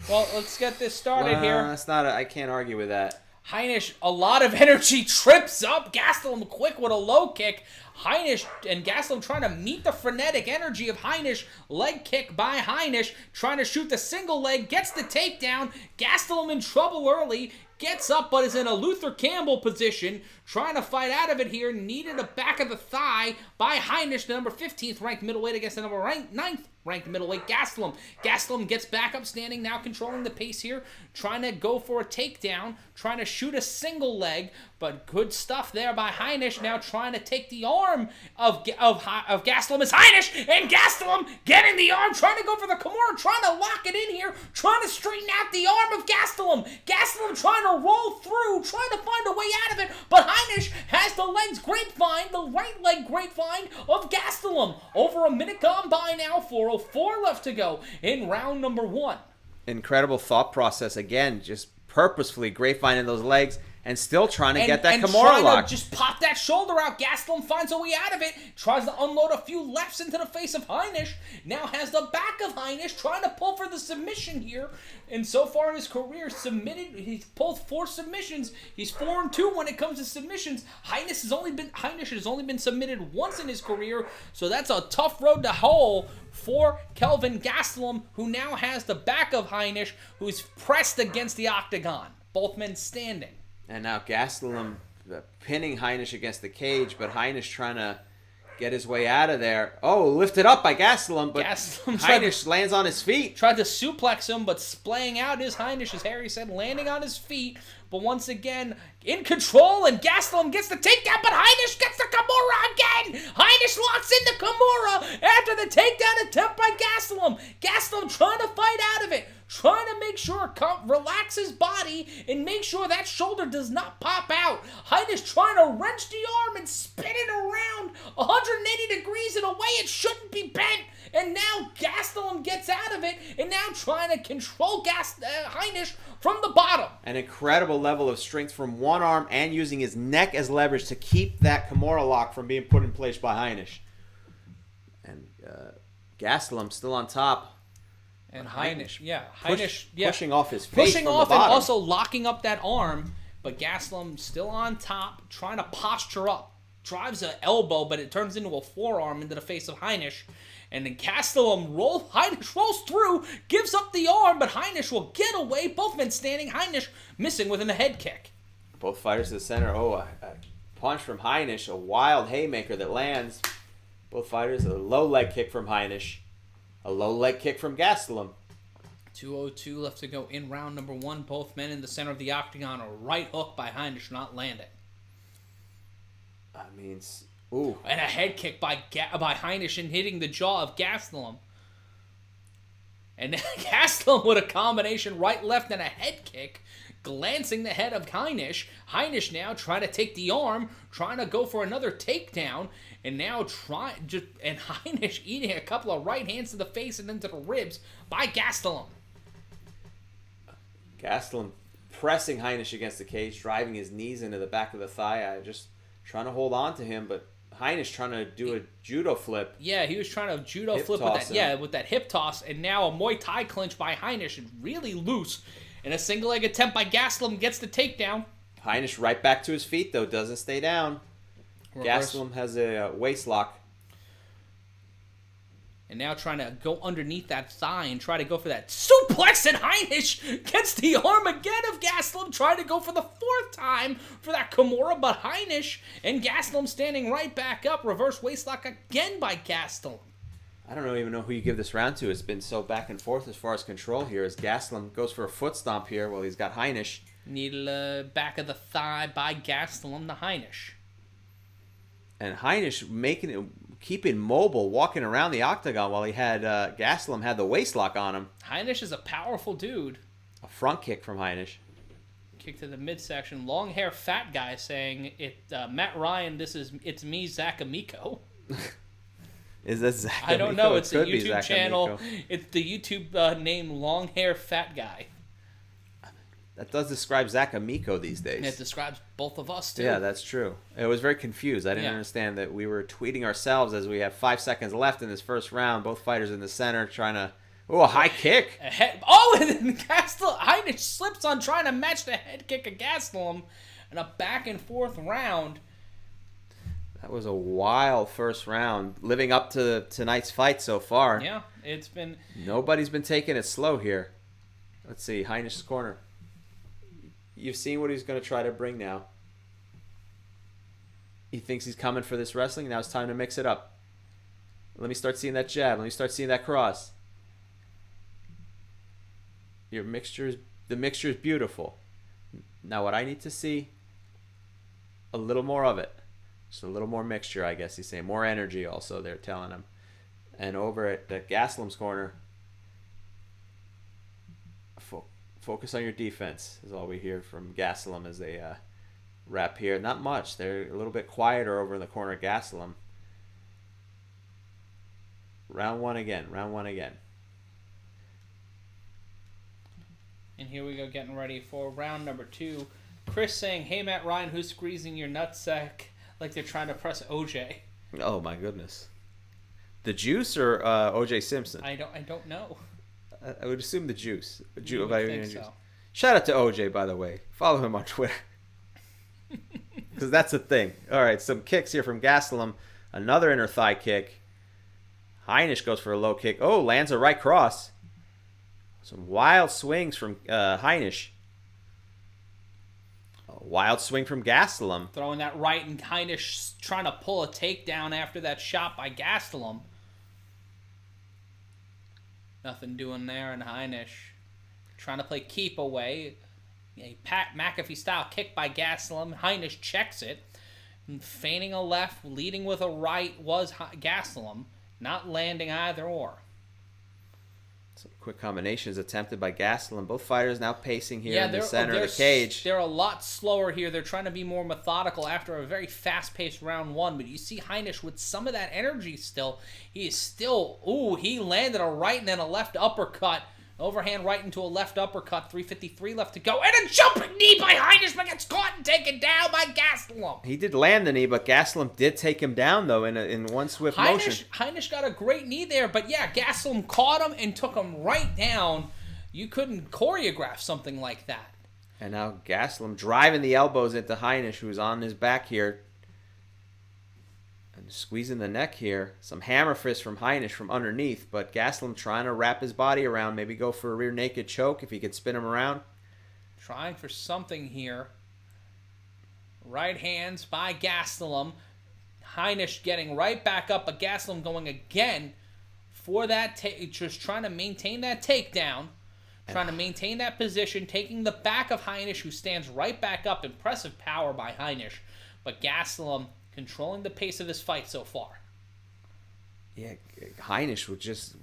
Well, let's get this started here. That's not. I can't argue with that. Heinisch, a lot of energy, trips up. Gastelum quick with a low kick. Heinisch and Gastelum trying to meet the frenetic energy of Heinisch. Leg kick by Heinisch, trying to shoot the single leg, gets the takedown. Gastelum in trouble early. Gets up, but is in a Luther Campbell position. Trying to fight out of it here. Needed a back of the thigh by Heinisch, the number 15th ranked middleweight, against the number 9th ranked middleweight, Gastelum. Gastelum gets back up standing, now controlling the pace here. Trying to go for a takedown. Trying to shoot a single leg. But good stuff there by Heinisch. Now trying to take the arm of Gastelum. Is Heinisch and Gastelum getting the arm. Trying to go for the Kimura. Trying to lock it in here. Trying to straighten out the arm of Gastelum. Gastelum trying to roll through. Trying to find a way out of it. But Heinisch has the legs grapevine. The right leg grapevine of Gastelum. Over a minute gone by now. 4:04 left to go in round number 1. Incredible thought process again. Just purposefully grapevining those legs. And still trying to get that Kimura lock. Just pop that shoulder out. Gastelum finds a way out of it. Tries to unload a few lefts into the face of Heinisch. Now has the back of Heinisch trying to pull for the submission here. And so far in his career, he's pulled 4 submissions. He's 4-2 when it comes to submissions. Heinisch has only been submitted once in his career. So that's a tough road to hoe for Kelvin Gastelum, who now has the back of Heinisch, who's pressed against the octagon. Both men standing. And now Gastelum pinning Heinisch against the cage, but Heinisch trying to get his way out of there. Oh, lifted up by Gastelum, but Heinisch lands on his feet. Tried to suplex him, but splaying out is Heinisch, as Harry said, landing on his feet. But once again, in control, and Gastelum gets the takedown, but Heinisch gets the Kimura again! Heinisch locks in the Kimura after the takedown attempt by Gastelum. Gastelum trying to fight out of it. trying to make sure relax his body and make sure that shoulder does not pop out. Heinisch trying to wrench the arm and spin it around 180 degrees in a way it shouldn't be bent. And now Gastelum gets out of it and now trying to control Heinisch from the bottom. An incredible level of strength from one arm and using his neck as leverage to keep that Kimura lock from being put in place by Heinisch. And Gastelum still on top. And Heinisch, pushing off his face pushing from off the bottom. And also locking up that arm. But Gastelum still on top, trying to posture up. Drives an elbow, but it turns into a forearm into the face of Heinisch. And then Heinisch rolls through, gives up the arm, but Heinisch will get away. Both men standing, Heinisch missing within a head kick. Both fighters to the center. A punch from Heinisch, a wild haymaker that lands. Both fighters, a low leg kick from Heinisch, a low leg kick from Gastelum. 2:02 left to go in round number 1. Both men in the center of the octagon. A right hook by Heinisch, not landing. Ooh. And a head kick by Heinisch and hitting the jaw of Gastelum. And Gastelum with a combination right-left and a head kick, glancing the head of Heinisch. Heinisch now trying to take the arm, trying to go for another takedown, and now Heinisch eating a couple of right hands to the face and into the ribs by Gastelum. Gastelum pressing Heinisch against the cage, driving his knees into the back of the thigh. Just trying to hold on to him, but Heinisch trying to do a judo flip. Yeah, he was trying to judo flip with that hip toss, and now a Muay Thai clinch by Heinisch, and really loose. And a single leg attempt by Gastelum gets the takedown. Heinisch right back to his feet, though, doesn't stay down. Reverse. Gastelum has a waist lock. And now trying to go underneath that thigh and try to go for that suplex, and Heinisch gets the arm again of Gastelum, trying to go for the 4th time for that Kimura, but Heinisch and Gastelum standing right back up. Reverse waistlock again by Gastelum. I don't even know who you give this round to. It's been so back and forth as far as control here, as Gastelum goes for a foot stomp here while he's got Heinisch. Needle back of the thigh by Gastelum to Heinisch. And Heinisch keeping mobile, walking around the octagon while he had Gastelum had the waist lock on him. Heinisch is a powerful dude. A front kick from Heinisch. Kick to the midsection. Long hair fat guy saying, Matt Ryan, it's me, Zach Amico. Is that Zach I don't know. It's a Could be YouTube Zach channel. Amico. It's the YouTube name Long Hair Fat Guy. That does describe Zach Amico these days. And it describes both of us, too. Yeah, that's true. I was very confused. I didn't understand that we were tweeting ourselves as we have 5 seconds left in this first round. Both fighters in the center trying to... Oh, a high kick. And then Heinisch slips on trying to match the head kick of Gastelum in a back and forth round. That was a wild first round, living up to tonight's fight so far. Yeah, it's been... Nobody's been taking it slow here. Let's see, Heinisch's corner. You've seen what he's going to try to bring now. He thinks he's coming for this wrestling. Now it's time to mix it up. Let me start seeing that jab. Let me start seeing that cross. The mixture is beautiful. Now what I need to see, a little more of it. Just a little more mixture, I guess he's saying. More energy also, they're telling him. And over at Gastelum's corner, focus on your defense is all we hear from Gastelum as they wrap here. Not much. They're a little bit quieter over in the corner of Gastelum. Round one again. And here we go, getting ready for round number 2. Chris saying, "Hey Matt Ryan, who's squeezing your nutsack like they're trying to press OJ?" Oh my goodness. The juice or OJ Simpson? I don't know. I would assume the juice. You would think so. Shout out to OJ, by the way. Follow him on Twitter. Because that's a thing. All right, some kicks here from Gastelum. Another inner thigh kick. Heinisch goes for a low kick. Oh, lands a right cross. Some wild swings from Heinisch. A wild swing from Gastelum. Throwing that right, and Heinisch trying to pull a takedown after that shot by Gastelum. Nothing doing there, and Heinisch trying to play keep away. A Pat McAfee style kick by Gastelum. Heinisch checks it. And feigning a left, leading with a right was Gastelum. Not landing either or. Some quick combinations attempted by Gastelum. Both fighters now pacing here in the center of the cage. They're a lot slower here. They're trying to be more methodical after a very fast-paced round one. But you see Heinisch with some of that energy still. He is still... Ooh, he landed a right and then a left uppercut. Overhand right into a left uppercut. 3:53 left to go. And a jumping knee by Heinisch, but gets caught and taken down by Gastelum. He did land the knee, but Gastelum did take him down, though, in one swift motion. Heinisch got a great knee there, but yeah, Gastelum caught him and took him right down. You couldn't choreograph something like that. And now Gastelum driving the elbows into Heinisch, who's on his back here. And squeezing the neck here. Some hammer fist from Heinisch from underneath, but Gastelum trying to wrap his body around, maybe go for a rear naked choke if he could spin him around. Trying for something here. Right hands by Gastelum. Heinisch getting right back up, but Gastelum going again for that, just trying to maintain that takedown. Trying to maintain that position, taking the back of Heinisch, who stands right back up. Impressive power by Heinisch, but Gastelum controlling the pace of this fight so far. Yeah, Heinisch would just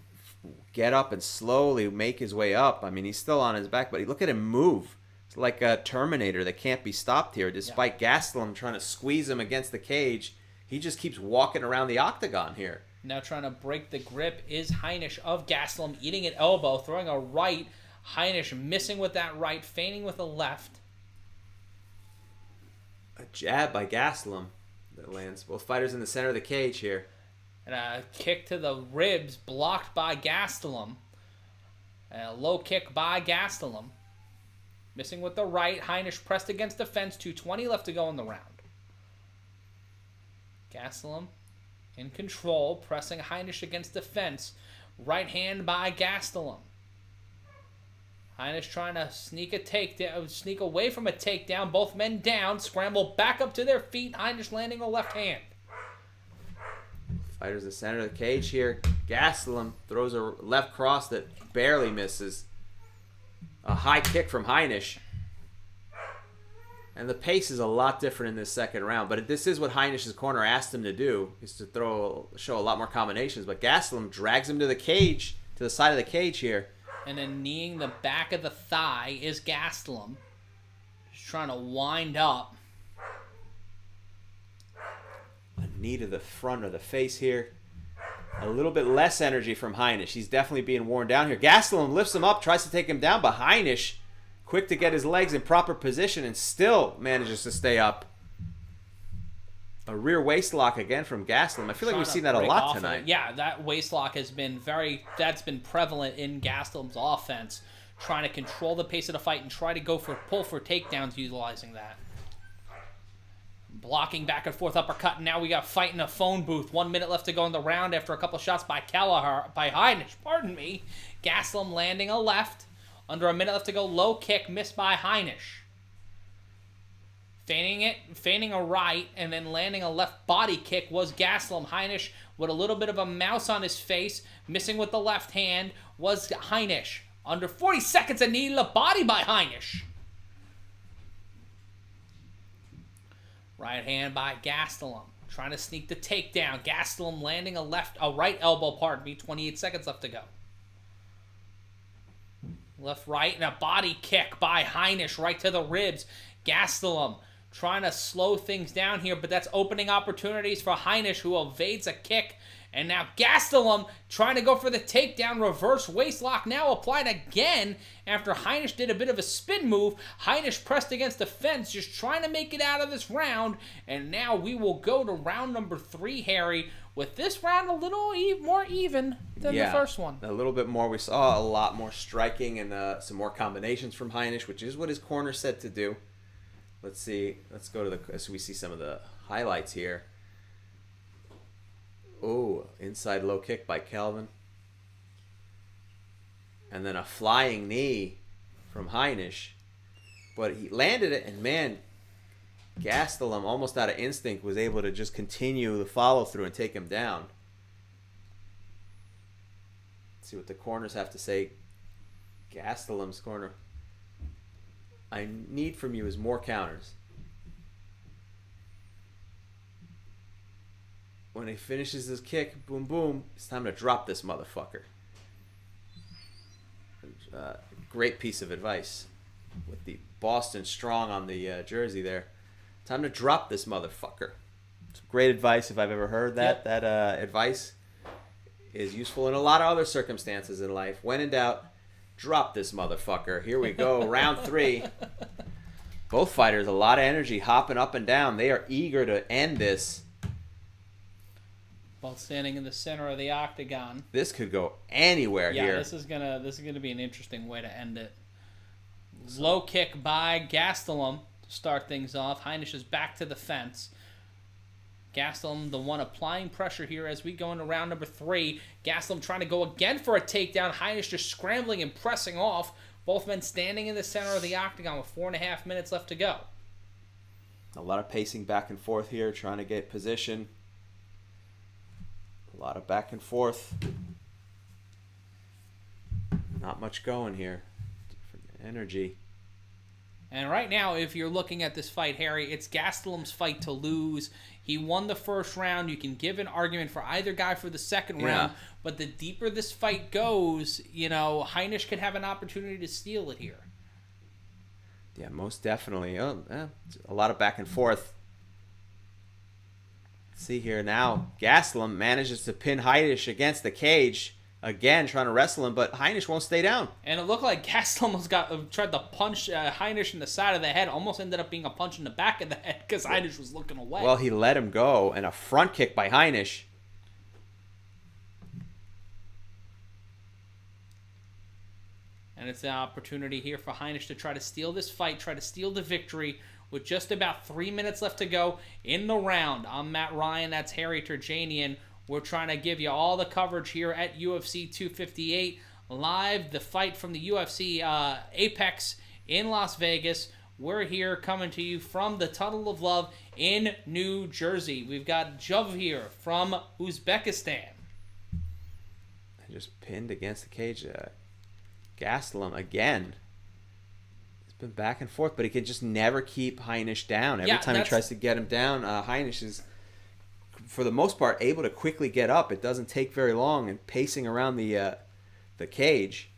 get up and slowly make his way up. I mean, he's still on his back, but look at him move. It's like a Terminator that can't be stopped here. Despite Gastelum trying to squeeze him against the cage, he just keeps walking around the octagon here. Now trying to break the grip is Heinisch of Gastelum, eating an elbow, throwing a right. Heinisch missing with that right, feigning with a left. A jab by Gastelum that lands. Both fighters in the center of the cage here. And a kick to the ribs blocked by Gastelum. And a low kick by Gastelum. Missing with the right. Heinisch pressed against the fence. 2:20 left to go in the round. Gastelum in control, pressing Heinisch against the fence. Right hand by Gastelum. Heinisch trying to sneak away from a takedown. Both men down. Scramble back up to their feet. Heinisch landing a left hand. Fighters in the center of the cage here. Gastelum throws a left cross that barely misses. A high kick from Heinisch. And the pace is a lot different in this second round. But this is what Heinisch's corner asked him to do, is to show a lot more combinations. But Gastelum drags him to the cage, to the side of the cage here. And then kneeing the back of the thigh is Gastelum. Just trying to wind up. A knee to the front of the face here. A little bit less energy from Heinisch. He's definitely being worn down here. Gastelum lifts him up, tries to take him down, but Heinisch, quick to get his legs in proper position and still manages to stay up. A rear waist lock again from Gastelum. I feel like we've seen that a lot tonight. Yeah, that waist lock has been that's been prevalent in Gastelum's offense. Trying to control the pace of the fight and try to pull for takedowns utilizing that. Blocking back and forth uppercut, and now we got fight in a phone booth. 1 minute left to go in the round after a couple shots by Heinisch, pardon me. Gastelum landing a left. Under a minute left to go, low kick missed by Heinisch. Feigning a right, and then landing a left body kick was Gastelum. Heinisch with a little bit of a mouse on his face, missing with the left hand was Heinisch. Under 40 seconds, a knee to the body by Heinisch. Right hand by Gastelum, trying to sneak the takedown. Gastelum landing a right elbow, 28 seconds left to go. Left, right, and a body kick by Heinisch right to the ribs. Gastelum trying to slow things down here, but that's opening opportunities for Heinisch, who evades a kick. And now Gastelum trying to go for the takedown. Reverse waist lock now applied again after Heinisch did a bit of a spin move. Heinisch pressed against the fence, just trying to make it out of this round. And now we will go to round number 3, Harry, with this round a little more even than the first one. A little bit more. We saw a lot more striking and some more combinations from Heinisch, which is what his corner said to do. Let's see. Let's go to so we see some of the highlights here. Oh, inside low kick by Kelvin. And then a flying knee from Heinisch. But he landed it, and man, Gastelum, almost out of instinct, was able to just continue the follow-through and take him down. Let's see what the corners have to say. Gastelum's corner. I need from you is more counters. When he finishes his kick, boom, boom, it's time to drop this motherfucker. great piece of advice with the Boston Strong on the jersey there. Time to drop this motherfucker. It's great advice if I've ever heard that. Yep. That advice is useful in a lot of other circumstances in life. When in doubt, drop this motherfucker. Here we go, round 3. Both fighters, a lot of energy, hopping up and down. They are eager to end this. Both standing in the center of the octagon. This could go anywhere here. Yeah, this is gonna be an interesting way to end it. Low kick by Gastelum to start things off. Heinisch is back to the fence. Gastelum, the one applying pressure here as we go into round number 3. Gastelum trying to go again for a takedown. Heinisch just scrambling and pressing off. Both men standing in the center of the octagon with 4.5 minutes left to go. A lot of pacing back and forth here, trying to get position. A lot of back and forth. Not much going here. Different energy. And right now, if you're looking at this fight, Harry, it's Gastelum's fight to lose. He won the first round. You can give an argument for either guy for the second round. But the deeper this fight goes, Heinisch could have an opportunity to steal it here. Yeah, most definitely. A lot of back and forth. Let's see here now. Gastelum manages to pin Heinisch against the cage. Again, trying to wrestle him, but Heinisch won't stay down. And it looked like Gastelum tried to punch Heinisch in the side of the head. Almost ended up being a punch in the back of the head because Heinisch was looking away. Well, he let him go, and a front kick by Heinisch. And it's an opportunity here for Heinisch to try to steal this fight, try to steal the victory with just about 3 minutes left to go in the round. I'm Matt Ryan. That's Harry Terjanian. We're trying to give you all the coverage here at UFC 258 live, the fight from the UFC Apex in Las Vegas. We're here coming to you from the Tunnel of Love in New Jersey. We've got Juv here from Uzbekistan. Just pinned against the cage. Gastelum again. It's been back and forth, but he can just never keep Heinisch down. Every time he tries to get him down, Heinisch is, for the most part, able to quickly get up. It doesn't take very long, and pacing around the cage.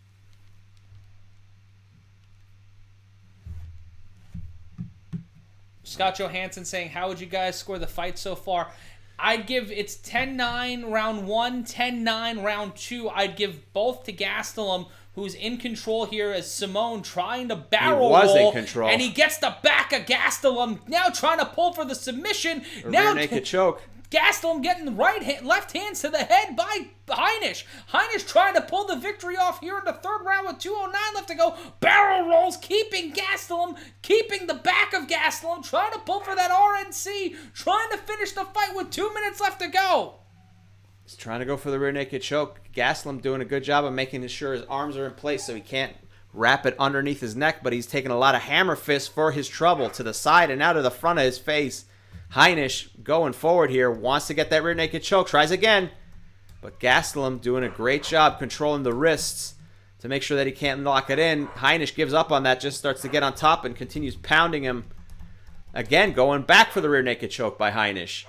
Scott Johansson saying, how would you guys score the fight so far? I'd give it's 10-9 round 1, 10-9 round 2. I'd give both to Gastelum, who's in control here as Simone trying to barrel roll. He was in control. And he gets the back of Gastelum, now trying to pull for the submission. Rear naked choke. Gastelum getting the left hands to the head by Heinisch. Heinisch trying to pull the victory off here in the third round with 2:09 left to go. Barrel rolls, keeping Gastelum, keeping the back of Gastelum, trying to pull for that RNC, trying to finish the fight with 2 minutes left to go. He's trying to go for the rear naked choke. Gastelum doing a good job of making sure his arms are in place so he can't wrap it underneath his neck, but he's taking a lot of hammer fists for his trouble to the side and out of the front of his face. Heinisch going forward here, wants to get that rear naked choke, tries again. But Gastelum doing a great job controlling the wrists to make sure that he can't lock it in. Heinisch gives up on that, just starts to get on top and continues pounding him. Again, going back for the rear naked choke by Heinisch.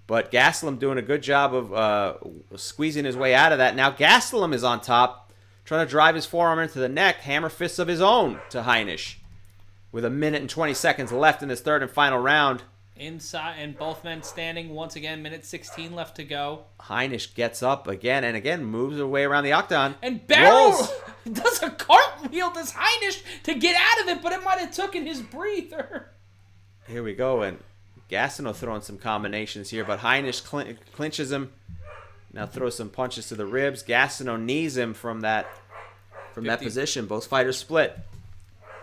But Gastelum doing a good job of squeezing his way out of that. Now Gastelum is on top, trying to drive his forearm into the neck, hammer fists of his own to Heinisch. With 1 minute and 20 seconds left in this third and final round. Inside, and both men standing once again, minute 16 left to go. Heinisch gets up again and again, moves away around the octagon. And barrels does a cartwheel, does Heinisch, to get out of it, but it might have taken his breather. Here we go, and Gastelum throwing some combinations here, but Heinisch clinches him. Now throws some punches to the ribs. Gastelum knees him from that position. Both fighters split.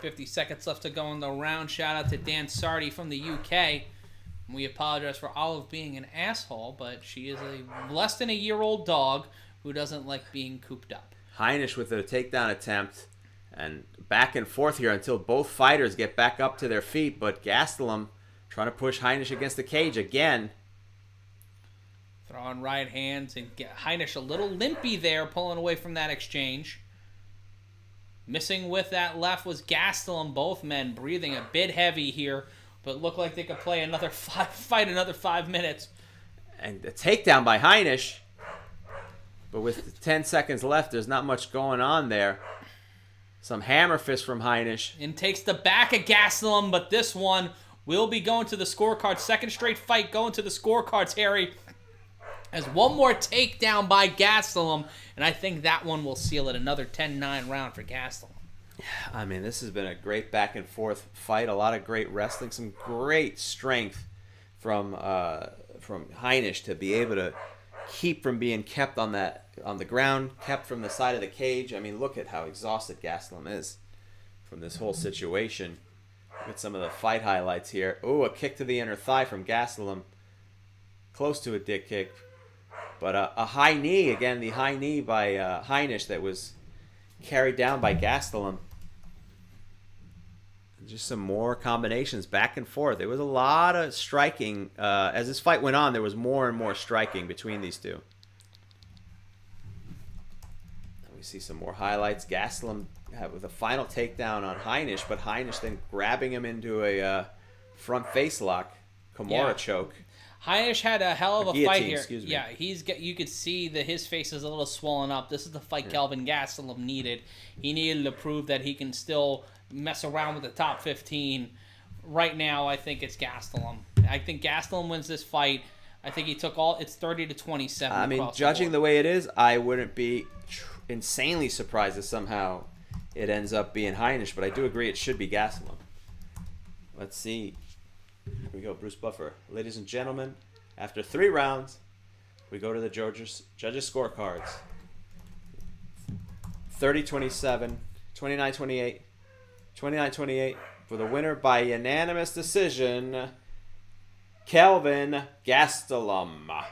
50 seconds left to go in the round. Shout out to Dan Sardi from the UK. We apologize for Olive being an asshole, but she is a less than a year-old dog who doesn't like being cooped up. Heinisch with a takedown attempt, and back and forth here until both fighters get back up to their feet, but Gastelum trying to push Heinisch against the cage again. Throwing right hands, and Heinisch a little limpy there, pulling away from that exchange. Missing with that left was Gastelum. Both men breathing a bit heavy here, but look like they could play another fight another 5 minutes. And a takedown by Heinisch. But with 10 seconds left, there's not much going on there. Some hammer fist from Heinisch. And takes the back of Gastelum, but this one will be going to the scorecard. Second straight fight going to the scorecards, Harry. As one more takedown by Gastelum, and I think that one will seal it. Another 10-9 round for Gastelum. I mean, this has been a great back and forth fight. A lot of great wrestling, some great strength from Heinisch to be able to keep from being kept on the ground, kept from the side of the cage. I mean, look at how exhausted Gastelum is from this whole situation. Look at some of the fight highlights here. Oh, a kick to the inner thigh from Gastelum. Close to a dick kick. But a high knee, again, the high knee by Heinisch that was carried down by Gastelum. Just some more combinations back and forth. There was a lot of striking. As this fight went on, there was more and more striking between these two. We see some more highlights. Gastelum with a final takedown on Heinisch, but Heinisch then grabbing him into a front face lock, Kimura choke. Heinisch had a hell of a fight here. Excuse me. Yeah, you could see that his face is a little swollen up. This is the fight Kelvin Gastelum needed. He needed to prove that he can still mess around with the top 15. Right now, I think it's Gastelum. I think Gastelum wins this fight. I think he took it's 30-27. I mean, judging the way it is, I wouldn't be insanely surprised if somehow it ends up being Heinisch, but I do agree it should be Gastelum. Let's see. Here we go, Bruce Buffer. Ladies and gentlemen, after 3 rounds, we go to the judges' scorecards. 30-27, 29-28, 29-28 for the winner by unanimous decision, Kelvin Gastelum.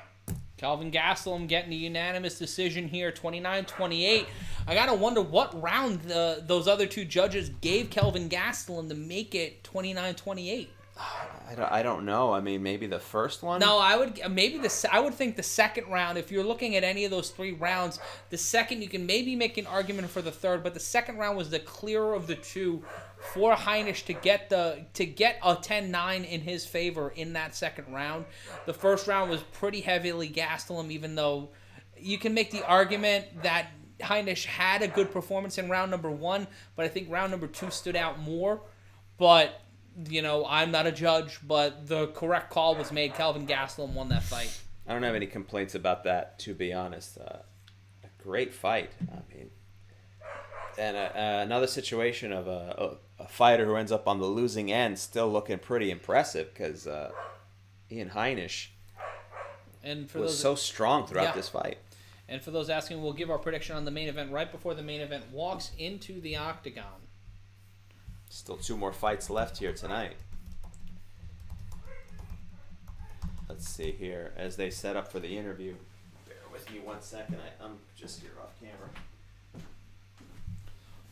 Kelvin Gastelum getting a unanimous decision here, 29-28. I gotta wonder what round those other two judges gave Kelvin Gastelum to make it 29-28. I don't know. I mean, maybe the first one? No, I would think the second round. If you're looking at any of those 3 rounds, the second you can maybe make an argument for the third, but the second round was the clearer of the two for Heinisch to get a 10-9 in his favor in that second round. The first round was pretty heavily Gastelum, even though you can make the argument that Heinisch had a good performance in round number 1, but I think round number 2 stood out more. But I'm not a judge, but the correct call was made. Kelvin Gastelum won that fight. I don't have any complaints about that, to be honest. A great fight. I mean, and another situation of a fighter who ends up on the losing end still looking pretty impressive because Ian Heinisch was so strong throughout this fight. And for those asking, we'll give our prediction on the main event right before the main event walks into the Octagon. Still 2 more fights left here tonight. Let's see here as they set up for the interview. Bear with me 1 second. I'm just here off camera.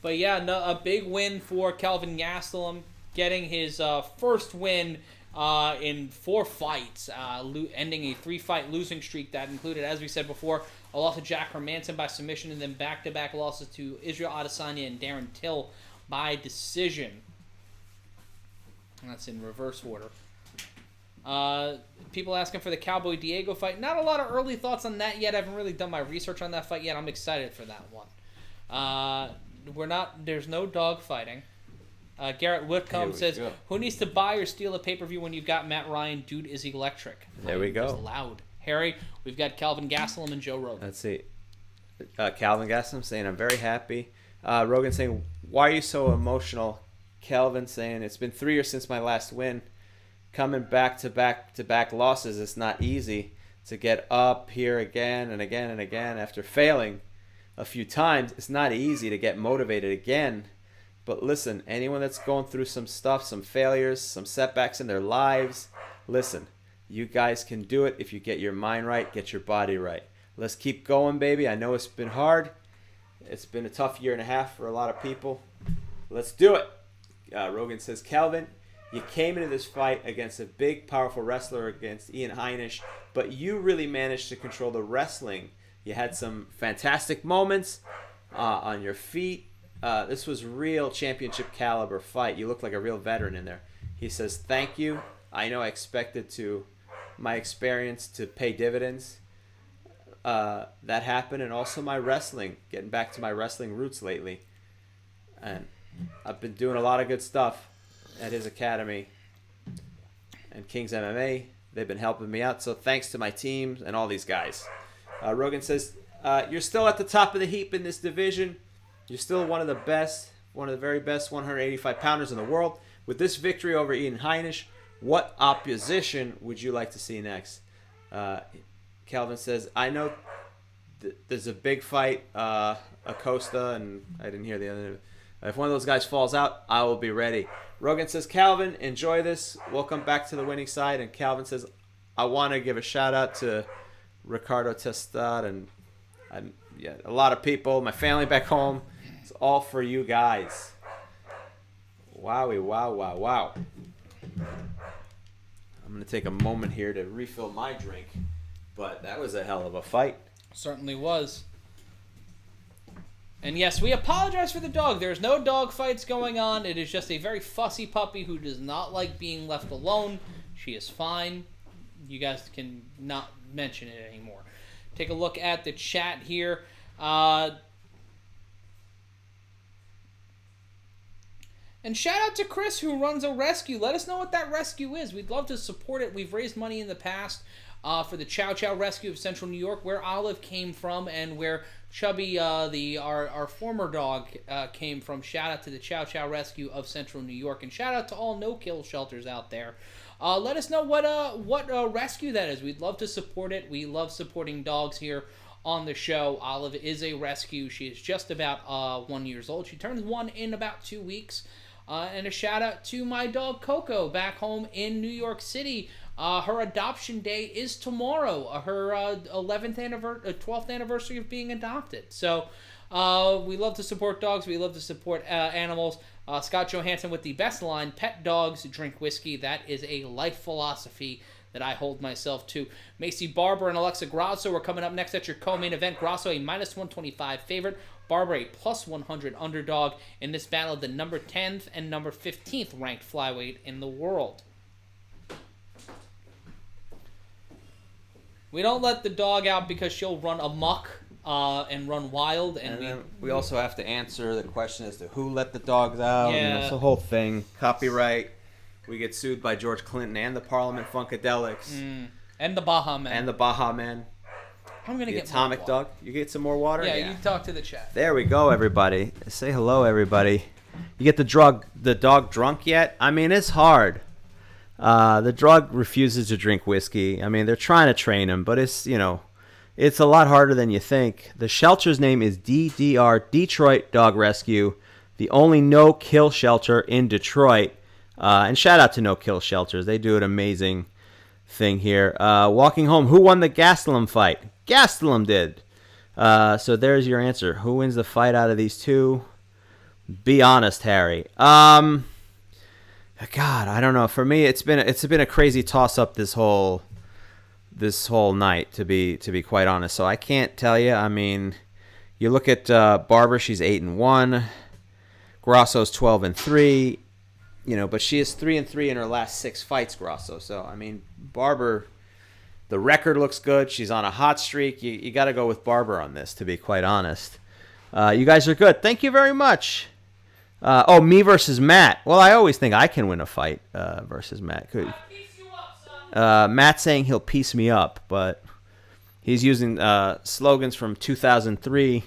But yeah, a big win for Kelvin Gastelum, getting his first win in 4 fights, ending a 3-fight losing streak that included, as we said before, a loss to Jack Hermanson by submission, and then back-to-back losses to Israel Adesanya and Darren Till by decision. And that's in reverse order. People asking for the Cowboy Diego fight. Not a lot of early thoughts on that yet. I haven't really done my research on that fight yet. I'm excited for that one. There's no dog fighting. Garrett Whitcomb says, who needs to buy or steal a pay-per-view when you've got Matt Ryan? Dude is electric. There we go. It's loud. Harry, we've got Kelvin Gastelum and Joe Rogan. Let's see. Kelvin Gastelum saying, I'm very happy. Rogan saying, why are you so emotional? Kelvin saying, it's been 3 years since my last win. Coming back to back losses, it's not easy to get up here again and again and again after failing a few times. It's not easy to get motivated again. But listen, anyone that's going through some stuff, some failures, some setbacks in their lives, listen, you guys can do it if you get your mind right, get your body right. Let's keep going, baby. I know it's been hard. It's been a tough 1.5 years for a lot of people. Let's do it. Rogan says, Kelvin, you came into this fight against a big, powerful wrestler against Ian Heinisch, but you really managed to control the wrestling. You had some fantastic moments on your feet. This was real championship caliber fight. You look like a real veteran in there. He says, thank you. I know I expected my experience to pay dividends. That happened, and also my wrestling, getting back to my wrestling roots lately. And I've been doing a lot of good stuff at his academy. And King's MMA, they've been helping me out. So thanks to my team and all these guys. Rogan says, you're still at the top of the heap in this division. You're still one of the very best 185-pounders in the world. With this victory over Ian Heinisch, what opposition would you like to see next? Kelvin says, I know there's a big fight, Acosta, and I didn't hear the other. If one of those guys falls out, I will be ready. Rogan says, Calvin, enjoy this. Welcome back to the winning side. And Calvin says, I want to give a shout-out to Ricardo Testad and a lot of people, my family back home. It's all for you guys. Wowie, wow. I'm going to take a moment here to refill my drink. But that was a hell of a fight. Certainly was. And yes, we apologize for the dog. There's no dog fights going on. It is just a very fussy puppy who does not like being left alone. She is fine. You guys can not mention it anymore. Take a look at the chat here. And shout out to Chris who runs a rescue. Let us know what that rescue is. We'd love to support it. We've raised money in the past for the Chow Chow Rescue of Central New York, where Olive came from and where Chubby, our former dog, came from. Shout out to the Chow Chow Rescue of Central New York, and shout out to all no-kill shelters out there. Let us know what rescue that is. We'd love to support it. We love supporting dogs here on the show. Olive is a rescue. She is just about 1 year old. She turns 1 in about 2 weeks. And a shout out to my dog Coco back home in New York City. Her adoption day is tomorrow. Her 12th anniversary of being adopted. So we love to support dogs. We love to support animals. Scott Johansson with the best line: pet dogs drink whiskey. That is a life philosophy that I hold myself to. Maycee Barber and Alexa Grasso are coming up next at your co-main event. Grasso a -125 favorite. Barber a +100 underdog in this battle of the number 10th and number 15th ranked flyweight in the world. We don't let the dog out because she'll run amok and run wild. And then we also have to answer the question as to who let the dogs out. Yeah. And that's the whole thing. Copyright. We get sued by George Clinton and the Parliament Funkadelics. And the Baha Man. I'm going to get Atomic more Dog. You get some more water? Yeah, you talk to the chat. There we go, everybody. Say hello, everybody. You get the dog drunk yet? I mean, it's hard. The dog refuses to drink whiskey. I mean, they're trying to train him, but it's a lot harder than you think. The shelter's name is DDR, Detroit Dog Rescue, the only no-kill shelter in Detroit. And shout out to no-kill shelters. They do an amazing thing here. Walking home, who won the Gastelum fight? Gastelum did. So there's your answer. Who wins the fight out of these two? Be honest, Harry. God, I don't know. For me, it's been a crazy toss-up this whole night, to be quite honest. So I can't tell you. I mean, you look at Barber, she's 8-1. Grasso's 12-3. But she is 3-3 in her last 6 fights, Grasso. So I mean, Barber, the record looks good. She's on a hot streak. You got to go with Barber on this, to be quite honest. You guys are good. Thank you very much. Me versus Matt. Well, I always think I can win a fight versus Matt. Could. Matt's saying he'll piece me up, but he's using slogans from 2003,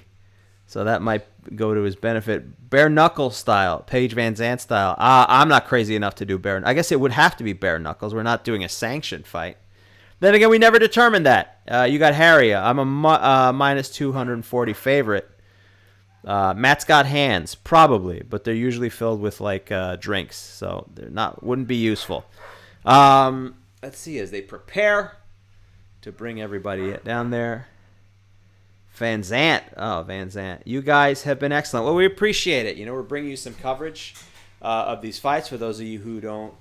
so that might go to his benefit. Bare knuckles style, Paige Van Zandt style. I'm not crazy enough to do bare. I guess it would have to be bare knuckles. We're not doing a sanctioned fight. Then again, we never determined that. You got Harry. I'm a -240 favorite. Matt's got hands, probably, but they're usually filled with drinks, so wouldn't be useful. Let's see as they prepare to bring everybody down there. Van Zandt. Oh, Van Zandt. You guys have been excellent. Well, we appreciate it. We're bringing you some coverage of these fights. For those of you who don't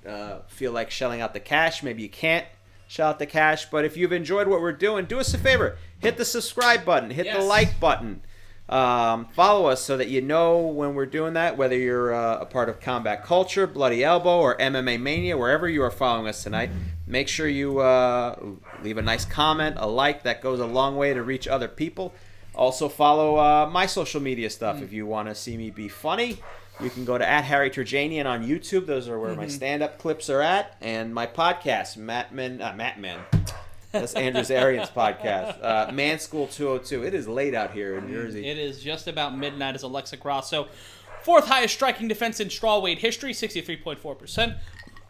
feel like shelling out the cash, maybe you can't shell out the cash. But if you've enjoyed what we're doing, do us a favor. Hit the subscribe button. Hit the like button. Follow us so that you know when we're doing that, whether you're a part of Combat Culture, Bloody Elbow, or MMA Mania, wherever you are following us tonight. Make sure you leave a nice comment, a like. That goes a long way to reach other people. Also follow my social media stuff if you want to see me be funny. You can go to @Harry Terjanian on YouTube. Those are where my stand-up clips are at. And my podcast, Matt Men. That's Andrew Zarian's podcast. Man School 202. It is late out here in Jersey. It is just about midnight as Alexa Grasso. 4th highest striking defense in strawweight history, 63.4%.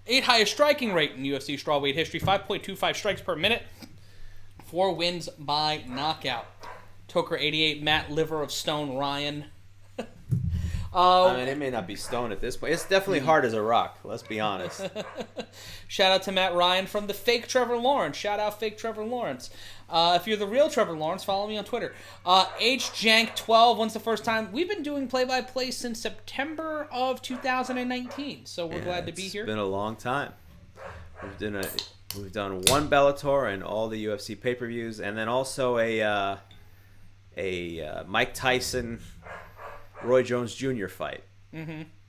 8th highest striking rate in UFC strawweight history, 5.25 strikes per minute. 4 wins by knockout. Toker 88, Matt Liver of Stone Ryan. I mean, it may not be stone at this point. It's definitely hard as a rock, let's be honest. Shout out to Matt Ryan from the fake Trevor Lawrence. Shout out fake Trevor Lawrence. If you're the real Trevor Lawrence, follow me on Twitter. HJank12, when's the first time? We've been doing play-by-play since September of 2019, so we're glad to be here. It's been a long time. We've done one Bellator and all the UFC pay-per-views, and then also a Mike Tyson, Roy Jones Jr. fight.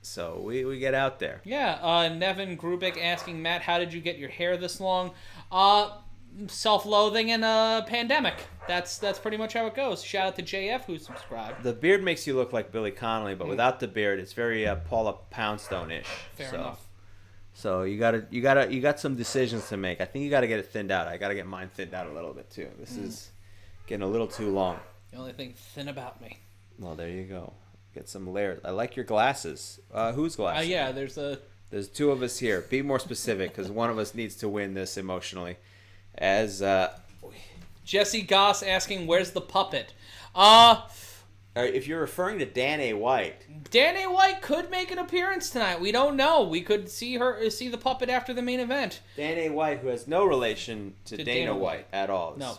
So we get out there. Yeah, Nevin Grubik asking, Matt, how did you get your hair this long? Self-loathing and a pandemic. That's pretty much how it goes. Shout out to JF who subscribed. The beard makes you look like Billy Connolly, but without the beard, it's very Paula Poundstone-ish. Fair enough. So you got some decisions to make. I think you got to get it thinned out. I got to get mine thinned out a little bit too. This is getting a little too long. The only thing thin about me. Well, there you go. Get some layers. I like your glasses. Whose glasses? Yeah, there's 2 of us here. Be more specific, because one of us needs to win this emotionally. As Jesse Goss asking, where's the puppet? if you're referring to Dan A. White, Dan A. White could make an appearance tonight. We don't know. We could see the puppet after the main event. Dan A. White, who has no relation to Dana White at all. No.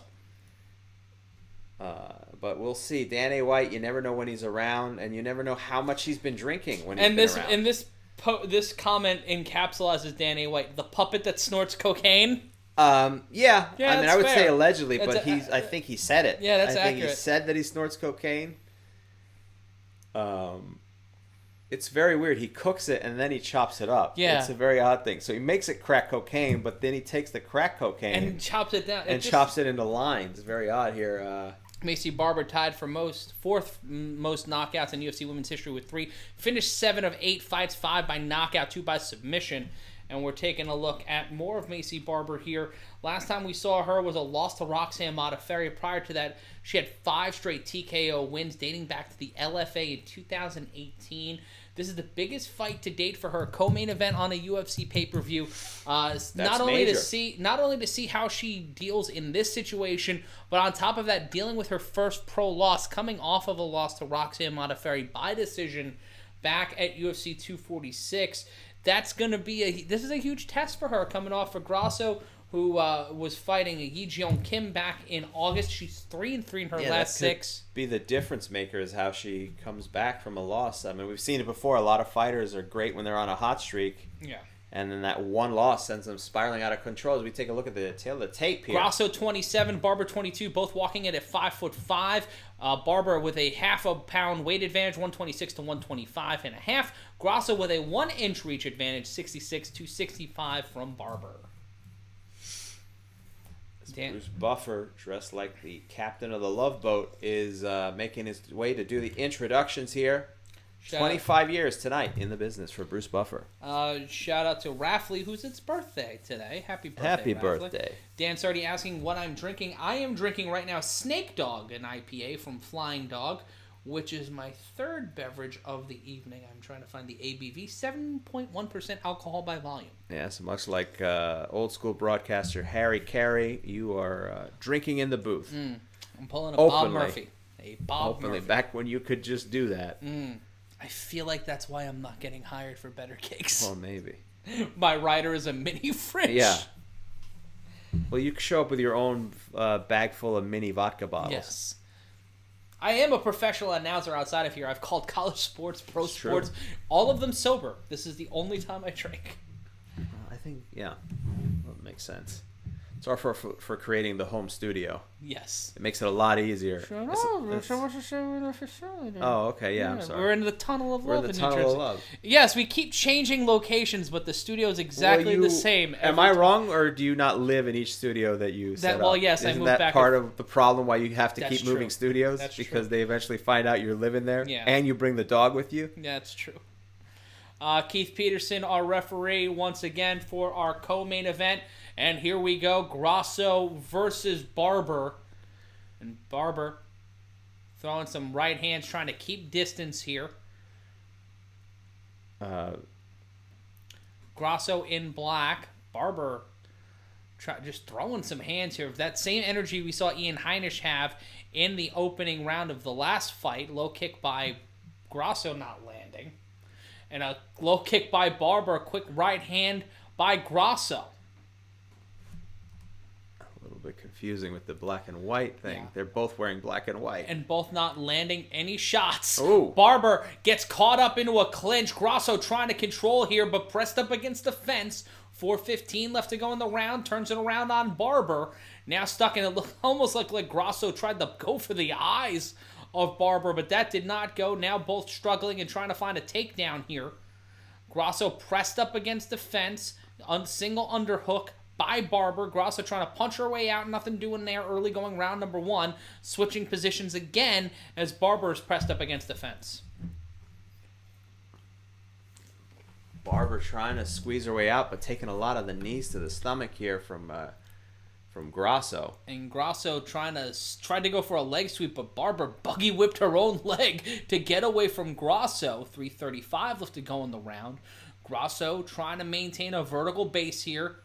But we'll see. Dan A. White, you never know when he's around, and you never know how much he's been drinking when he's been around. And this comment encapsulates Dan A. White, the puppet that snorts cocaine. Yeah. I mean, I would fair. say allegedly, but I think he said it. Yeah, that's accurate. I think accurate. he said that he snorts cocaine. It's very weird. He cooks it and then he chops it up. Yeah. It's a very odd thing. So he makes it crack cocaine, but then he takes the crack cocaine and chops it down. Chops it into lines. Very odd here. Maycee Barber tied for fourth most knockouts in UFC women's history with 3. Finished 7 of 8 fights, 5 by knockout, 2 by submission. And we're taking a look at more of Maycee Barber here. Last time we saw her was a loss to Roxanne Modafferi. Prior to that, she had 5 straight TKO wins dating back to the LFA in 2018. This is the biggest fight to date for her, co-main event on a UFC pay-per-view. Not only to see how she deals in this situation, but on top of that, dealing with her first pro loss, coming off of a loss to Roxanne Modafferi by decision back at UFC 246. That's going to be this is a huge test for her coming off for Grasso, who was fighting Yi Jeong Kim back in August. She's 3-3 in her last 6. Be the difference maker is how she comes back from a loss. I mean, we've seen it before. A lot of fighters are great when they're on a hot streak. Yeah. And then that one loss sends them spiraling out of control. As we take a look at the tail of the tape here. Grasso 27, Barber 22, both walking in at 5'5". Barber with a half a pound weight advantage, 126 to 125.5. Grasso with a 1-inch reach advantage, 66 to 65 from Barber. Bruce Buffer, dressed like the captain of the Love Boat, is making his way to do the introductions here. 25 years tonight in the business for Bruce Buffer. Shout out to Rafley, who's its birthday today. Happy birthday, Happy Rafley. birthday. Dan Sardi asking what I'm drinking. I am drinking right now Snake Dog, an IPA from Flying Dog, which is my 3rd beverage of the evening. I'm trying to find the ABV. 7.1% alcohol by volume. Yeah, so much like old school broadcaster Harry Carey, you are drinking in the booth. I'm pulling a Bob Murphy. Openly, back when you could just do that. I feel like that's why I'm not getting hired for Better Cakes. Well, maybe. My rider is a mini fridge. Yeah. Well, you can show up with your own bag full of mini vodka bottles. Yes. I am a professional announcer outside of here. I've called college sports, pro sports, all of them sober. This is the only time I drink. I think, yeah, that makes sense. It's all for creating the home studio. Yes. It makes it a lot easier. Oh, okay, yeah, I'm sorry. We're in the tunnel of love. We're in the tunnel of love. Yes, we keep changing locations, but the studio is exactly the same. Am I wrong, or do you not live in each studio that you set up? Well, yes, I moved back. Isn't that part of the problem why you have to keep moving studios? That's because true. they eventually find out you're living there, yeah. and you bring the dog with you? Yeah, that's true. Keith Peterson, our referee, once again for our co-main event. And here we go, Grasso versus Barber. And Barber throwing some right hands, trying to keep distance here. Grasso in black. Barber just throwing some hands here. That same energy we saw Ian Heinisch have in the opening round of the last fight. Low kick by Grasso not landing. And a low kick by Barber. A quick right hand by Grasso. A little bit confusing with the black and white thing. Yeah. They're both wearing black and white. And both not landing any shots. Ooh. Barber gets caught up into a clinch. Grasso trying to control here, but pressed up against the fence. 4:15 left to go in the round. Turns it around on Barber. Now stuck in it. Almost like Grasso tried to go for the eyes of Barber, but that did not go. Now both struggling and trying to find a takedown here. Grasso pressed up against the fence. Single underhook by Barber. Grasso trying to punch her way out. Nothing doing there early going round number 1. Switching positions again as Barber is pressed up against the fence. Barber trying to squeeze her way out, but taking a lot of the knees to the stomach here from Grasso. And Grasso tried to go for a leg sweep, but Barber buggy whipped her own leg to get away from Grasso. 3:35 left to go in the round. Grasso trying to maintain a vertical base here.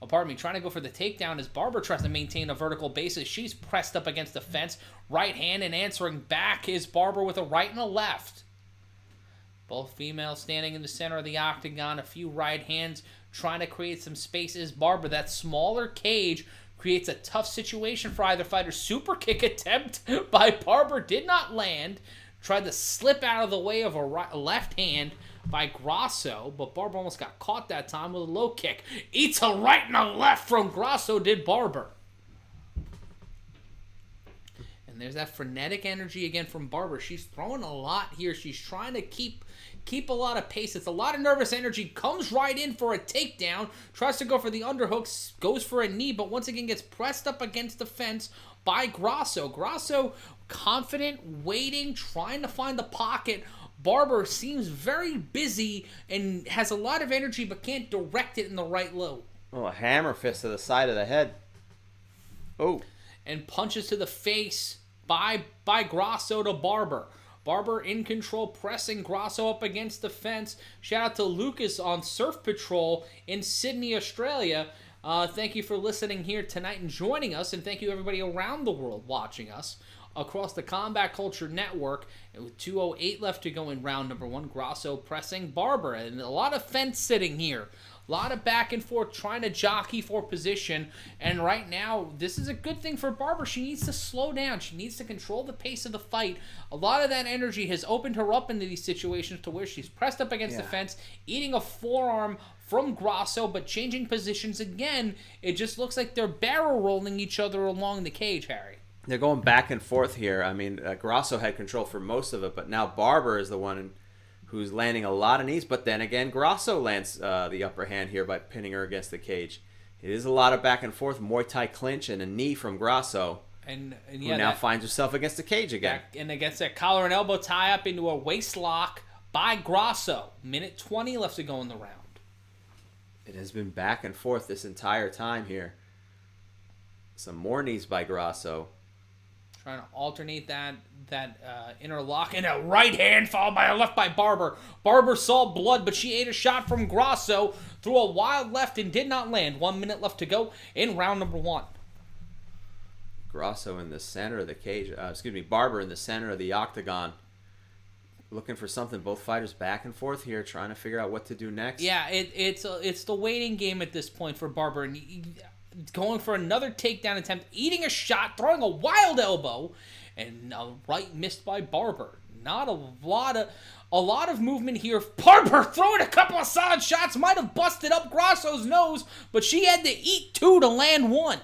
Trying to go for the takedown as Barber tries to maintain a vertical base as she's pressed up against the fence. Right hand and answering back is Barber with a right and a left. Both females standing in the center of the octagon. A few right hands trying to create some spaces. Barber, that smaller cage, creates a tough situation for either fighter. Super kick attempt by Barber did not land. Tried to slip out of the way of a left hand by Grasso, but Barber almost got caught that time with a low kick. Eats a right and a left from Grasso, did Barber. And there's that frenetic energy again from Barber. She's throwing a lot here. She's trying to keep a lot of pace. It's a lot of nervous energy. Comes right in for a takedown. Tries to go for the underhooks. Goes for a knee, but once again gets pressed up against the fence by Grasso. Grasso confident, waiting, trying to find the pocket. Barber seems very busy and has a lot of energy, but can't direct it in the right low. Oh, a hammer fist to the side of the head. Oh. And punches to the face by Grasso to Barber. Barber in control, pressing Grasso up against the fence. Shout out to Lucas on Surf Patrol in Sydney, Australia. Thank you for listening here tonight and joining us, and thank you everybody around the world watching us across the Combat Culture Network. With 2:08 left to go in round number 1. Grasso pressing Barber, and a lot of fence sitting here. A lot of back and forth trying to jockey for position, and right now this is a good thing for Barber. She needs to slow down. She needs to control the pace of the fight. A lot of that energy has opened her up into these situations to where she's pressed up against the fence, eating a forearm from Grasso, but changing positions again. It just looks like they're barrel rolling each other along the cage, Harry. They're going back and forth here. I mean, Grasso had control for most of it, but now Barber is the one who's landing a lot of knees. But then again, Grasso lands the upper hand here by pinning her against the cage. It is a lot of back and forth, Muay Thai clinch and a knee from Grasso, who now finds herself against the cage again. And against that collar and elbow tie up into a waist lock by Grasso. 1:20 left to go in the round. It has been back and forth this entire time here. Some more knees by Grasso. Trying to alternate that interlock, and a right hand followed by a left by Barber. Barber saw blood, but she ate a shot from Grasso, threw a wild left and did not land. 1 minute left to go in round number 1. Grasso in the center of the cage. Barber in the center of the octagon. Looking for something. Both fighters back and forth here, trying to figure out what to do next. Yeah, it's the waiting game at this point for Barber. And going for another takedown attempt, eating a shot, throwing a wild elbow, and a right missed by Barber. Not a lot of movement here. Barber throwing a couple of solid shots, might have busted up Grasso's nose, but she had to eat 2 to land 1.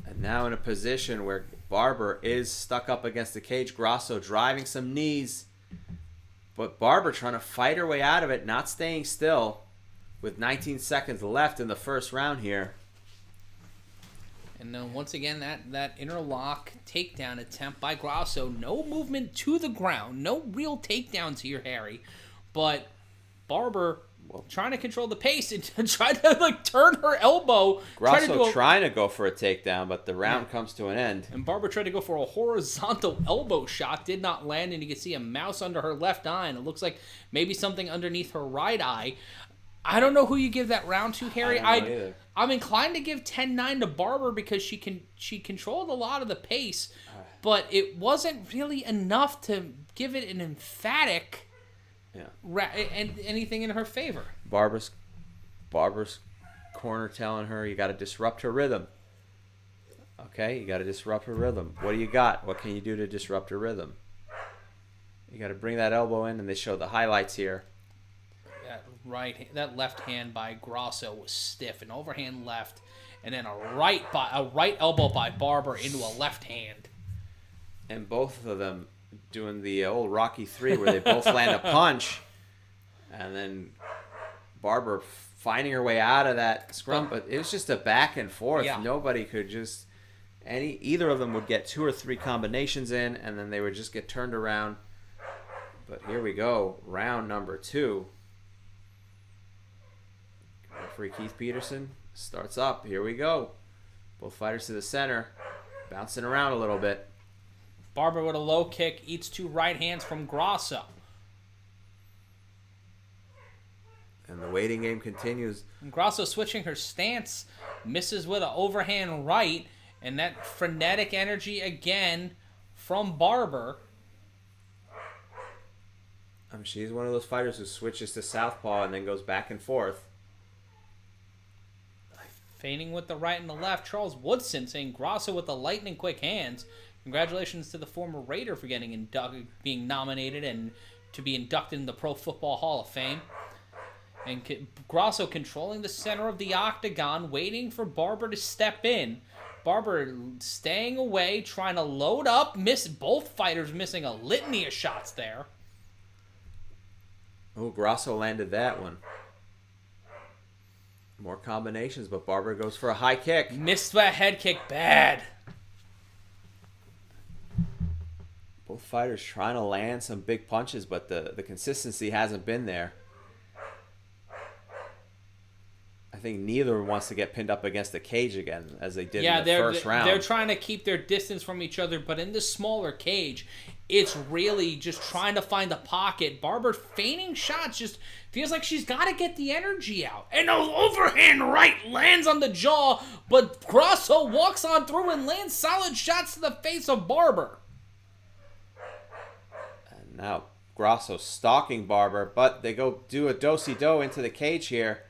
And now in a position where Barber is stuck up against the cage. Grasso driving some knees, but Barber trying to fight her way out of it, not staying still, with 19 seconds left in the first round here. And then once again, that interlock takedown attempt by Grasso. No movement to the ground. No real takedowns here, Harry. But Barber trying to control the pace and trying to like turn her elbow. Grasso trying to go for a takedown, but the round comes to an end. And Barber tried to go for a horizontal elbow shot, did not land, and you can see a mouse under her left eye, and it looks like maybe something underneath her right eye. I don't know who you give that round to, Harry. I'm inclined to give 10-9 to Barber because she controlled a lot of the pace, but it wasn't really enough to give it an emphatic and anything in her favor. Barber's corner telling her you got to disrupt her rhythm. Okay, you got to disrupt her rhythm. What do you got? What can you do to disrupt her rhythm? You got to bring that elbow in, and they show the highlights here. That left hand by Grasso was stiff, an overhand left, and then a right elbow by Barber into a left hand. And both of them doing the old Rocky III where they both land a punch, and then Barber finding her way out of that scrum, but it was just a back and forth. Yeah. Nobody could just either of them would get 2 or 3 combinations in, and then they would just get turned around. But here we go, round number 2. Referee Keith Peterson starts up. Here we go. Both fighters to the center, bouncing around a little bit. Barber with a low kick, eats 2 right hands from Grasso. And the waiting game continues. And Grasso switching her stance, misses with an overhand right, and that frenetic energy again from Barber. She's one of those fighters who switches to southpaw and then goes back and forth. Feigning with the right and the left. Charles Woodson saying Grasso with the lightning quick hands. Congratulations to the former Raider for being nominated and to be inducted in the Pro Football Hall of Fame. And Grasso controlling the center of the octagon, waiting for Barber to step in. Barber staying away, trying to load up, both fighters missing a litany of shots there. Oh, Grasso landed that one. More combinations, but Barber goes for a high kick. Missed that head kick bad. Both fighters trying to land some big punches, but the consistency hasn't been there. I think neither wants to get pinned up against the cage again, as they did in the first round. They're trying to keep their distance from each other, but in this smaller cage, it's really just trying to find the pocket. Barber feigning shots, just feels like she's got to get the energy out. And an overhand right lands on the jaw, but Grasso walks on through and lands solid shots to the face of Barber. And now Grasso stalking Barber, but they go do a do-si-do into the cage here.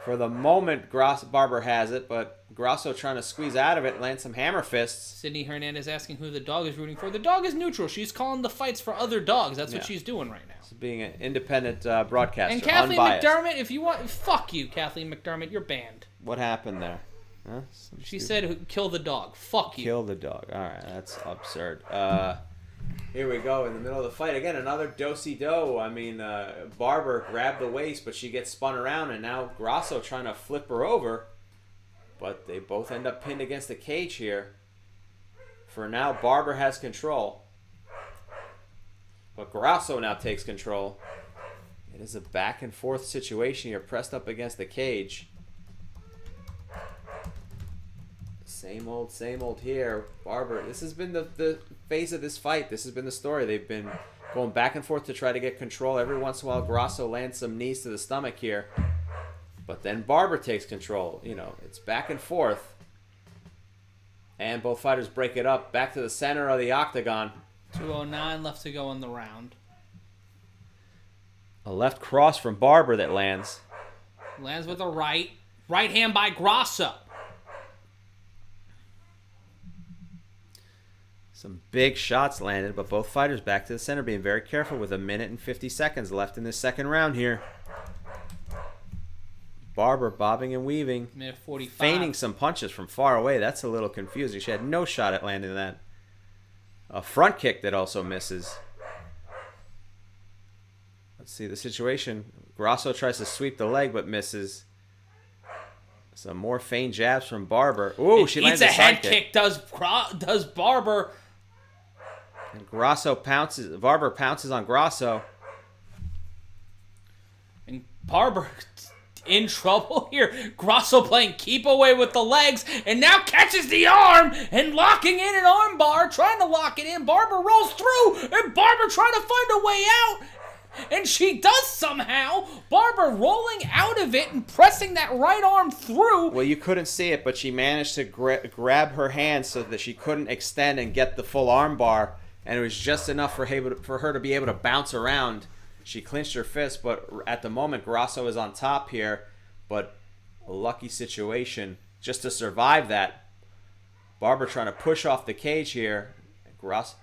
For the moment, Barber has it, but Grasso trying to squeeze out of it, land some hammer fists. Sydney Hernandez asking who the dog is rooting for. The dog is neutral. She's calling the fights for other dogs. That's what she's doing right now. She's being an independent broadcaster, and Kathleen unbiased. McDermott, if you want, fuck you, Kathleen McDermott. You're banned. What happened there? Huh? She said, kill the dog. Fuck you. Kill the dog. All right, that's absurd. Here we go in the middle of the fight. Again, another do-si-do. I mean, Barber grabbed the waist, but she gets spun around, and now Grasso trying to flip her over. But they both end up pinned against the cage here. For now, Barber has control. But Grasso now takes control. It is a back-and-forth situation. You're pressed up against the cage. Same old here. Barber, this has been the phase of this fight. This has been the story. They've been going back and forth to try to get control. Every once in a while, Grasso lands some knees to the stomach here. But then Barber takes control. You know, it's back and forth. And both fighters break it up. Back to the center of the octagon. 2:09 left to go in the round. A left cross from Barber that lands. Lands with a right. Right hand by Grasso. Some big shots landed, but both fighters back to the center, being very careful with 1 minute and 50 seconds left in this second round here. Barber bobbing and weaving. Minute 45. Feigning some punches from far away. That's a little confusing. She had no shot at landing that. A front kick that also misses. Let's see the situation. Grasso tries to sweep the leg, but misses. Some more feigned jabs from Barber. Ooh, she lands a head kick. Does Barber. And Barber pounces on Grasso. And Barber in trouble here. Grasso playing keep away with the legs and now catches the arm and locking in an arm bar, trying to lock it in. Barber rolls through and Barber trying to find a way out. And she does somehow. Barber rolling out of it and pressing that right arm through. Well, you couldn't see it, but she managed to grab her hand so that she couldn't extend and get the full arm bar. And it was just enough for her to be able to bounce around. She clinched her fist, but at the moment, Grasso is on top here. But a lucky situation just to survive that. Barber trying to push off the cage here. Grasso.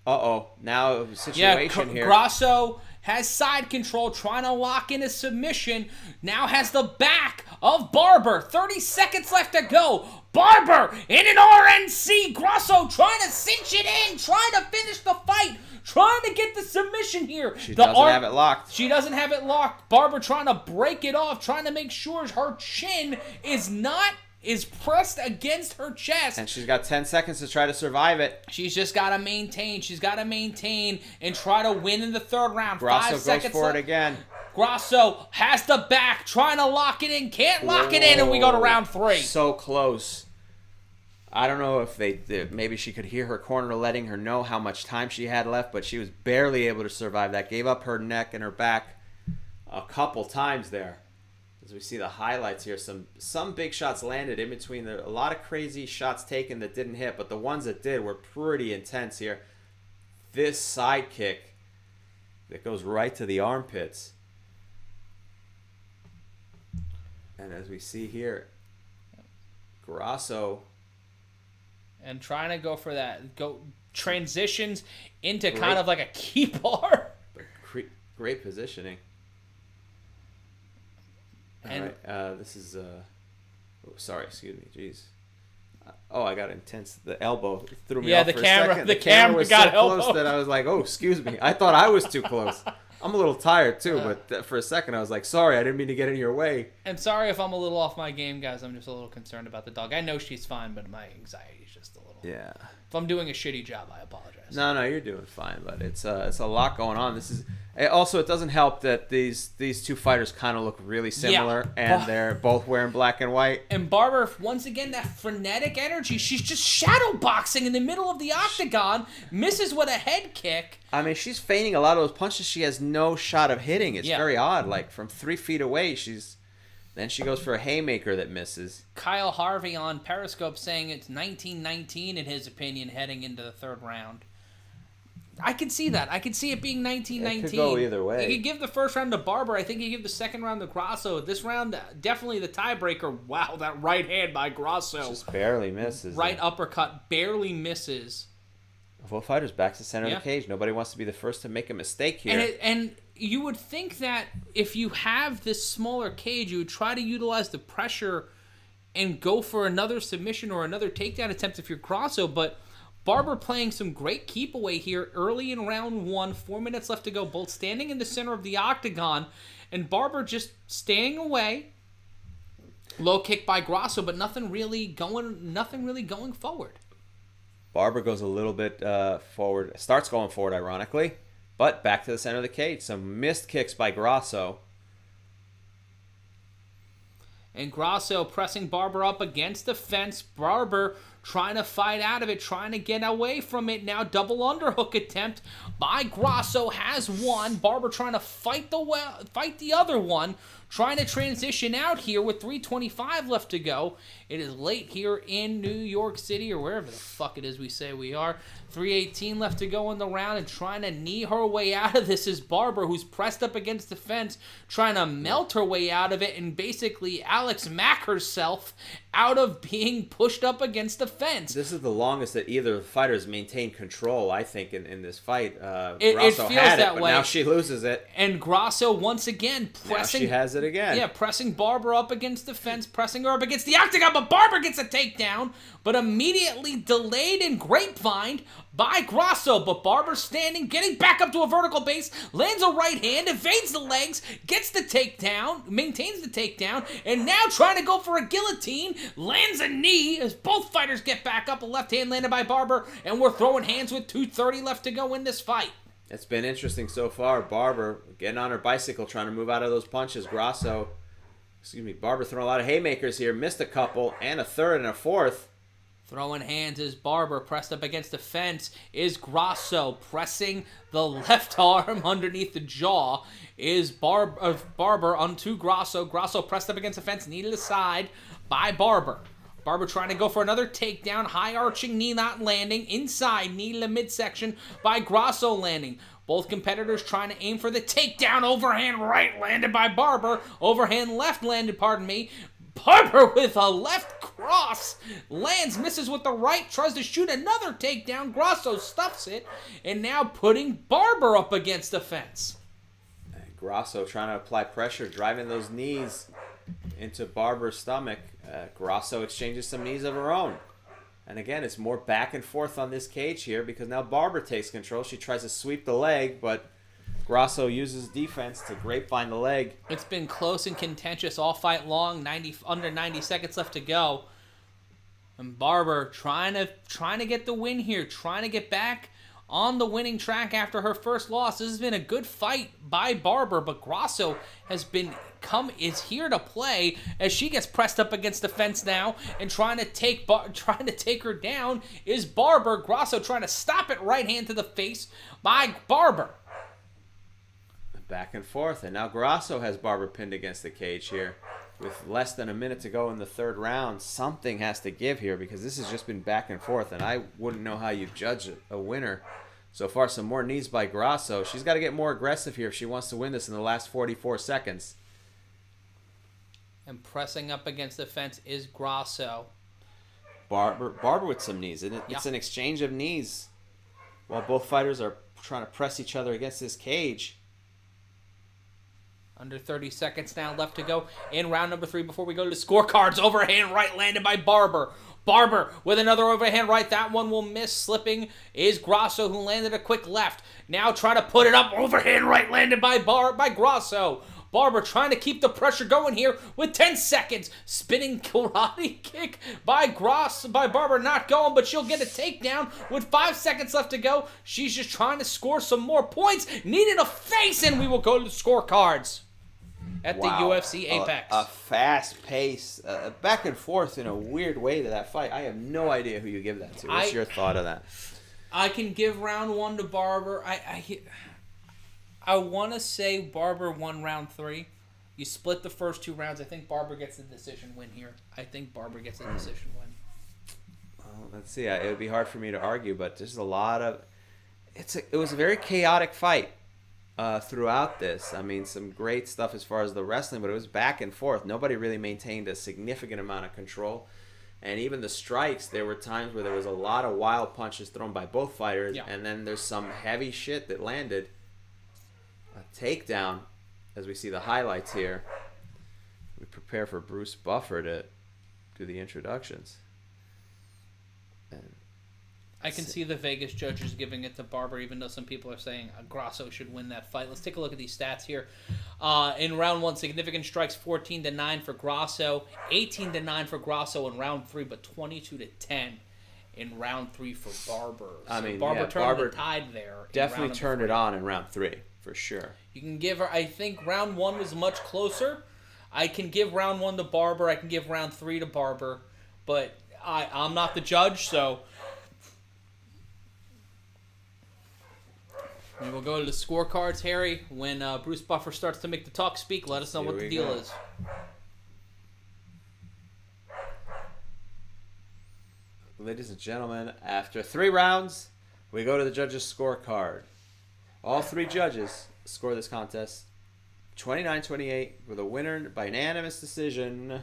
Uh-oh. Now a situation here. Grasso has side control, trying to lock in a submission. Now has the back of Barber. 30 seconds left to go. Barber in an RNC. Grasso trying to cinch it in, trying to finish the fight, trying to get the submission here. She doesn't have it locked. She doesn't have it locked. Barber trying to break it off, trying to make sure her chin is pressed against her chest. And she's got 10 seconds to try to survive it. She's just got to maintain. She's got to maintain and try to win in the third round. Grasso 5 seconds goes for left. It again. Grasso has the back, trying to lock it in. Can't lock it in, and we go to round 3. So close. I don't know if maybe she could hear her corner letting her know how much time she had left, but she was barely able to survive that. Gave up her neck and her back a couple times there. As we see the highlights here, some big shots landed in between. A lot of crazy shots taken that didn't hit, but the ones that did were pretty intense here. This side kick that goes right to the armpits. And as we see here, Grasso. And trying to go for that. Transitions into kind of like a key bar. Great positioning. And all right, this is sorry, excuse me, jeez. I got intense. The elbow threw me off for a second. The camera was got so elbow. close that I was like, oh, excuse me. I thought I was too close. I'm a little tired too, but for a second I was like, sorry, I didn't mean to get in your way. And sorry if I'm a little off my game, guys. I'm just a little concerned about the dog. I know she's fine, but my anxiety is just a little. Yeah. If I'm doing a shitty job, I apologize. No, you're doing fine, but it's a lot going on. Also, it doesn't help that these two fighters kind of look really similar, and they're both wearing black and white. And Barber, once again, that frenetic energy. She's just shadow boxing in the middle of the octagon, misses with a head kick. I mean, she's feigning a lot of those punches. She has no shot of hitting. It's very odd. Like, from 3 feet away, then she goes for a haymaker that misses. Kyle Harvey on Periscope saying it's 19-19 in his opinion heading into the third round. I can see that. I can see it being 19-19. It could go either way. You could give the first round to Barber. I think you give the second round to Grasso. This round, definitely the tiebreaker. Wow, that right hand by Grasso. Just barely misses. Right uppercut, barely misses. Both fighters back to the center of the cage. Nobody wants to be the first to make a mistake here. And you would think that if you have this smaller cage, you would try to utilize the pressure and go for another submission or another takedown attempt if you're Grasso, but Barber playing some great keep away here early in round 1, 4 minutes left to go, both standing in the center of the octagon, and Barber just staying away. Low kick by Grasso, but nothing really going forward. Barber goes a little bit forward, starts going forward ironically, but back to the center of the cage. Some missed kicks by Grasso. And Grasso pressing Barber up against the fence. Barber trying to fight out of it, trying to get away from it. Now double underhook attempt by Grasso has one. Barber trying to fight the other one. Trying to transition out here with 3:25 left to go. It is late here in New York City, or wherever the fuck it is we say we are. 3:18 left to go in the round, and trying to knee her way out of this is Barber, who's pressed up against the fence, trying to melt her way out of it, and basically Alex Mack herself out of being pushed up against the fence. This is the longest that either fighters maintained control, I think, in this fight. It Grasso feels had that it, but way. now she loses it. And Grasso once again pressing. Now she has it again. Yeah, pressing Barber up against the fence, pressing her up against the octagon, but Barber gets a takedown, but immediately delayed and grapevined by Grasso. But Barber standing, getting back up to a vertical base, lands a right hand, evades the legs, gets the takedown, maintains the takedown, and now trying to go for a guillotine, lands a knee as both fighters get back up. A left hand landed by Barber, and we're throwing hands with 2:30 left to go in this fight. It's been interesting so far. Barber getting on her bicycle, trying to move out of those punches. Barber throwing a lot of haymakers here. Missed a couple, and a third and a fourth. Throwing hands is Barber, pressed up against the fence is Grasso, pressing the left arm underneath the jaw is Barber onto Grasso. Grasso pressed up against the fence, knee to the side by Barber. Barber trying to go for another takedown, high arching knee not landing, inside knee to the midsection by Grasso landing. Both competitors trying to aim for the takedown, overhand right landed by Barber, overhand left landed, Barber with a left cross, lands, misses with the right, tries to shoot another takedown, Grasso stuffs it, and now putting Barber up against the fence. Grasso trying to apply pressure, driving those knees into Barber's stomach. Grasso exchanges some knees of her own. And again, it's more back and forth on this cage here because now Barber takes control. She tries to sweep the leg, but Grasso uses defense to grapevine the leg. It's been close and contentious all fight long. Under 90 seconds left to go. And Barber trying to get the win here, trying to get back on the winning track after her first loss. This has been a good fight by Barber, but Grasso is here to play as she gets pressed up against the fence now and trying to take her down is Barber. Grasso trying to stop it, right hand to the face by Barber. Back and forth, and now Grasso has Barber pinned against the cage here. With less than a minute to go in the third round, something has to give here because this has just been back and forth, and I wouldn't know how you judge a winner. So far, some more knees by Grasso. She's got to get more aggressive here if she wants to win this in the last 44 seconds. And pressing up against the fence is Grasso. Barber with some knees. It's an exchange of knees while both fighters are trying to press each other against this cage. Under 30 seconds now left to go in round number 3 before we go to the scorecards. Overhand right landed by Barber. Barber with another overhand right. That one will miss. Slipping is Grasso, who landed a quick left. Now trying to put it up. Overhand right landed by Grasso. Barber trying to keep the pressure going here with 10 seconds. Spinning karate kick by Barber, not going, but she'll get a takedown with 5 seconds left to go. She's just trying to score some more points. Needed a face, and we will go to the scorecards at the UFC Apex. A fast pace, back and forth in a weird way to that fight. I have no idea who you give that to. What's your thought of that? I can give round 1 to Barber. I want to say Barber won round 3. You split the first 2 rounds. I think Barber gets the decision win here. Well, let's see. It would be hard for me to argue, but there's a lot of... It was a very chaotic fight throughout this. I mean, some great stuff as far as the wrestling, but it was back and forth. Nobody really maintained a significant amount of control. And even the strikes, there were times where there was a lot of wild punches thrown by both fighters, and then there's some heavy shit that landed. A takedown, as we see the highlights here. We prepare for Bruce Buffer to do the introductions. And I can see the Vegas judges giving it to Barber, even though some people are saying Grasso should win that fight. Let's take a look at these stats here. In round 1, significant strikes 14-9 for Grasso, 18-9 for Grasso in round 3, but 22-10 in round 3 for Barber. So Barber turned the tide there. Definitely turned it on in round 3. For sure. You can give her, I think round 1 was much closer. I can give round 1 to Barber. I can give round 3 to Barber. But I'm not the judge, so we will go to the scorecards, Harry. When Bruce Buffer starts to make the talk speak, let us know what the deal is. Ladies and gentlemen, after 3 rounds, we go to the judges' scorecard. All 3 judges score this contest 29-28 with a winner by unanimous decision,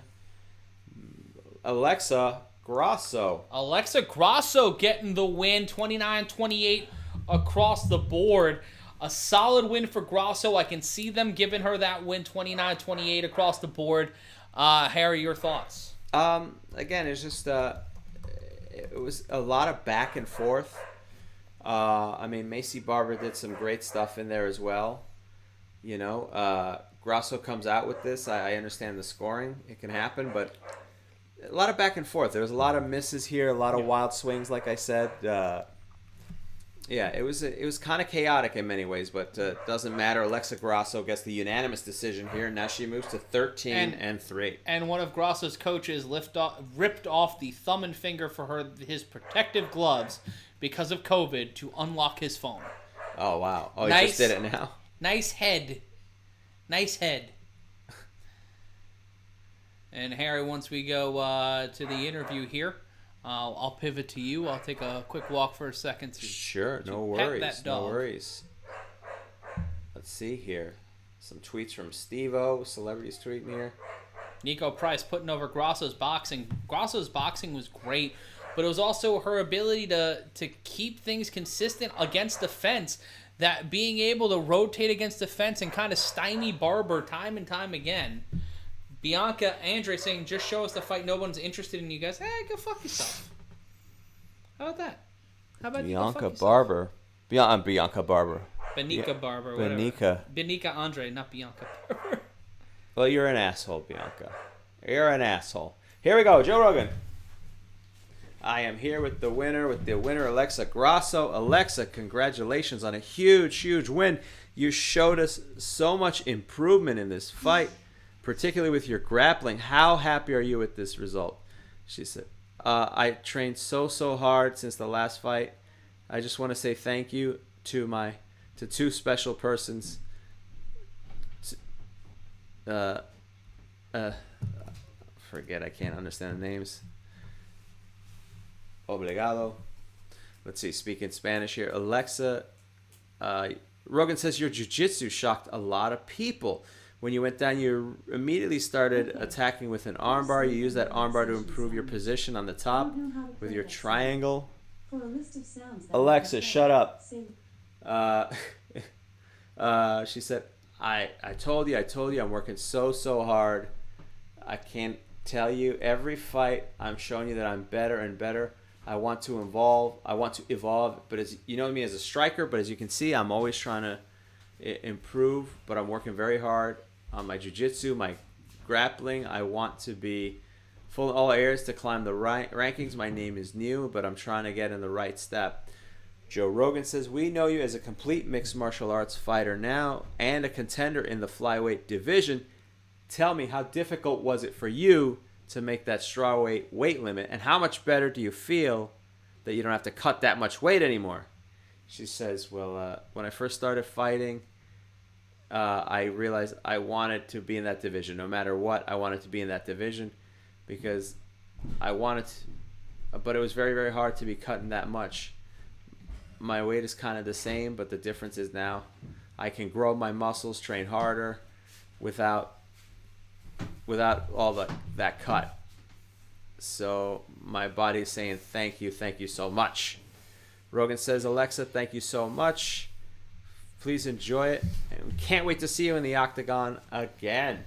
Alexa Grasso. Alexa Grasso getting the win, 29-28 across the board. A solid win for Grasso. I can see them giving her that win, 29-28 across the board. Harry, your thoughts? Again, it's just it was a lot of back and forth. Maycee Barber did some great stuff in there as well. Grasso comes out with this. I understand the scoring. It can happen, but a lot of back and forth. There was a lot of misses here, a lot of wild swings, like I said. Yeah, it was kind of chaotic in many ways, but doesn't matter. Alexa Grasso gets the unanimous decision here. Now she moves to 13-3. And one of Grasso's coaches ripped off the thumb and finger for his protective gloves because of COVID to unlock his phone. Oh, wow. Oh, he just did it now? Nice head. Nice head. And Harry, once we go to the interview here, I'll pivot to you. I'll take a quick walk for a second. No worries. No worries. Let's see here. Some tweets from Steve-O. Celebrities tweeting here. Nico Price putting over Grasso's boxing. Grasso's boxing was great, but it was also her ability to keep things consistent against the fence. That being able to rotate against the fence and kind of stymie Barber time and time again. Bianca Andre saying, just show us the fight. No one's interested in you guys. Go fuck yourself. How about that? How about Bianca Barber? Bianca Barber. Benica Barber. Benica Andre, not Bianca Barber. Well, you're an asshole, Bianca. You're an asshole. Here we go, Joe Rogan. I am here with the winner, Alexa Grasso. Alexa, congratulations on a huge, huge win. You showed us so much improvement in this fight, particularly with your grappling. How happy are you with this result? She said, I trained so hard since the last fight. I just want to say thank you to two special persons. Forget, I can't understand the names. Obrigado. Let's see, speaking Spanish here. Alexa, Rogan says your jiu-jitsu shocked a lot of people. When you went down, you immediately started attacking with an armbar. You used that armbar to improve your position on the top with your triangle. Alexa, shut up. She said, I told you, I'm working so hard. I can't tell you. Every fight, I'm showing you that I'm better and better. I want to evolve. But as you know me as a striker, but as you can see, I'm always trying to improve. But I'm working very hard on my jiu-jitsu, my grappling. I want to be full in all areas to climb the rankings. My name is new, but I'm trying to get in the right step. Joe Rogan says, we know you as a complete mixed martial arts fighter now and a contender in the flyweight division. Tell me, how difficult was it for you to make that strawweight weight limit, and how much better do you feel that you don't have to cut that much weight anymore? She says, well, when I first started fighting, I realized I wanted to be in that division. No matter what, I wanted to be in that division because I wanted to, but it was very, very hard to be cutting that much. My weight is kind of the same, but the difference is now I can grow my muscles, train harder without all that cut. So my body is saying thank you so much. Rogan says, Alexa, thank you so much. Please enjoy it. And we can't wait to see you in the Octagon again.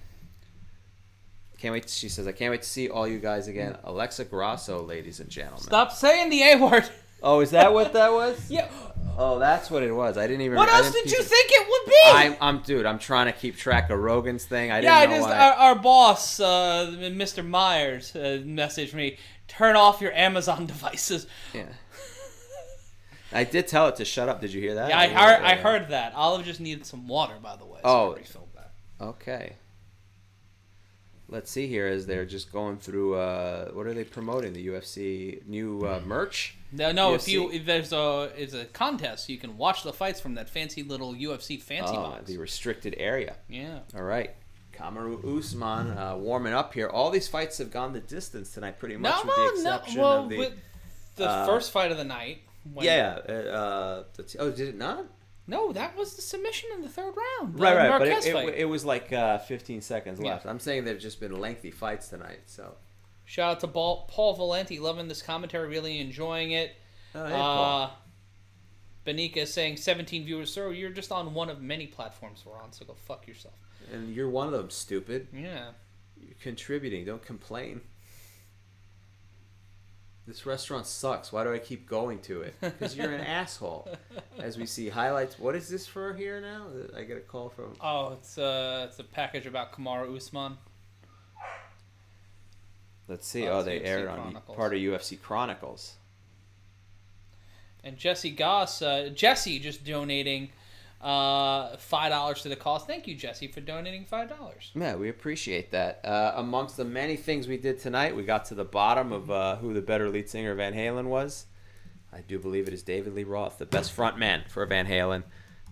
She says, I can't wait to see all you guys again. Alexa Grasso, ladies and gentlemen. Stop saying the A word. Oh, is that what that was? Yeah. Oh, that's what it was. I didn't even. What else did you think it would be? I'm trying to keep track of Rogan's thing. Our boss, Mr. Myers, messaged me. Turn off your Amazon devices. Yeah. I did tell it to shut up. Did you hear that? Yeah, I heard that. Olive just needed some water, by the way. So I refilled that. Okay. Let's see here as they're just going through. What are they promoting? The UFC new merch. No. UFC? If there's a contest, you can watch the fights from that fancy little UFC fancy box. The restricted area. Yeah. All right. Kamaru Usman warming up here. All these fights have gone the distance tonight, pretty much, with the exception of the first fight of the night. Did it not? No, that was the submission in the third round. Right. Marquez but it was like 15 seconds left. I'm saying they've just been lengthy fights tonight. So, shout out to Paul Valenti, loving this commentary, really enjoying it. Paul. Benica is saying 17 viewers. Sir, you're just on one of many platforms we're on, so go fuck yourself. And you're one of them, stupid. Yeah. You're contributing. Don't complain. This restaurant sucks. Why do I keep going to it? Because you're an asshole. As we see highlights. What is this for here now? I get a call from... Oh, it's a package about Kamaru Usman. Let's see. They aired on part of UFC Chronicles. And Jesse Goss, Jesse just donating $5 to the cause. Thank you, Jesse, for donating $5. Yeah, we appreciate that. Amongst the many things we did tonight, we got to the bottom of who the better lead singer of Van Halen was. I do believe it is David Lee Roth, the best front man for Van Halen.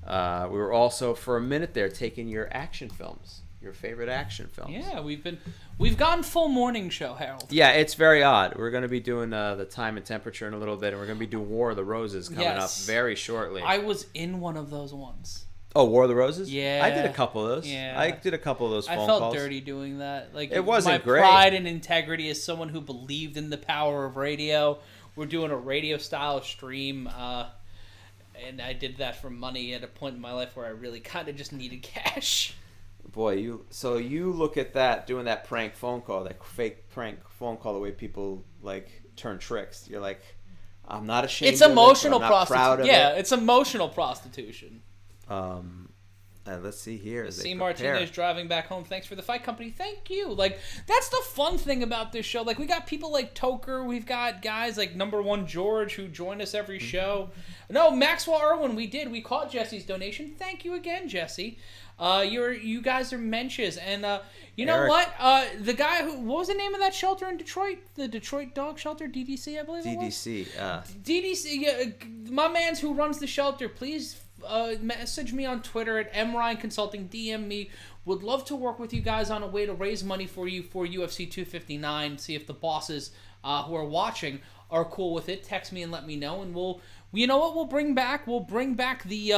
We were also, for a minute there, taking your action films, your favorite action films. Yeah, we've gone full morning show, Harold. Yeah, it's very odd. We're going to be doing the time and temperature in a little bit, and we're going to be doing War of the Roses coming up very shortly. I was in one of those ones. Oh, War of the Roses? Yeah. I did a couple of those. Yeah. I did a couple of those phone calls. I felt dirty doing that. Like, it wasn't great. My pride and integrity as someone who believed in the power of radio. We're doing a radio-style stream, and I did that for money at a point in my life where I really kind of just needed cash. Boy, you look at that, doing that prank phone call, that fake prank phone call, the way people, like, turn tricks. You're like, I'm not ashamed it's of emotional it, I'm not proud of yeah, it. It's emotional prostitution. Let's see here. See Martinez driving back home. Thanks for the fight company. Thank you. Like, that's the fun thing about this show. Like, we got people like Toker. We've got guys like Number One George who join us every show. No, Maxwell Irwin. We caught Jesse's donation. Thank you again, Jesse. You guys are mensches, and you know what? The guy what was the name of that shelter in Detroit? The Detroit Dog Shelter, DDC, I believe it was. DDC. My man's who runs the shelter. Please message me on Twitter at MRyan Consulting. DM me. Would love to work with you guys on a way to raise money for you for UFC 259. See if the bosses who are watching are cool with it. Text me and let me know, and you know what? We'll bring back the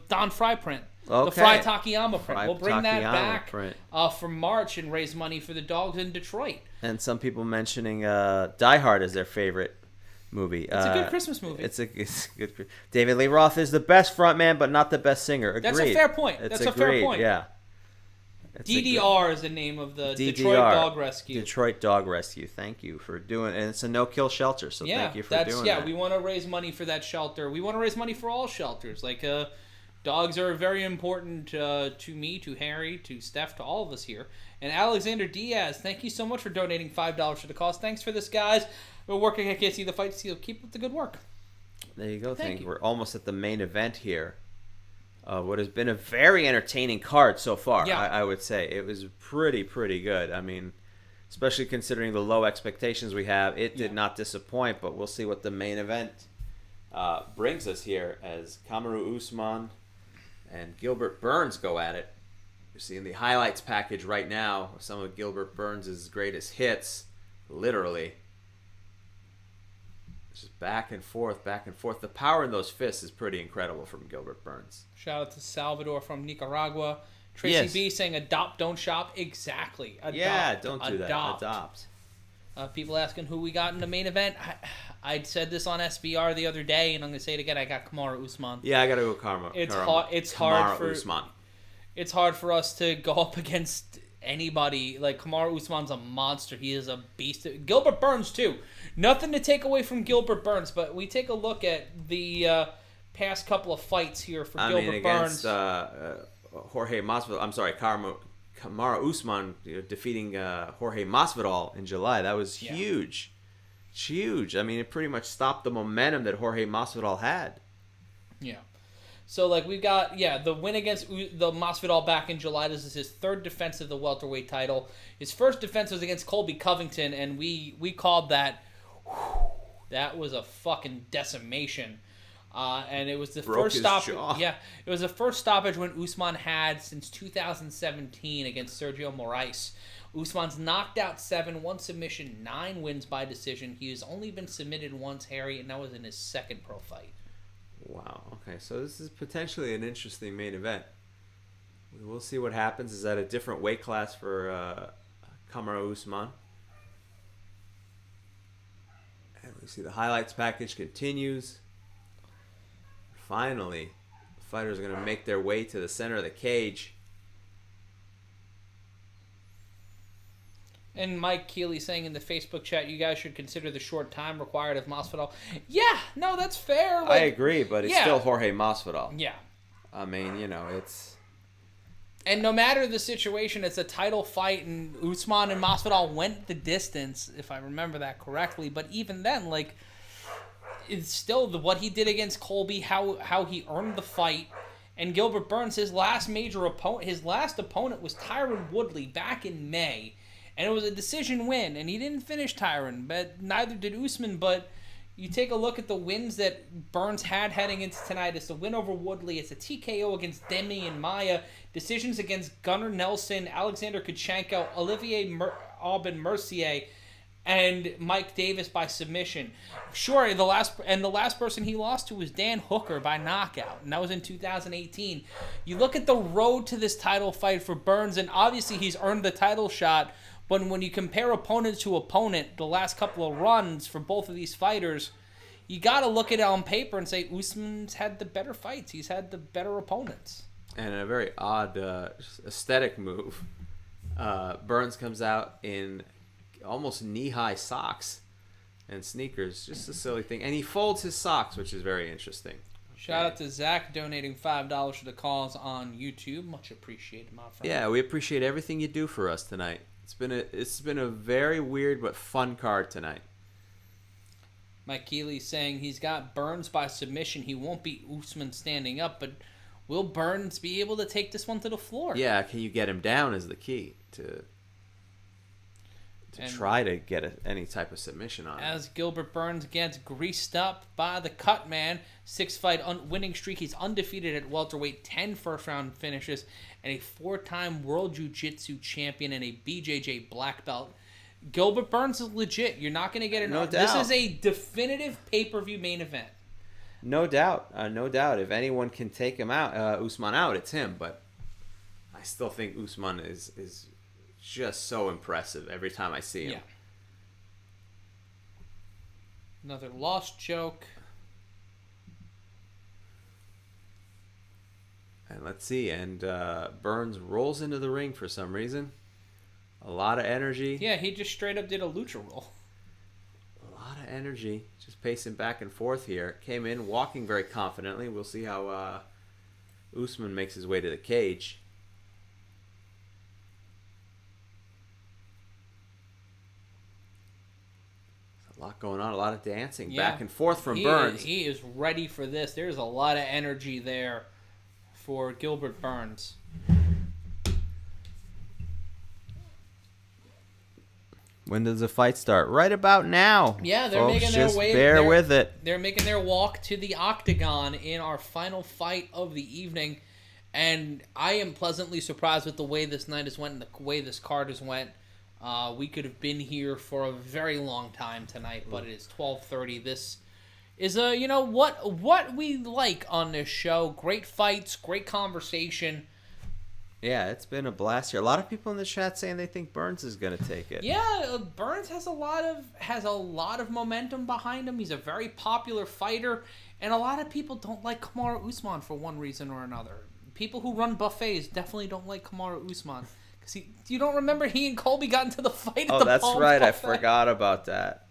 Don Fry print. Okay. The Fry Takayama print. We'll bring that back for March and raise money for the dogs in Detroit. And some people mentioning Die Hard as their favorite movie. It's a good Christmas movie. It's good. David Lee Roth is the best frontman, but not the best singer. Agreed. That's a fair point. That's a fair point. Yeah. DDR is the name of the Detroit Dog Rescue. Detroit Dog Rescue. Thank you for doing it. And it's a no-kill shelter, so thank you for doing that. Yeah, we want to raise money for that shelter. We want to raise money for all shelters. Like, dogs are very important to me, to Harry, to Steph, to all of us here. And Alexander Diaz, thank you so much for donating $5 to the cause. Thanks for this, guys. We're working. I can't see the fight, so keep up the good work. There you go. Thank you. We're almost at the main event here. What has been a very entertaining card so far, yeah. I would say. It was pretty good. I mean, especially considering the low expectations we have, it did not disappoint, but we'll see what the main event brings us here as Kamaru Usman and Gilbert Burns go at it. You're seeing the highlights package right now of some of Gilbert Burns' greatest hits, literally. Just back and forth. The power in those fists is pretty incredible from Gilbert Burns. Shout out to Salvador from Nicaragua. Tracy B saying adopt, don't shop. Exactly. Don't do that. Adopt. People asking who we got in the main event. I said this on SBR the other day, and I'm going to say it again. I got Kamaru Usman. Yeah, I got to go Kamaru. It's hard for Usman. It's hard for us to go up against anybody. Like, Kamaru Usman's a monster. He is a beast. Gilbert Burns, too. Nothing to take away from Gilbert Burns, but we take a look at the past couple of fights here for Gilbert Burns. Jorge Masvidal. I'm sorry, Kamaru Usman defeating Jorge Masvidal in July. That was huge. Huge. I mean, it pretty much stopped the momentum that Jorge Masvidal had. Yeah. So, like, we've got, the win against the Masvidal back in July. This is his third defense of the welterweight title. His first defense was against Colby Covington, and we called that, that was a fucking decimation. And it was the first stoppage. Yeah, it was the first stoppage when Usman had since 2017 against Sergio Moraes. Usman's knocked out 7, 1 submission, 9 wins by decision. He has only been submitted once, Harry, and that was in his second pro fight. Wow. Okay, so this is potentially an interesting main event. We will see what happens. Is that a different weight class for Kamaru Usman? And we see the highlights package continues. Finally, the fighters are going to make their way to the center of the cage. And Mike Keeley saying in the Facebook chat, you guys should consider the short time required of Masvidal. Yeah, no, that's fair. Like, I agree, but it's still Jorge Masvidal. Yeah. I mean, it's... And no matter the situation, it's a title fight, and Usman and Masvidal went the distance, if I remember that correctly. But even then, like, is still what he did against Colby, how he earned the fight. And Gilbert Burns, his last opponent was Tyron Woodley back in May. And it was a decision win. And he didn't finish Tyron, but neither did Usman. But you take a look at the wins that Burns had heading into tonight. It's a win over Woodley. It's a TKO against Demi and Maya. Decisions against Gunnar Nelson, Alexander Kuchenko, Olivier Aubin-Mercier, and Mike Davis by submission. Sure, the last person he lost to was Dan Hooker by knockout, and that was in 2018. You look at the road to this title fight for Burns, and obviously he's earned the title shot, but when you compare opponent to opponent, the last couple of runs for both of these fighters, you got to look at it on paper and say Usman's had the better fights. He's had the better opponents. And a very odd aesthetic move. Burns comes out in almost knee-high socks and sneakers. Just a silly thing. And he folds his socks, which is very interesting. Shout out to Zach donating $5 for the cause on YouTube. Much appreciated, my friend. Yeah, we appreciate everything you do for us tonight. It's been a very weird but fun card tonight. Mike Keeley saying he's got Burns by submission. He won't beat Usman standing up, but will Burns be able to take this one to the floor? Yeah, can you get him down is the key to try to get any type of submission on him. As Gilbert Burns gets greased up by the cut man, 6-fight winning streak. He's undefeated at welterweight, 10 first-round finishes, and a 4-time World Jiu-Jitsu champion and a BJJ black belt. Gilbert Burns is legit. You're not going to get no doubt. This is a definitive pay-per-view main event. No doubt. No doubt. If anyone can take him out, Usman out, it's him. But I still think Usman is just so impressive every time I see him. Yeah. Another lost joke. And let's see. And Burns rolls into the ring for some reason. A lot of energy. Yeah, he just straight up did a lucha roll. A lot of energy. Just pacing back and forth here. Came in walking very confidently. We'll see how Usman makes his way to the cage. There's a lot going on. A lot of dancing back and forth from Burns. He is ready for this. There's a lot of energy there for Gilbert Burns. When does the fight start? Right about now. Yeah, they're folks, making their just way. Bear with it. They're making their walk to the Octagon in our final fight of the evening, and I am pleasantly surprised with the way this night has went and the way this card has went. We could have been here for a very long time tonight, but it is 12:30. This is what we like on this show. Great fights, great conversation. Yeah, it's been a blast here. A lot of people in the chat saying they think Burns is going to take it. Yeah, Burns has a lot of momentum behind him. He's a very popular fighter, and a lot of people don't like Kamaru Usman for one reason or another. People who run buffets definitely don't like Kamaru Usman because you don't remember he and Colby got into the fight. Oh, that's right. Buffet. I forgot about that.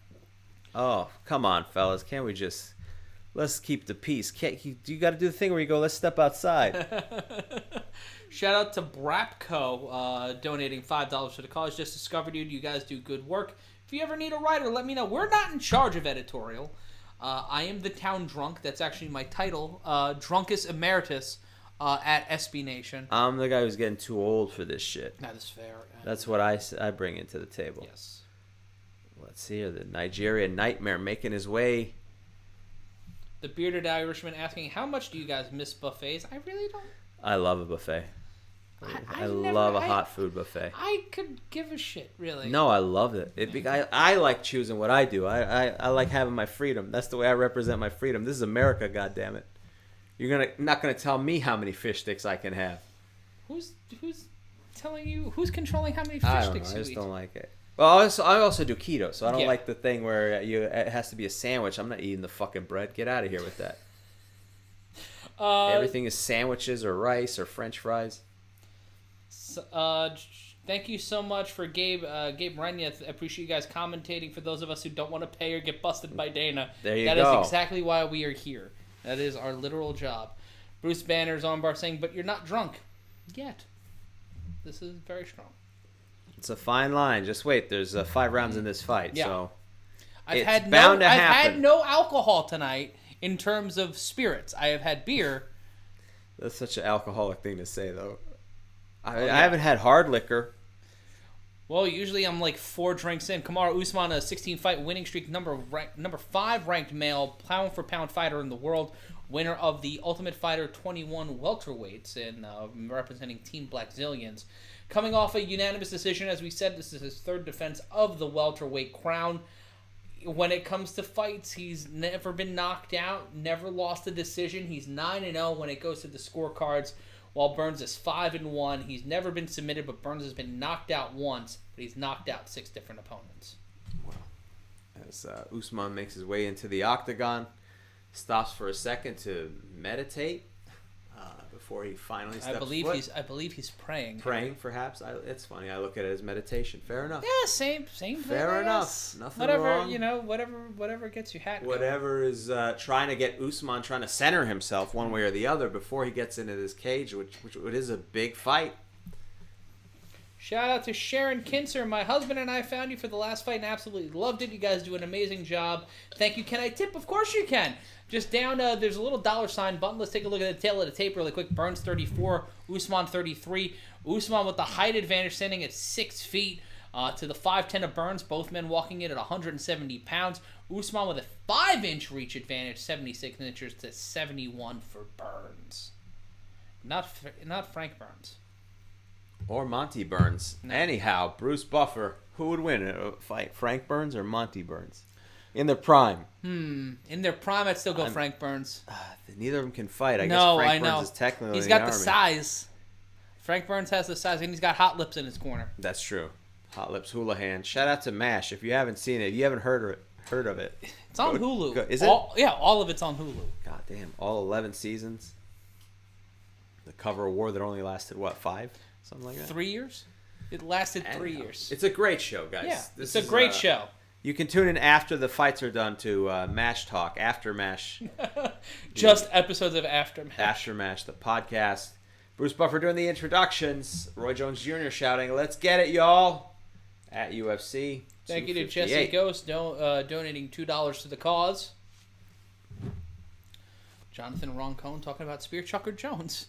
Oh, come on, fellas. Can't we just let's keep the peace? You got to do the thing where you go, let's step outside. Shout out to Brapco donating $5 for the cause. Just discovered you. You guys do good work. If you ever need a writer, let me know. We're not in charge of editorial. I am the town drunk. That's actually my title. Drunkus Emeritus at SB Nation. I'm the guy who's getting too old for this shit. That is fair. That's what I bring into the table. Yes. Let's see here. The Nigeria Nightmare making his way. The Bearded Irishman asking, how much do you guys miss buffets? I really don't. I love a buffet. I love a hot food buffet. I could give a shit, really. No, I love it. I like choosing what I do. I like having my freedom. That's the way I represent my freedom. This is America, goddammit. You're not gonna tell me how many fish sticks I can have. Who's telling you? Who's controlling how many fish sticks you eat? I just don't like it. Well, I also do keto, so I don't like the thing where it has to be a sandwich. I'm not eating the fucking bread. Get out of here with that. Everything is sandwiches or rice or French fries. Thank you so much for Gabe Renya. I appreciate you guys commentating. For those of us who don't want to pay or get busted by Dana, there you go. That is exactly why we are here. That is our literal job. Bruce Banner's on bar saying, "But you're not drunk yet." This is very strong. It's a fine line. Just wait. There's 5 rounds in this fight, so I've had no alcohol tonight in terms of spirits. I have had beer. That's such an alcoholic thing to say, though. I haven't had hard liquor. Well, usually I'm like 4 drinks in. Kamaru Usman, a 16-fight winning streak, number 5 ranked male, pound-for-pound fighter in the world, winner of the Ultimate Fighter 21 welterweights, and representing Team Blackzilians. Coming off a unanimous decision, as we said, this is his 3rd defense of the welterweight crown. When it comes to fights, he's never been knocked out, never lost a decision. He's 9-0 when it goes to the scorecards, while Burns is 5-1. He's never been submitted, but Burns has been knocked out once, but he's knocked out 6 different opponents. Well, as Usman makes his way into the octagon, stops for a second to meditate before he finally steps foot. I believe he's praying. Praying, perhaps. It's funny. I look at it as meditation. Fair enough. Yeah, same. Fair enough. Nothing wrong. Whatever gets you hacked. Whatever is trying to get Usman trying to center himself one way or the other before he gets into this cage, which is a big fight. Shout out to Sharon Kinzer. My husband and I found you for the last fight and absolutely loved it. You guys do an amazing job. Thank you. Can I tip? Of course you can. Just down, there's a little $sign button. Let's take a look at the tail of the tape really quick. Burns 34, Usman 33. Usman with the height advantage, standing at 6 feet to the 5'10 of Burns. Both men walking in at 170 pounds. Usman with a 5-inch reach advantage, 76 inches to 71 for Burns. Not Frank Burns. Or Monty Burns. No. Anyhow, Bruce Buffer, who would win a fight, Frank Burns or Monty Burns? In their prime. In their prime, I'd still go Frank Burns. Neither of them can fight. I guess Frank Burns is technically he's got the Army. Size. Frank Burns has the size, and he's got hot lips in his corner. That's true. Hot Lips Houlihan. Shout out to MASH. If you haven't seen it, if you haven't heard of it. It's on Hulu. Is it? All of it's on Hulu. God damn. All 11 seasons. The cover of war that only lasted, 5? Something like that? 3 years? It lasted 3 years. It's a great show, guys. Yeah, it's a great show. You can tune in after the fights are done to MASH Talk, After MASH. Just episodes of After MASH. After MASH, the podcast. Bruce Buffer doing the introductions. Roy Jones Jr. shouting, "Let's get it, y'all!" At UFC. Thank you to Jesse Ghost donating $2 to the cause. Jonathan Roncone talking about Spear Chucker Jones.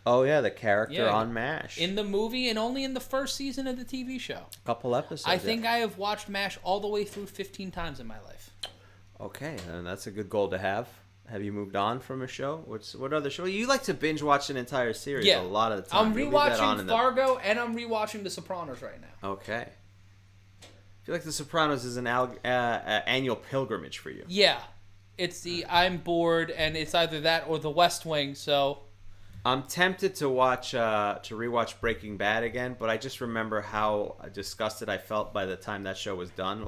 Oh, yeah, the character on MASH. In the movie and only in the first season of the TV show. A couple episodes. I think I have watched MASH all the way through 15 times in my life. Okay, and that's a good goal to have. Have you moved on from a show? What other show? You like to binge watch an entire series a lot of the time. I'm rewatching Fargo and I'm rewatching The Sopranos right now. Okay. I feel like The Sopranos is an annual pilgrimage for you. Yeah. It's I'm bored and it's either that or The West Wing, so... I'm tempted to rewatch Breaking Bad again, but I just remember how disgusted I felt by the time that show was done.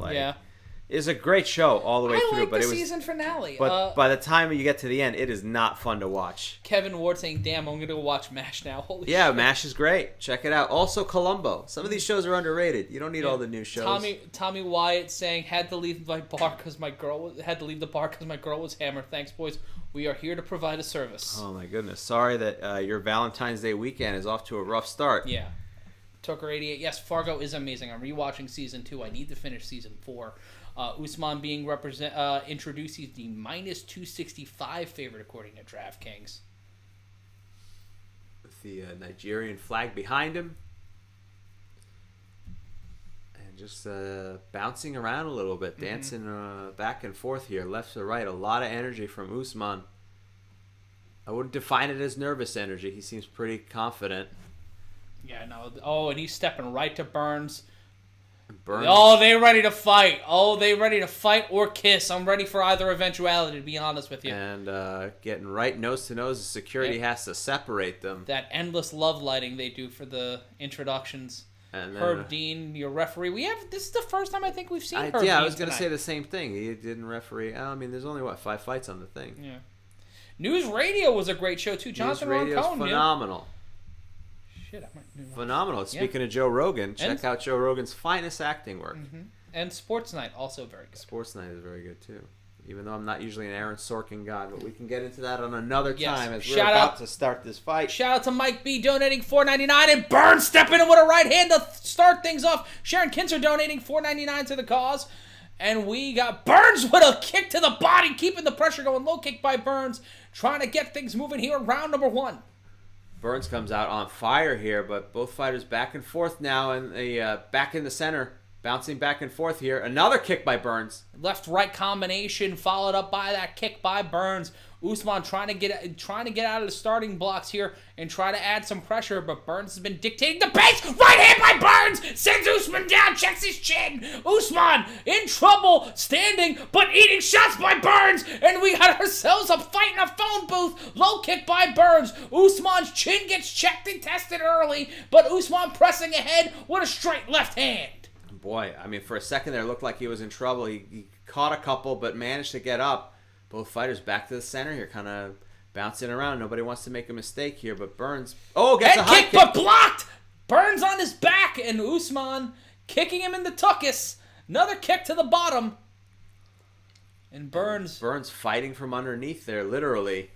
It's a great show all the way through. Like the season finale. But by the time you get to the end, it is not fun to watch. Kevin Ward saying, "Damn, I'm going to watch MASH now." Holy shit. MASH is great. Check it out. Also, Columbo. Some of these shows are underrated. You don't need all the new shows. Tommy Wyatt saying, "Had to leave the bar because my girl was hammered. Thanks, boys. We are here to provide a service." Oh my goodness. Sorry that your Valentine's Day weekend is off to a rough start. Yeah. Tucker 88. Yes, Fargo is amazing. I'm rewatching season 2. I need to finish season 4. Usman being introduced. He's the minus 265 favorite according to DraftKings. With the Nigerian flag behind him. And just bouncing around a little bit, dancing back and forth here, left to right. A lot of energy from Usman. I wouldn't define it as nervous energy. He seems pretty confident. Yeah, no. Oh, and he's stepping right to Burns. Burns. Oh, they ready to fight. Oh, they ready to fight or kiss. I'm ready for either eventuality, to be honest with you. And getting right nose to nose, the security has to separate them. That endless love lighting they do for the introductions. And then, Herb Dean, your referee. This is the first time I think we've seen Herb Dean. Yeah, I was going to say the same thing. He didn't referee. I mean, there's only, 5 fights on the thing. Yeah. News Radio was a great show, too. Jonathan Roncone. News Radio is phenomenal. Phenomenal. Speaking of Joe Rogan, check out Joe Rogan's finest acting work. Mm-hmm. And Sports Night, also very good. Sports Night is very good, too. Even though I'm not usually an Aaron Sorkin guy, but we can get into that on another time as we're about to start this fight. Shout out to Mike B donating $4.99 and Burns stepping in with a right hand to start things off. Sharon Kinzer donating $4.99 to the cause. And we got Burns with a kick to the body, keeping the pressure going. Low kick by Burns, trying to get things moving here in round number 1. Burns comes out on fire here, but both fighters back and forth now, and back in the center, bouncing back and forth here. Another kick by Burns. Left-right combination followed up by that kick by Burns. Usman trying to get out of the starting blocks here and try to add some pressure, but Burns has been dictating the pace. Right hand by Burns sends Usman down, checks his chin. Usman in trouble, standing but eating shots by Burns, and we got ourselves a fight in a phone booth. Low kick by Burns. Usman's chin gets checked and tested early, but Usman pressing ahead with a straight left hand. Boy, I mean, for a second there, it looked like he was in trouble. He caught a couple, but managed to get up. Both fighters back to the center here, kind of bouncing around. Nobody wants to make a mistake here, but Burns... gets a high kick, but blocked! Burns on his back, and Usman kicking him in the tuchus. Another kick to the bottom. And Burns fighting from underneath there, literally.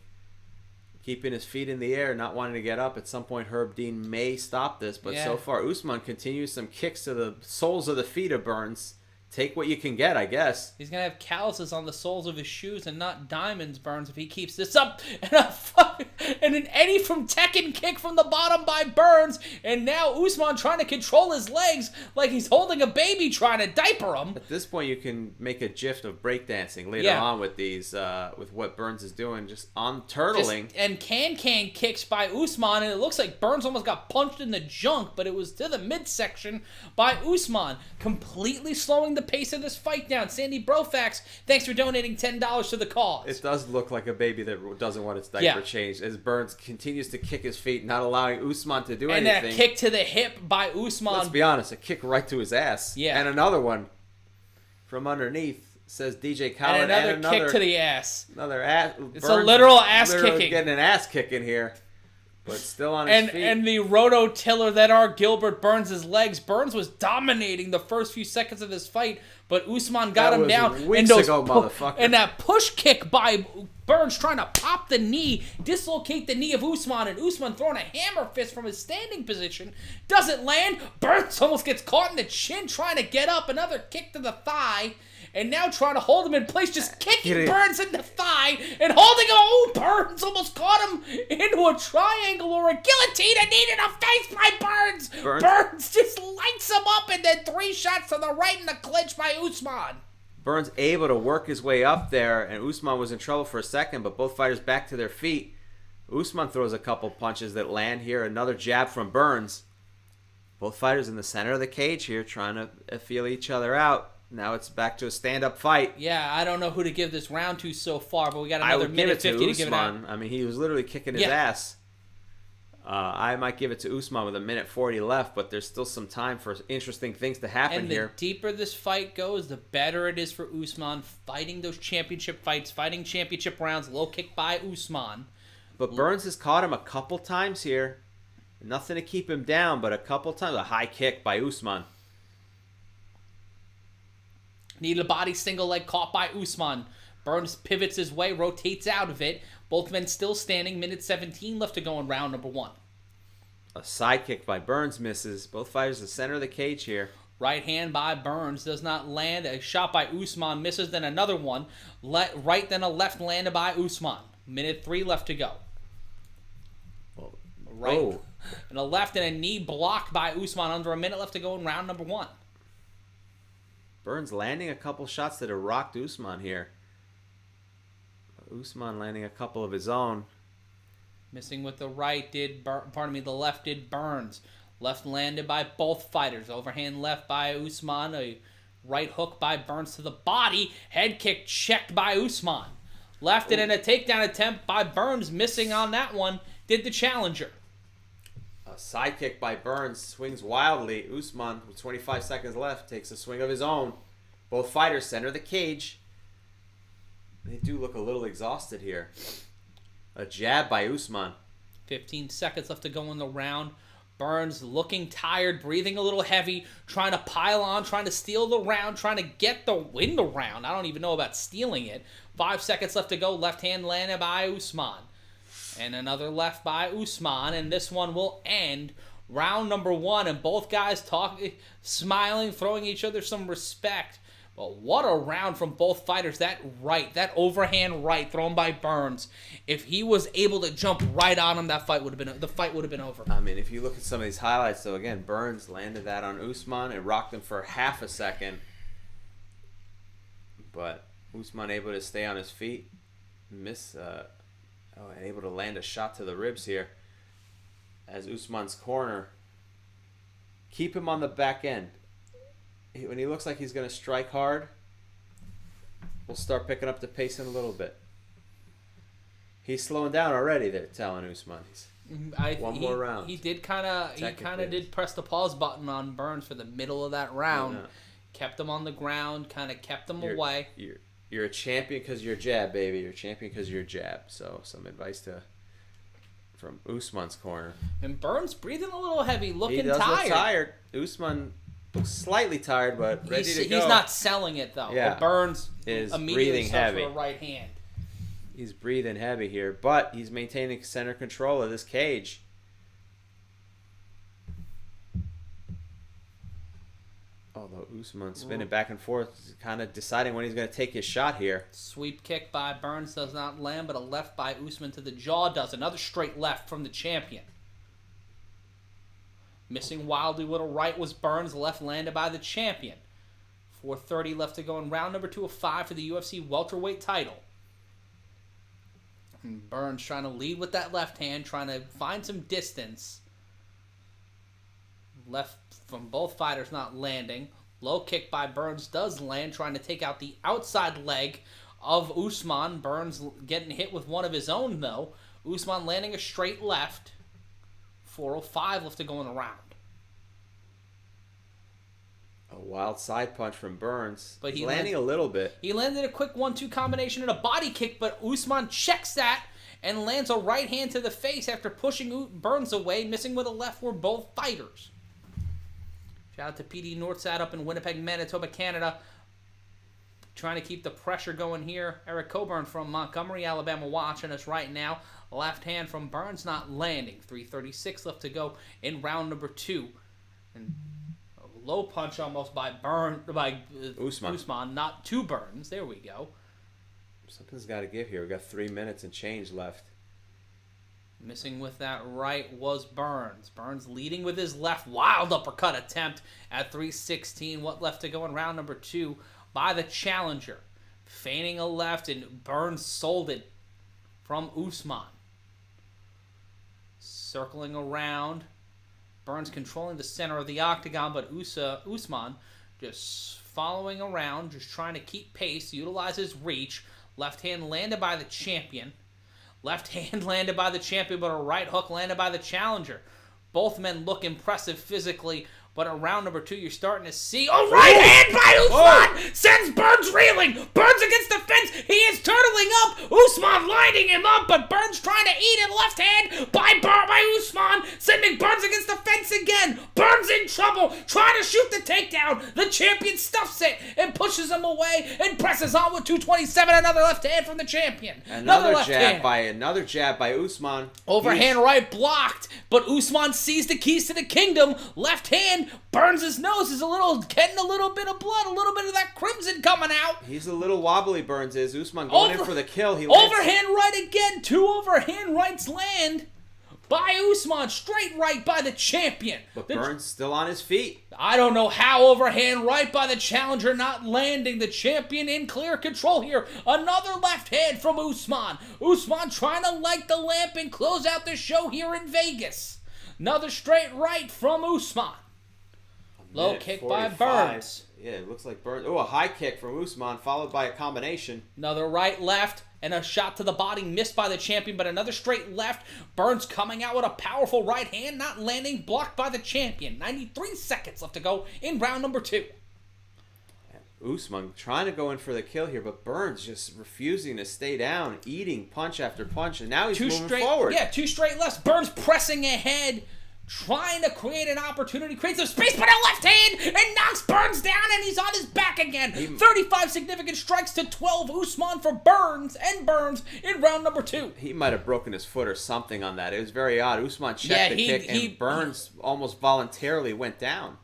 Keeping his feet in the air, not wanting to get up. At some point, Herb Dean may stop this, but so far, Usman continues some kicks to the soles of the feet of Burns. Take what you can get, I guess. He's going to have calluses on the soles of his shoes and not diamonds, Burns, if he keeps this up. And an Eddie from Tekken kick from the bottom by Burns. And now Usman trying to control his legs like he's holding a baby trying to diaper him. At this point, you can make a gif of breakdancing later on with these, with what Burns is doing, just on turtling. And can kicks by Usman, and it looks like Burns almost got punched in the junk, but it was to the midsection by Usman, completely slowing the pace of this fight down. Sandy Brofax, thanks for donating $10 to the cause. It does look like a baby that doesn't want its diaper changed, as Burns continues to kick his feet, not allowing Usman to do anything. And a kick to the hip by Usman. Let's be honest, a kick right to his ass. Yeah. And another one from underneath, says DJ Khaled. And another kick to the ass. Another ass. It's a literal ass kicking. Getting an ass kicking here. But still on his feet. And the rototiller that are Gilbert Burns' legs. Burns was dominating the first few seconds of this fight, but Usman got him down. Weeks ago, motherfucker. And that push kick by Burns trying to pop the knee, dislocate the knee of Usman, and Usman throwing a hammer fist from his standing position. Doesn't land. Burns almost gets caught in the chin trying to get up. Another kick to the thigh. And now trying to hold him in place, just kicking Burns in the thigh and holding him. Oh, Burns almost caught him into a triangle or a guillotine and needed a face by Burns. Burns just lights him up, and then 3 shots to the right in the clinch by Usman. Burns able to work his way up there, and Usman was in trouble for a second, but both fighters back to their feet. Usman throws a couple punches that land here. Another jab from Burns. Both fighters in the center of the cage here trying to feel each other out. Now it's back to a stand-up fight. Yeah, I don't know who to give this round to so far, but we got another minute 50 to give it out. I mean, he was literally kicking his ass. I might give it to Usman with a minute 40 left, but there's still some time for interesting things to happen here. And the deeper this fight goes, the better it is for Usman fighting those championship fights, fighting championship rounds. Low kick by Usman. But Burns has caught him a couple times here. Nothing to keep him down, but a couple times. A high kick by Usman. Needed a body single leg caught by Usman. Burns pivots his way, rotates out of it. Both men still standing. Minute 17 left to go in round number 1. A side kick by Burns misses. Both fighters the center of the cage here. Right hand by Burns does not land. A shot by Usman misses, then another one. Right, then a left landed by Usman. Minute 3 left to go. Right. And a left and a knee blocked by Usman. Under a minute left to go in round number 1. Burns landing a couple shots that have rocked Usman here. Usman landing a couple of his own. Missing with the right the left did Burns. Left landed by both fighters. Overhand left by Usman. A right hook by Burns to the body. Head kick checked by Usman. Left and in a takedown attempt by Burns. Missing on that one. Did the challenger. A side kick by Burns. Swings wildly. Usman, with 25 seconds left, takes a swing of his own. Both fighters center the cage. They do look a little exhausted here. A jab by Usman. 15 seconds left to go in the round. Burns looking tired, breathing a little heavy, trying to pile on, trying to steal the round, trying to win the round. I don't even know about stealing it. 5 seconds left to go. Left hand landed by Usman. And another left by Usman. And this one will end round number 1. And both guys talking, smiling, throwing each other some respect. But what a round from both fighters. That overhand right thrown by Burns. If he was able to jump right on him, the fight would have been over. I mean, if you look at some of these highlights, though, again, Burns landed that on Usman. It rocked him for half a second. But Usman able to stay on his feet. And able to land a shot to the ribs here. As Usman's corner. Keep him on the back end. When he looks like he's going to strike hard, we'll start picking up the pace in a little bit. He's slowing down already. They're telling Usman. One more round. He kind of did press the pause button on Burns for the middle of that round. Yeah. Kept him on the ground. Kind of kept him away. You're a champion because you're jab, baby. You're a champion because you're jab. So some advice from Usman's corner. And Burns breathing a little heavy, looking he does tired. Look tired. Usman looks slightly tired, but ready to go. He's not selling it, though. Yeah. But Burns is immediately breathing heavy. For a right hand. He's breathing heavy here, but he's maintaining center control of this cage. Although Usman spinning back and forth, kind of deciding when he's going to take his shot here. Sweep kick by Burns does not land, but a left by Usman to the jaw does. Another straight left from the champion. Missing wildly with a right was Burns. Left landed by the champion. 4:30 left to go in round number 2 of 5 for the UFC welterweight title. And Burns trying to lead with that left hand, trying to find some distance. Left from both fighters not landing. Low kick by Burns does land, trying to take out the outside leg of Usman. Burns getting hit with one of his own, though. Usman landing a straight left. 4:05 left to go in the round. A wild side punch from Burns. But he's landing a little bit. He landed a quick 1-2 combination and a body kick, but Usman checks that and lands a right hand to the face after pushing Burns away. Missing with a left were both fighters. Shout out to PD Northside up in Winnipeg, Manitoba, Canada. Trying to keep the pressure going here. Eric Coburn from Montgomery, Alabama watching us right now. Left hand from Burns not landing. 3:36 left to go in round number 2. And a low punch almost by Usman, not to Burns. There we go. Something's got to give here. We got 3 minutes and change left. Missing with that right was Burns. Burns leading with his left. Wild uppercut attempt at 3:16. What left to go in round number 2 by the challenger. Feigning a left, and Burns sold it from Usman. Circling around. Burns controlling the center of the octagon, but Usman just following around, just trying to keep pace, utilize his reach. Left hand landed by the champion. Left hand landed by the champion, but a right hook landed by the challenger. Both men look impressive physically, but in round number 2, you're starting to see a right hand by Usman! Sends Burns reeling! Burns against the fence! He is turtling up! Usman lining him up, but Burns trying to eat it. Left hand by Usman, sending Burns against the fence again! Burns in trouble, trying to shoot the takedown! The champion stuffs it and pushes him away and presses on with 227. Another left hand from the champion. Another jab by Usman. Overhand right blocked, but Usman sees the keys to the kingdom. Left hand, Burns' nose is getting a little bit of blood, a little bit of that crimson coming out. He's a little wobbly, Burns is. Usman going in for the kill. Overhand right again. 2 overhand rights land by Usman. Straight right by the champion. But Burns still on his feet. I don't know how overhand right by the challenger not landing. The champion in clear control here. Another left hand from Usman. Usman trying to light the lamp and close out the show here in Vegas. Another straight right from Usman. Low kick 45. By Burns. Yeah, it looks like Burns. Oh, a high kick from Usman followed by a combination. Another right left and a shot to the body missed by the champion, but another straight left. Burns coming out with a powerful right hand, not landing, blocked by the champion. 93 seconds left to go in round number 2. Usman trying to go in for the kill here, but Burns just refusing to stay down, eating punch after punch, and now he's moving forward. Yeah, 2 straight lefts. Burns pressing ahead, trying to create an opportunity, creates some space, but a left hand, and knocks Burns down, and he's on his back again. 35 significant strikes to 12. Usman for Burns in round number 2. He might have broken his foot or something on that. It was very odd. Usman checked the kick, and Burns almost voluntarily went down.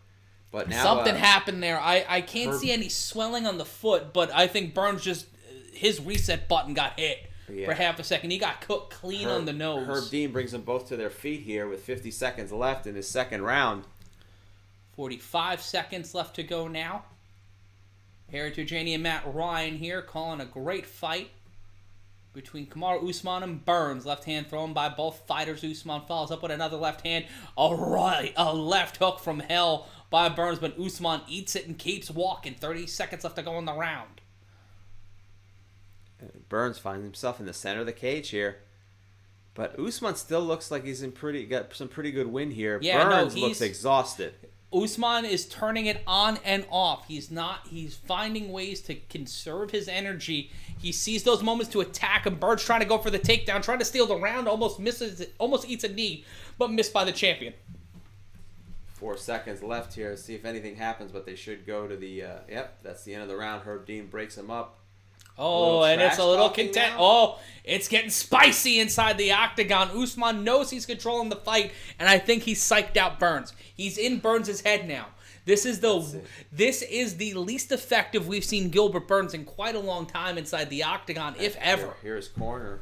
But now something happened there. I can't see any swelling on the foot, but I think Burns just his reset button got hit for half a second. He got cooked clean on the nose. Herb Dean brings them both to their feet here with 50 seconds left in his second round. 45 seconds left to go now. Harry Terjanian and Matt Ryan here calling a great fight between Kamaru Usman and Burns. Left hand thrown by both fighters. Usman follows up with another left hand. A left hook from hell by Burns, but Usman eats it and keeps walking. 30 seconds left to go in the round. Burns finds himself in the center of the cage here. But Usman still looks like he's got some pretty good wind here. Yeah, Burns looks exhausted. Usman is turning it on and off. He's finding ways to conserve his energy. He sees those moments to attack, and Burns trying to go for the takedown, trying to steal the round, almost eats a knee, but missed by the champion. 4 seconds left here. See if anything happens, but they should go to the, that's the end of the round. Herb Dean breaks him up. Oh, and it's a little content. Oh, it's getting spicy inside the octagon. Usman knows he's controlling the fight, and I think he's psyched out Burns. He's in Burns' head now. This is the least effective we've seen Gilbert Burns in quite a long time inside the octagon, if ever. Here's corner.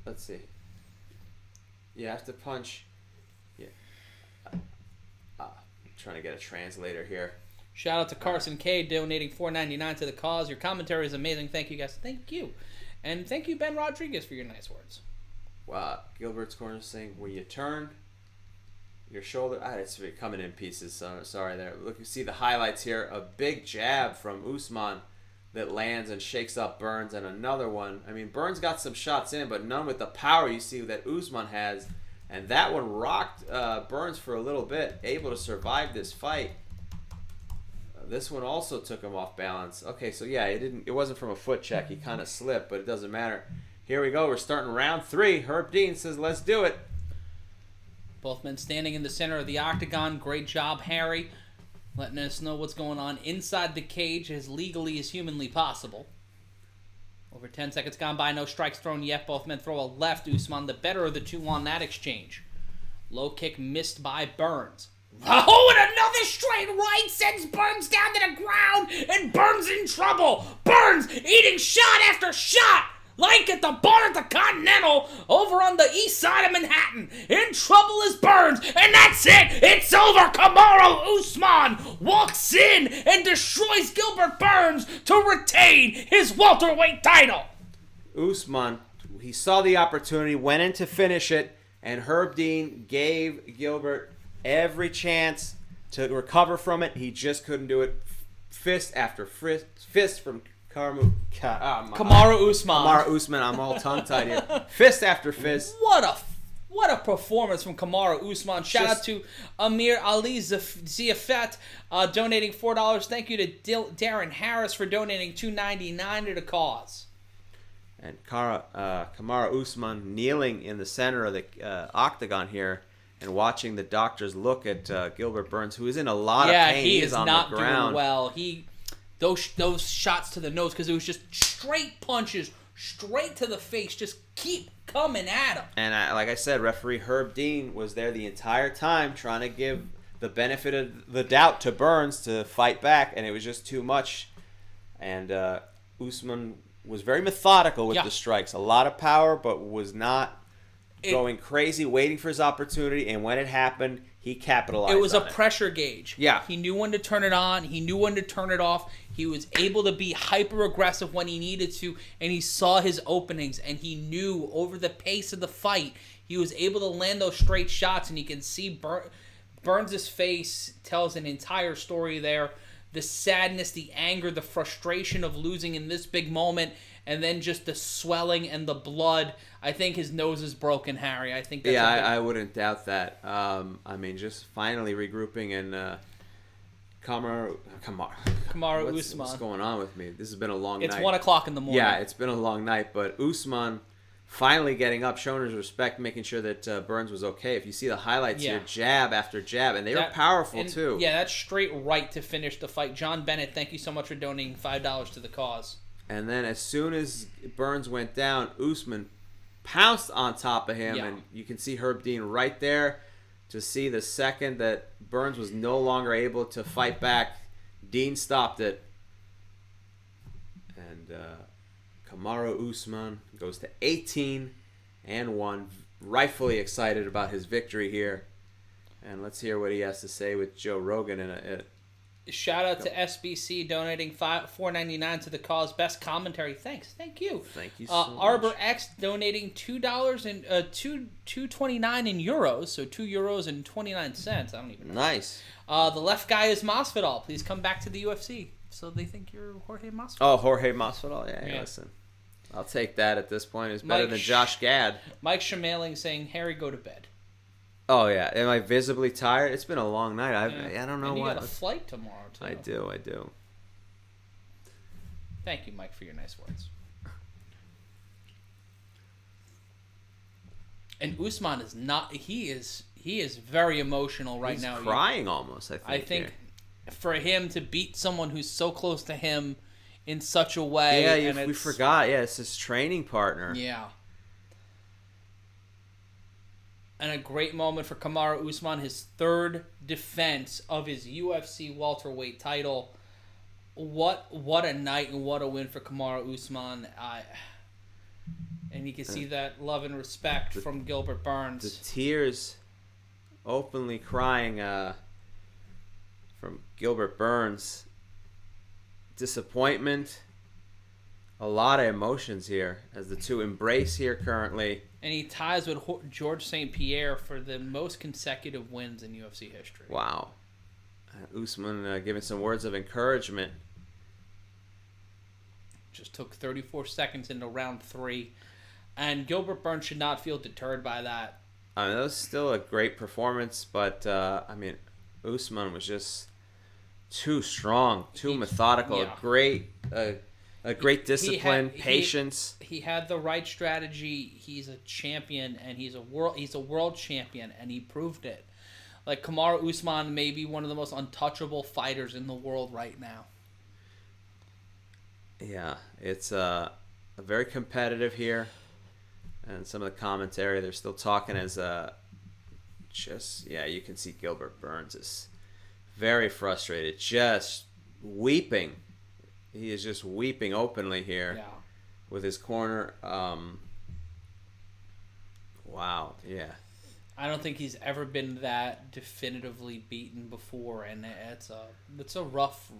Let's see. You have to punch. Yeah. Trying to get a translator here. Shout out to Carson K donating $4.99 to the cause. Your commentary is amazing. Thank you, guys. Thank you. And thank you, Ben Rodriguez, for your nice words. Wow. Gilbert's corner saying, when you turn your shoulder... it's coming in pieces. So sorry there. Look, you see the highlights here. A big jab from Usman that lands and shakes up Burns. And another one. I mean, Burns got some shots in, but none with the power you see that Usman has. And that one rocked Burns for a little bit. Able to survive this fight. This one also took him off balance. Okay, so yeah, it wasn't from a foot check. He kind of slipped, but it doesn't matter. Here we go. We're starting round 3. Herb Dean says, let's do it. Both men standing in the center of the octagon. Great job, Harry, letting us know what's going on inside the cage as legally as humanly possible. Over 10 seconds gone by. No strikes thrown yet. Both men throw a left. Usman, the better of the two on that exchange. Low kick missed by Burns. Oh, and another straight right sends Burns down to the ground, and Burns in trouble. Burns eating shot after shot, like at the bar at the Continental over on the east side of Manhattan. In trouble is Burns, and that's it. It's over. Kamaru Usman walks in and destroys Gilbert Burns to retain his welterweight title. Usman, he saw the opportunity, went in to finish it, and Herb Dean gave Gilbert every chance to recover from it. He just couldn't do it. Fist after fist from Kamaru Usman. Kamaru Usman. I'm all tongue-tied here. Fist after fist. What a performance from Kamaru Usman. Shout out to Amir Ali Ziafet donating $4. Thank you to Darren Harris for donating $2.99 to the cause. And Kamaru Usman kneeling in the center of the octagon here, and watching the doctors look at Gilbert Burns, who is in a lot of pain. He is on not the ground. doing well. Those shots to the nose, because it was just straight punches, straight to the face, just keep coming at him. And like I said, referee Herb Dean was there the entire time trying to give the benefit of the doubt to Burns to fight back, and it was just too much. And Usman was very methodical with the strikes. A lot of power, but was not going crazy, waiting for his opportunity, and when it happened, he capitalized. It was a pressure gauge. Yeah. He knew when to turn it on. He knew when to turn it off. He was able to be hyper-aggressive when he needed to, and he saw his openings, and he knew over the pace of the fight, he was able to land those straight shots, and you can see Burns' face tells an entire story there. The sadness, the anger, the frustration of losing in this big moment, and then just the swelling and the blood. I think his nose is broken, Harry. I think that's I wouldn't doubt that. I mean, just finally regrouping and Kamaru Usman. What's going on with me? This has been a long night. It's 1 o'clock in the morning. Yeah, it's been a long night, but Usman finally getting up, showing his respect, making sure that Burns was okay. If you see the highlights here, jab after jab, and they were powerful too. Yeah, that's straight right to finish the fight. John Bennett, thank you so much for donating $5 to the cause. And then as soon as Burns went down, Usman pounced on top of him, and you can see Herb Dean right there. to see the second that Burns was no longer able to fight back, Dean stopped it. And Kamaru Usman goes to 18-1, rightfully excited about his victory here. And let's hear what he has to say with Joe Rogan in a shout out to SBC donating $4.99 to the cause. Best commentary. Thanks. Thank you. Thank you so much. Arbor X donating $2 and $2.29 in euros, so €2.29. I don't even know. Nice. The left guy is Masvidal. Please come back to the UFC. So they think you're Jorge Masvidal. Oh, Jorge Masvidal. Yeah. Listen, I'll take that at this point. It's better than Josh Gad. Mike Schmeling saying, "Harry, go to bed." Oh yeah, am I visibly tired? It's been a long night. I don't know and you what. got a flight tomorrow too. I do. Thank you, Mike, for your nice words. And Usman is not. He is very emotional right now. He's crying almost. I think for him to beat someone who's so close to him in such a way. Yeah, we forgot. Yeah, it's his training partner. Yeah. And a great moment for Kamaru Usman, his third defense of his UFC welterweight title. What a night and what a win for Kamaru Usman. And you can see that love and respect from Gilbert Burns. The tears openly crying from Gilbert Burns. Disappointment. A lot of emotions here as the two embrace here currently. And he ties with George St. Pierre for the most consecutive wins in UFC history. Wow. Usman giving some words of encouragement. Just took 34 seconds into round 3. And Gilbert Burns should not feel deterred by that. I mean, that was still a great performance, but, Usman was just too strong, too methodical, yeah. a great discipline, patience. He had the right strategy. He's a champion, and he's a world champion, and he proved it. Like, Kamaru Usman may be one of the most untouchable fighters in the world right now. Yeah, it's a very competitive here, and some of the commentary they're still talking as you can see Gilbert Burns is very frustrated, just weeping. He is just weeping openly here with his corner. Wow, yeah. I don't think he's ever been that definitively beaten before, and it's a rough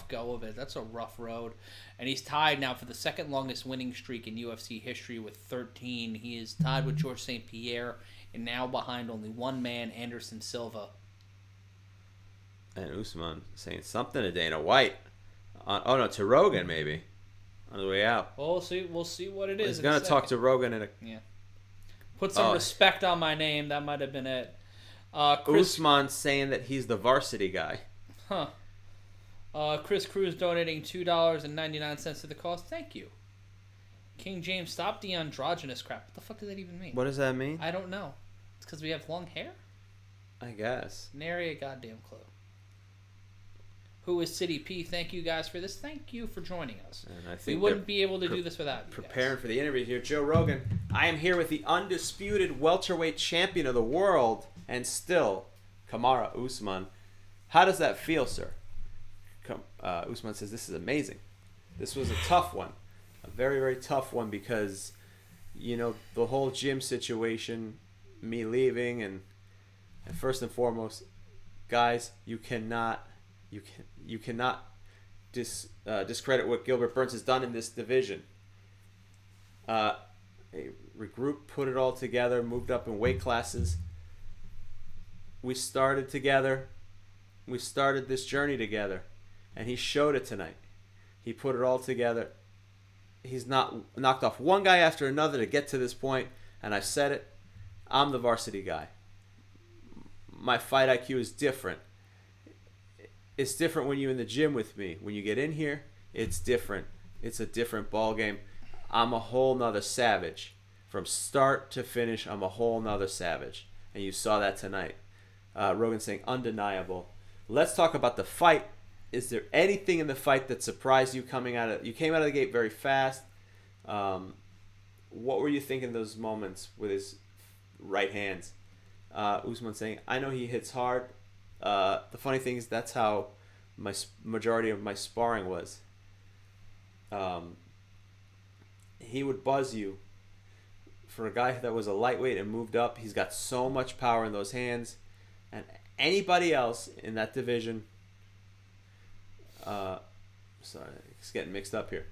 go of it. That's a rough road. And he's tied now for the second longest winning streak in UFC history with 13. He is tied with George St. Pierre and now behind only one man, Anderson Silva. And Usman saying something to Dana White. To Rogan maybe on the way out. We'll see what it is. He's gonna talk to Rogan in a. Yeah. Put some respect on my name. That might have been it. Usman saying that he's the varsity guy. Huh. Chris Cruz donating $2.99 to the cause. Thank you. King James, stop the androgynous crap. What the fuck does that even mean? What does that mean? I don't know. It's because we have long hair? I guess. Nary a goddamn clue. Who is City P? Thank you guys for this. Thank you for joining us. And I think we wouldn't be able to do this without you preparing guys. For the interview here. Joe Rogan, I am here with the undisputed welterweight champion of the world and still Kamaru Usman. How does that feel, sir? Usman says, this is amazing. This was a tough one. A very, very tough one because, the whole gym situation, me leaving, and first and foremost, guys, you cannot discredit what Gilbert Burns has done in this division. Regroup, put it all together, moved up in weight classes. We started together. We started this journey together. And he showed it tonight. He put it all together. He's not knocked off one guy after another to get to this point. And I've said it. I'm the varsity guy. My fight IQ is different. It's different when you're in the gym with me. When you get in here, it's different. It's a different ball game. I'm a whole nother savage. From start to finish, I'm a whole nother savage. And you saw that tonight. Rogan saying undeniable. Let's talk about the fight. Is there anything in the fight that surprised you coming out of? You came out of the gate very fast. What were you thinking those moments with his right hands? Usman saying, I know he hits hard. The funny thing is that's how my majority of my sparring was. He would buzz you. For a guy that was a lightweight and moved up, he's got so much power in those hands. And anybody else in that division... sorry, it's getting mixed up here.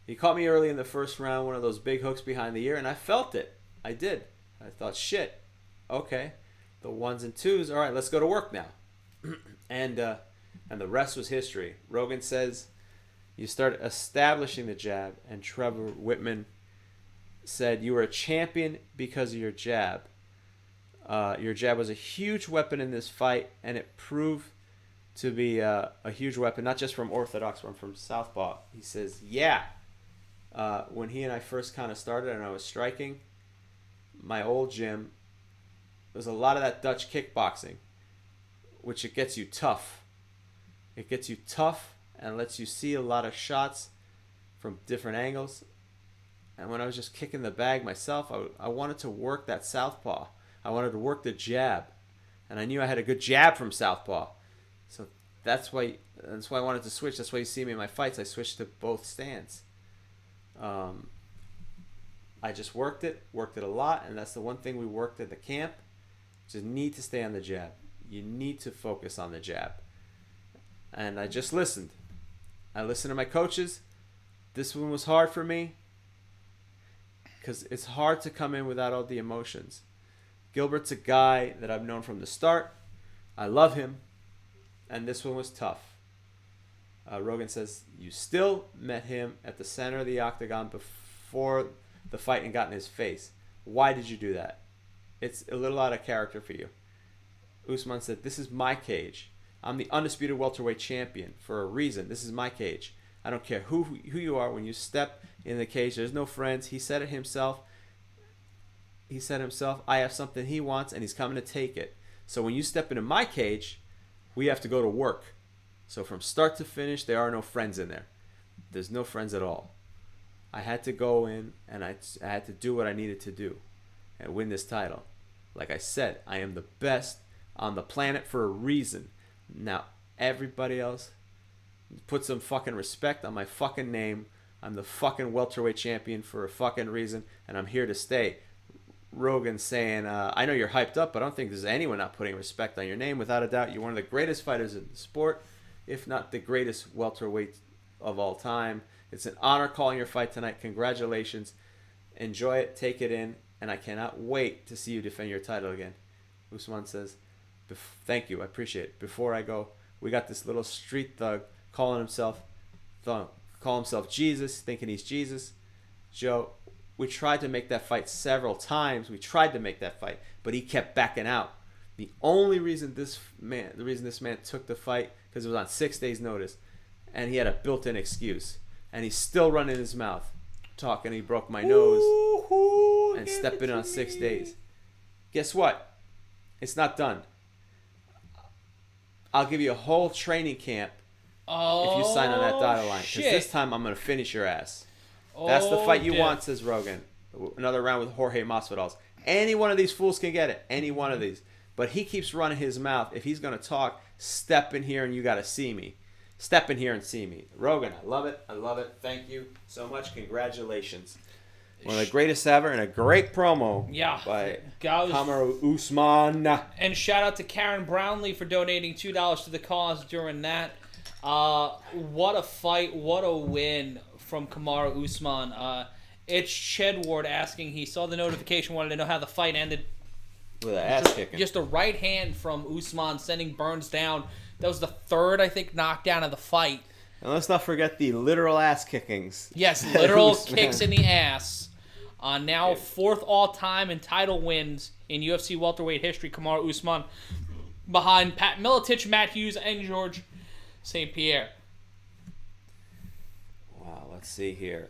He caught me early in the first round, one of those big hooks behind the ear, and I felt it. I did. I thought, shit, okay. The 1s and 2s, all right, let's go to work now. And the rest was history. Rogan says, you start establishing the jab, and Trevor Whitman said, you were a champion because of your jab. Your jab was a huge weapon in this fight, and it proved to be a huge weapon, not just from orthodox, but from southpaw. He says, yeah. When he and I first kind of started and I was striking, my old gym, there was a lot of that Dutch kickboxing, which it gets you tough. It gets you tough and lets you see a lot of shots from different angles. And when I was just kicking the bag myself, I wanted to work that southpaw. I wanted to work the jab. And I knew I had a good jab from southpaw. So that's why I wanted to switch. That's why you see me in my fights. I switched to both stands. I just worked it a lot, and that's the one thing we worked at the camp. Just need to stay on the jab. You need to focus on the jab. And I just listened. I listened to my coaches. This one was hard for me because it's hard to come in without all the emotions. Gilbert's a guy that I've known from the start. I love him, and this one was tough. Rogan says, you still met him at the center of the octagon before the fight and got in his face. Why did you do that? It's a little out of character for you. Usman said, this is my cage. I'm the undisputed welterweight champion for a reason. This is my cage. I don't care who you are. When you step in the cage, there's no friends. He said it himself. I have something he wants, and he's coming to take it. So when you step into my cage, we have to go to work. So from start to finish, there are no friends in there. There's no friends at all. I had to go in, and I had to do what I needed to do and win this title. Like I said, I am the best on the planet for a reason. Now, everybody else, put some fucking respect on my fucking name. I'm the fucking welterweight champion for a fucking reason, and I'm here to stay. Rogan saying, I know you're hyped up, but I don't think there's anyone not putting respect on your name. Without a doubt, you're one of the greatest fighters in the sport, if not the greatest welterweight of all time. It's an honor calling your fight tonight. Congratulations. Enjoy it. Take it in. And I cannot wait to see you defend your title again. Usman says, thank you. I appreciate it. Before I go, we got this little street thug calling himself Jesus, thinking he's Jesus. Joe, we tried to make that fight several times. But he kept backing out. The only reason this man took the fight, because it was on 6 days' notice, and he had a built-in excuse. And he's still running his mouth, talking. He broke my nose and stepped in on 6 days. Guess what? It's not done. I'll give you a whole training camp if you sign on that dotted line. Because this time I'm going to finish your ass. That's the fight you want, says Rogan. Another round with Jorge Masvidal. Any one of these fools can get it. Any one of these. But he keeps running his mouth. If he's going to talk, step in here and you got to see me. Step in here and see me. Rogan, I love it. I love it. Thank you so much. Congratulations. One of the greatest ever, and a great promo by Kamaru Usman. And shout out to Karen Brownlee for donating $2 to the cause during that. What a fight. What a win from Kamaru Usman. It's Chedward asking. He saw the notification, wanted to know how the fight ended. With an ass kicking. Just a right hand from Usman sending Burns down. That was the third, I think, knockdown of the fight. And let's not forget the literal ass kickings. Yes, literal kicks in the ass. Now fourth all-time in title wins in UFC welterweight history. Kamaru Usman behind Pat Miletich, Matt Hughes, and George St. Pierre. Wow, let's see here.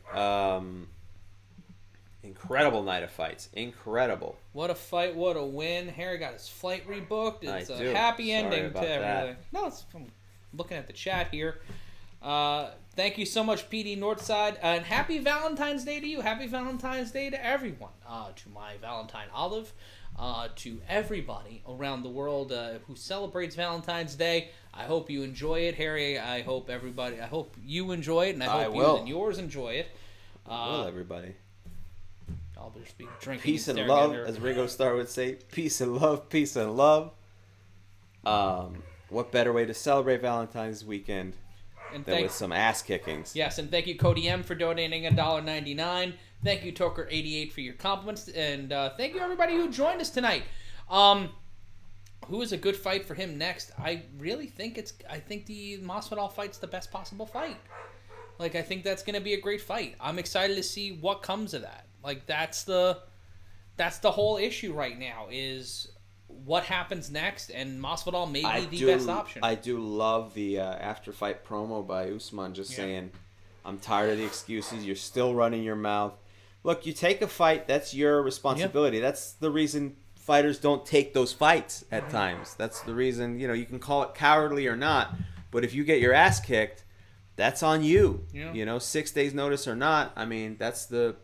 Incredible night of fights. Incredible. What a fight. What a win. Harry got his flight rebooked. It's a happy ending to everything. No, I'm looking at the chat here. Thank you so much, PD Northside, and happy Valentine's Day to you. Happy Valentine's Day to everyone. To my Valentine Olive, to everybody around the world who celebrates Valentine's Day. I hope you enjoy it, Harry. I hope you enjoy it, and I hope you and yours enjoy it. Will everybody? I'll just be drinking. Peace and love, as Ringo Starr would say. Peace and love, peace and love. What better way to celebrate Valentine's weekend than with some ass kickings? Yes, and thank you, Cody M, for donating $1.99. Thank you, Toker88, for your compliments, and thank you everybody who joined us tonight. Who is a good fight for him next? I really think I think the Masvidal fight's the best possible fight. Like, I think that's going to be a great fight. I'm excited to see what comes of that. Like, that's the whole issue right now, is what happens next, and Masvidal may be the best option. I do love the after-fight promo by Usman just saying, I'm tired of the excuses. You're still running your mouth. Look, you take a fight. That's your responsibility. That's the reason fighters don't take those fights at times. That's the reason, you can call it cowardly or not, but if you get your ass kicked, that's on you. 6 days notice or not. I mean, that's the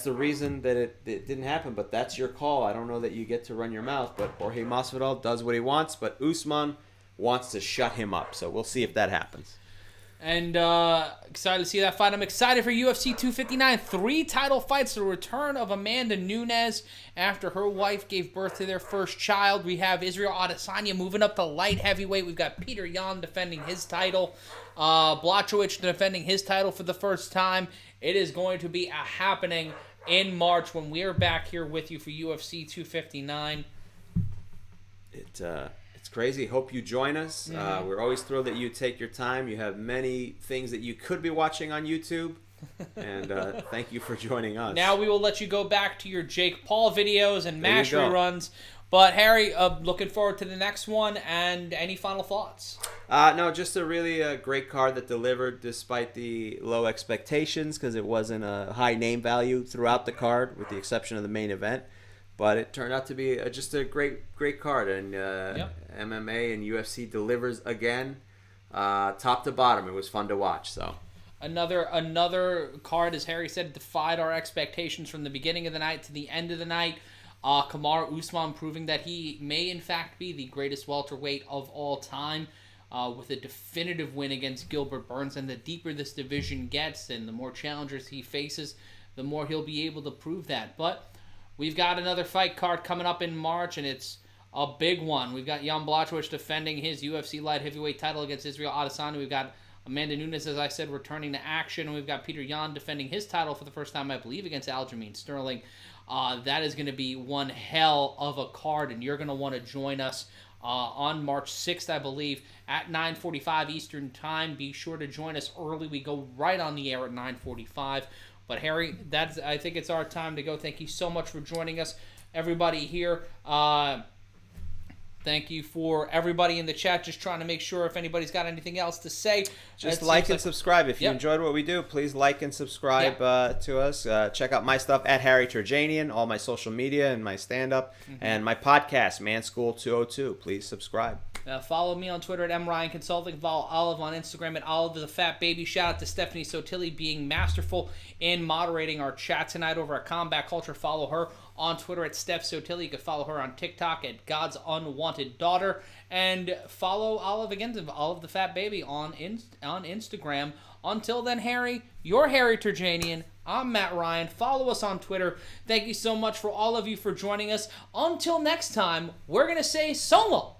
reason that it didn't happen, but that's your call. I don't know that you get to run your mouth, but Jorge Masvidal does what he wants, but Usman wants to shut him up, so we'll see if that happens. And excited to see that fight. I'm excited for UFC 259. 3 title fights. The return of Amanda Nunes after her wife gave birth to their first child. We have Israel Adesanya moving up to light heavyweight. We've got Peter Yan defending his title. Blachowicz defending his title for the first time. It is going to be a happening in March when we are back here with you for UFC 259. It's crazy. Hope you join us. We're always thrilled that you take your time. You have many things that you could be watching on YouTube. And thank you for joining us. Now we will let you go back to your Jake Paul videos and MASH reruns. But Harry, looking forward to the next one. And any final thoughts? No, just a really great card that delivered despite the low expectations, because it wasn't a high name value throughout the card, with the exception of the main event. But it turned out to be just a great card, and MMA and UFC delivers again, top to bottom. It was fun to watch. So another card, as Harry said, defied our expectations from the beginning of the night to the end of the night. Kamaru Usman proving that he may in fact be the greatest welterweight of all time, with a definitive win against Gilbert Burns. And the deeper this division gets and the more challengers he faces, the more he'll be able to prove that. But we've got another fight card coming up in March, and it's a big one. We've got Jan Blachowicz defending his UFC light heavyweight title against Israel Adesanya. We've got Amanda Nunes, as I said, returning to action. And we've got Peter Yan defending his title for the first time, I believe, against Aljamain Sterling. That is going to be one hell of a card, and you're going to want to join us on March 6th, I believe, at 9:45 Eastern Time. Be sure to join us early. We go right on the air at 9:45. But Harry, I think it's our time to go. Thank you so much for joining us, everybody here. Thank you for everybody in the chat. Just trying to make sure if anybody's got anything else to say. Just like and subscribe. If you enjoyed what we do, please like and subscribe to us. Check out my stuff at Harry Terjanian, all my social media and my stand-up, and my podcast, Man School 202. Please subscribe. Follow me on Twitter at MRyanConsulting. Follow Olive on Instagram at Olive the Fat Baby. Shout out to Stephanie Sotilli being masterful in moderating our chat tonight over at Combat Culture. Follow her on Twitter at Steph Sotilli. You can follow her on TikTok at God's Unwanted Daughter. And follow Olive again, Olive the Fat Baby, on Instagram. Until then, Harry, you're Harry Terjanian. I'm Matt Ryan. Follow us on Twitter. Thank you so much for all of you for joining us. Until next time, we're going to say so long.